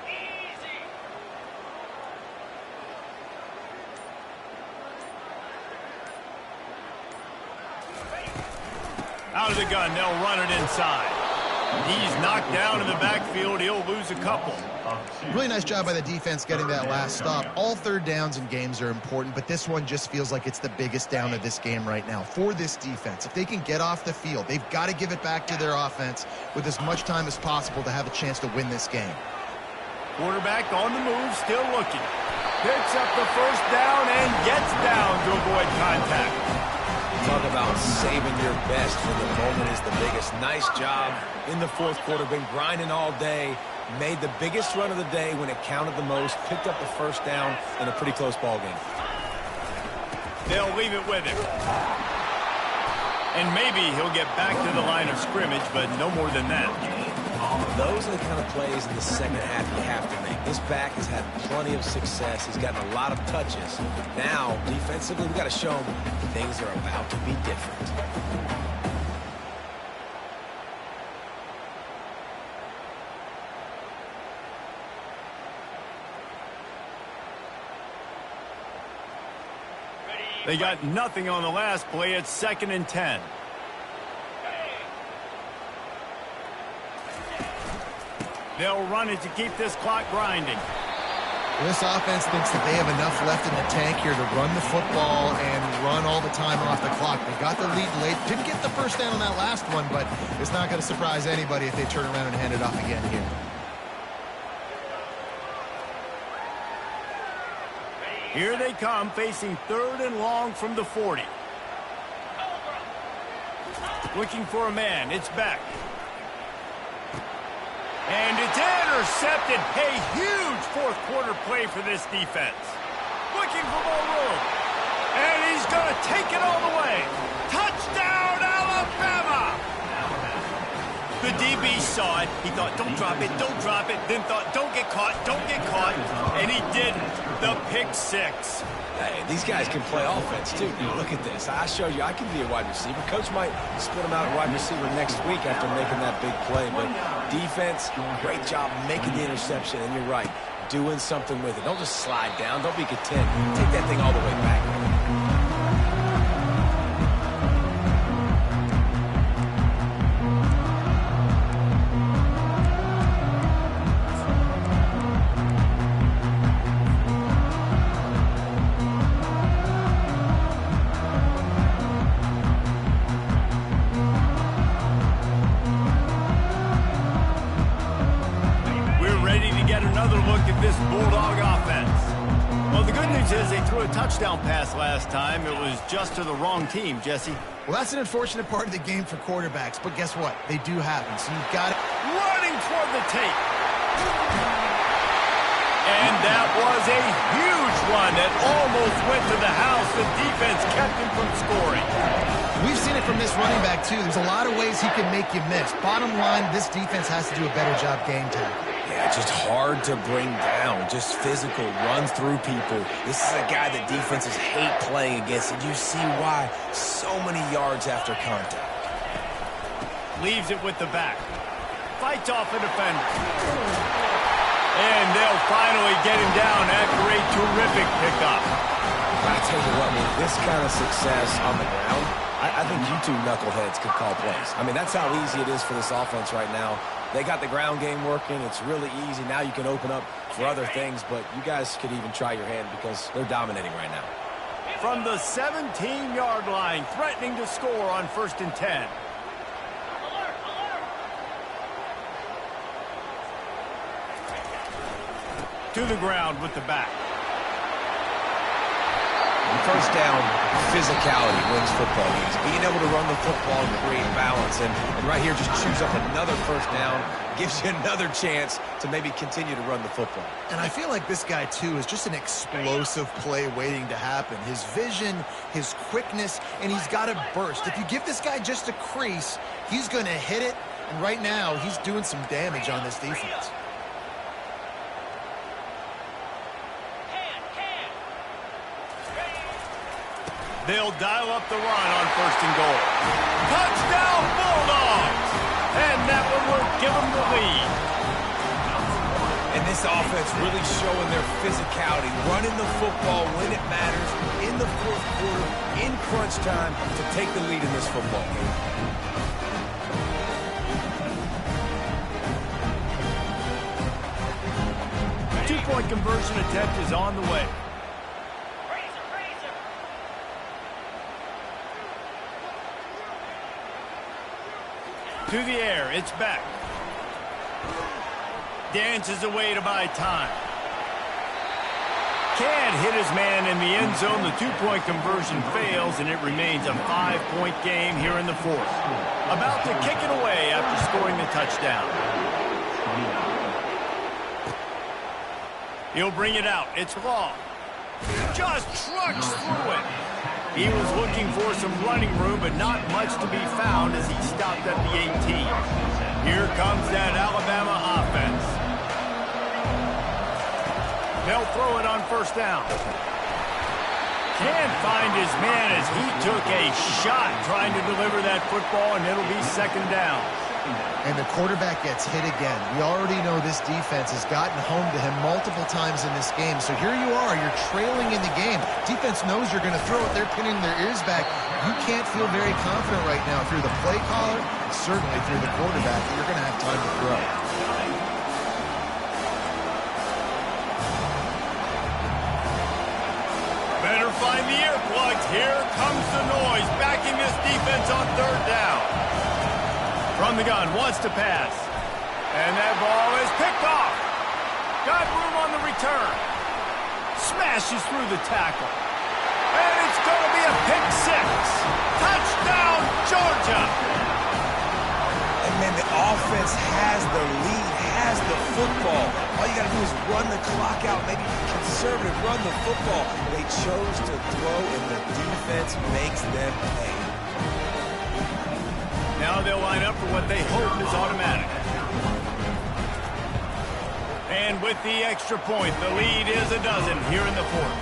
Easy! Out of the gun, they'll run it inside. He's knocked down in the backfield. He'll lose a couple. Really nice job by the defense getting that last stop. All third downs in games are important, but this one just feels like it's the biggest down of this game right now for this defense. If they can get off the field, they've got to give it back to their offense with as much time as possible to have a chance to win this game. Quarterback on the move, still looking. Picks up the first down and gets down to avoid contact. Talk about saving your best when the moment is the biggest. Nice job in the fourth quarter. Been grinding all day. Made the biggest run of the day when it counted the most. Picked up the first down in a pretty close ball game. They'll leave it with him. And maybe he'll get back to the line of scrimmage, but no more than that. Those are the kind of plays in the second half you have to make. This back has had plenty of success. He's gotten a lot of touches. Now, defensively, we've got to show him things are about to be different. They got nothing on the last play. It's 2nd and 10. They'll run it to keep this clock grinding. This offense thinks that they have enough left in the tank here to run the football and run all the time off the clock. They got the lead late. Didn't get the first down on that last one, but it's not going to surprise anybody if they turn around and hand it off again here. Here they come, facing 3rd and long from the 40. Looking for a man. It's back. And it's intercepted. A huge fourth quarter play for this defense. Looking for more room. And he's going to take it all the way. Touchdown, Alabama! The DB saw it. He thought, don't drop it, don't drop it. Then thought, don't get caught, don't get caught. And he didn't. The pick six. Hey, these guys can play offense, too. Look at this. I show you I can be a wide receiver. Coach might split him out at wide receiver next week after making that big play. But defense, great job making the interception. And you're right, doing something with it. Don't just slide down. Don't be content. Take that thing all the way back. This Bulldog offense. Well, the good news is they threw a touchdown pass last time. It was just to the wrong team, Jesse. Well, that's an unfortunate part of the game for quarterbacks, but guess what? They do happen, so you've got it. Running toward the tape. And that was a huge run that almost went to the house. The defense kept him from scoring. We've seen it from this running back, too. There's a lot of ways he can make you miss. Bottom line, this defense has to do a better job game tackling. Yeah, just hard to bring down. Just physical, runs through people. This is a guy that defenses hate playing against, and you see why. So many yards after contact. Leaves it with the back. Fights off a defender. And they'll finally get him down after a terrific pickup. I tell you what, man, this kind of success on the ground, I think you two knuckleheads could call plays. I mean, that's how easy it is for this offense right now. They got the ground game working. It's really easy. Now you can open up for other things, but you guys could even try your hand because they're dominating right now. From the 17-yard line, threatening to score on 1st and 10. To the ground with the back. First down, physicality wins football games. Being able to run the football and create balance. And right here, just choose up another first down. Gives you another chance to maybe continue to run the football. And I feel like this guy, too, is just an explosive play waiting to happen. His vision, his quickness, and he's got a burst. If you give this guy just a crease, he's going to hit it. And right now, he's doing some damage on this defense. They'll dial up the run on 1st and goal. Touchdown, Bulldogs! And that one will give them the lead. And this offense really showing their physicality, running the football when it matters, in the 4th quarter, in crunch time, to take the lead in this football game. Two-point conversion attempt is on the way. To the air, it's back. Dances away to buy time. Can't hit his man in the end zone. The two-point conversion fails, and it remains a 5-point game here in the 4th. About to kick it away after scoring the touchdown. He'll bring it out. It's long. Just trucks through it. He was looking for some running room, but not much to be found as he stopped at the 18. Here comes that Alabama offense. They'll throw it on 1st down. Can't find his man as he took a shot trying to deliver that football, and it'll be 2nd down. And the quarterback gets hit again. We already know this defense has gotten home to him multiple times in this game. So here you are, you're trailing in the game. Defense knows you're going to throw it. They're pinning their ears back. You can't feel very confident right now through the play caller, certainly through the quarterback, that you're going to have time to throw. Better find the earplugs. Here comes the noise, backing this defense on 3rd down. From the gun, wants to pass. And that ball is picked off. Got room on the return. Smashes through the tackle. And it's going to be a pick 6. Touchdown, Georgia. And man, the offense has the lead, has the football. All you got to do is run the clock out, maybe conservative, run the football. They chose to throw, and the defense makes them pay. Now they'll line up for what they hope is automatic. And with the extra point, the lead is a dozen here in the 4th.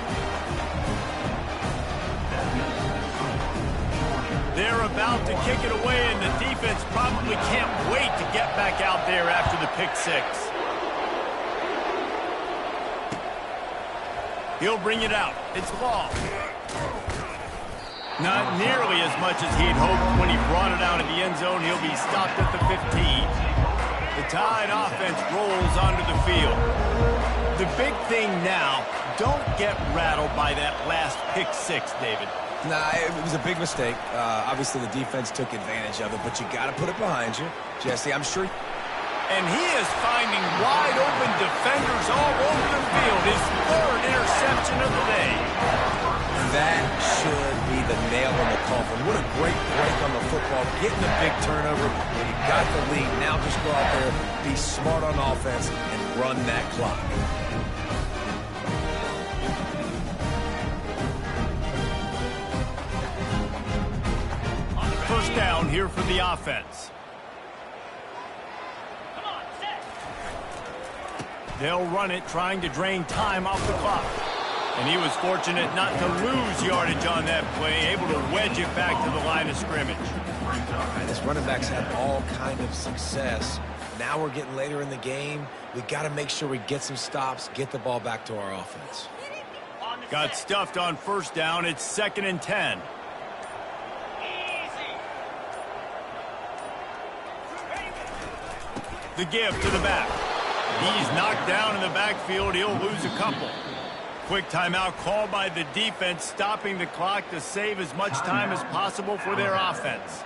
They're about to kick it away, and the defense probably can't wait to get back out there after the pick 6. He'll bring it out. It's long. Not nearly as much as he'd hoped when he brought it out of the end zone. He'll be stopped at the 15. The Tide offense rolls onto the field. The big thing now, don't get rattled by that last pick 6, David. Nah, it was a big mistake. Obviously, the defense took advantage of it, but you got to put it behind you. Jesse, I'm sure. And he is finding wide-open defenders all over the field. His 3rd interception of the day. That should be the nail in the coffin. What a great break on the football. Getting a big turnover, and you got the lead. Now just go out there, be smart on offense, and run that clock. First down here for the offense. They'll run it, trying to drain time off the clock. And he was fortunate not to lose yardage on that play, able to wedge it back to the line of scrimmage. And this running back's had all kind of success. Now we're getting later in the game. We got to make sure we get some stops, get the ball back to our offense. Got stuffed on first down. It's 2nd and 10. The give to the back. He's knocked down in the backfield. He'll lose a couple. Quick timeout called by the defense, stopping the clock to save as much time as possible for their offense.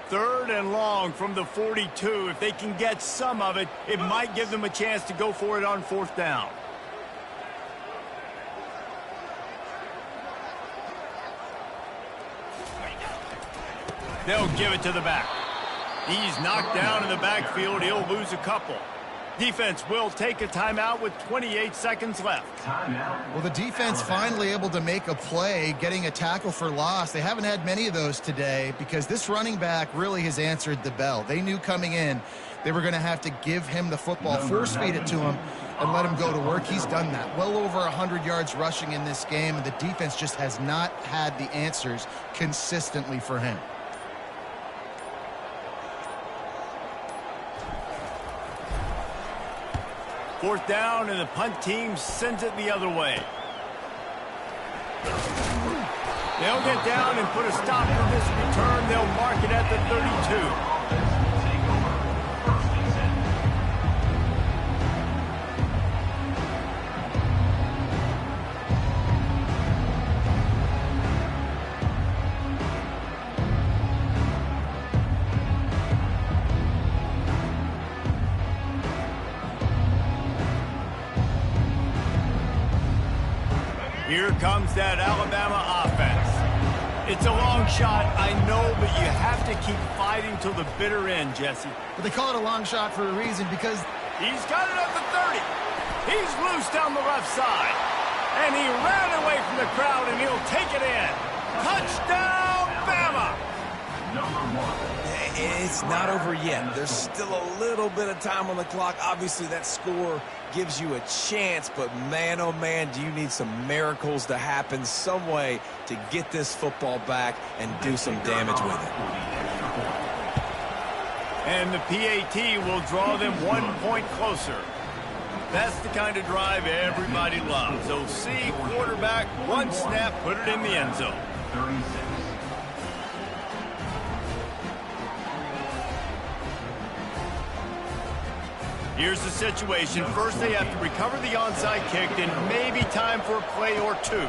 3rd and long from the 42. If they can get some of it, it might give them a chance to go for it on 4th down. They'll give it to the back. He's knocked down in the backfield. He'll lose a couple. Defense will take a timeout with 28 seconds left. Well, the defense finally able to make a play, getting a tackle for loss. They haven't had many of those today because this running back really has answered the bell. They knew coming in they were going to have to give him the football, force-feed it to him, and let him go to work. He's done that. Well over 100 yards rushing in this game, and the defense just has not had the answers consistently for him. Fourth down, and the punt team sends it the other way. They'll get down and put a stop to this return. They'll mark it at the 32. Here comes that Alabama offense. It's a long shot, I know, but you have to keep fighting till the bitter end, Jesse. But they call it a long shot for a reason because he's got it at the 30. He's loose down the left side. And he ran away from the crowd, and he'll take it in. Touchdown, Bama! It's not over yet. There's still a little bit of time on the clock. Obviously, that score gives you a chance, but man, oh man, do you need some miracles to happen some way to get this football back and do some damage with it. And the PAT will draw them 1 point closer. That's the kind of drive everybody loves. OC, quarterback, one snap, put it in the end zone. 36. Here's the situation. First, they have to recover the onside kick, and maybe time for a play or two.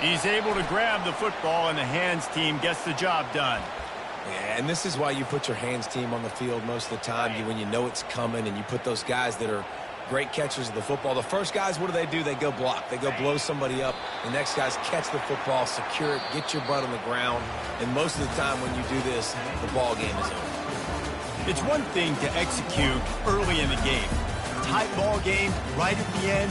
He's able to grab the football, and the hands team gets the job done. Yeah, and this is why you put your hands team on the field most of the time. When you know it's coming, and you put those guys that are great catchers of the football. The first guys, what do? They go block. They go blow somebody up. The next guys catch the football, secure it, get your butt on the ground. And most of the time when you do this, the ball game is over. It's one thing to execute early in the game. Tight ball game, right at the end.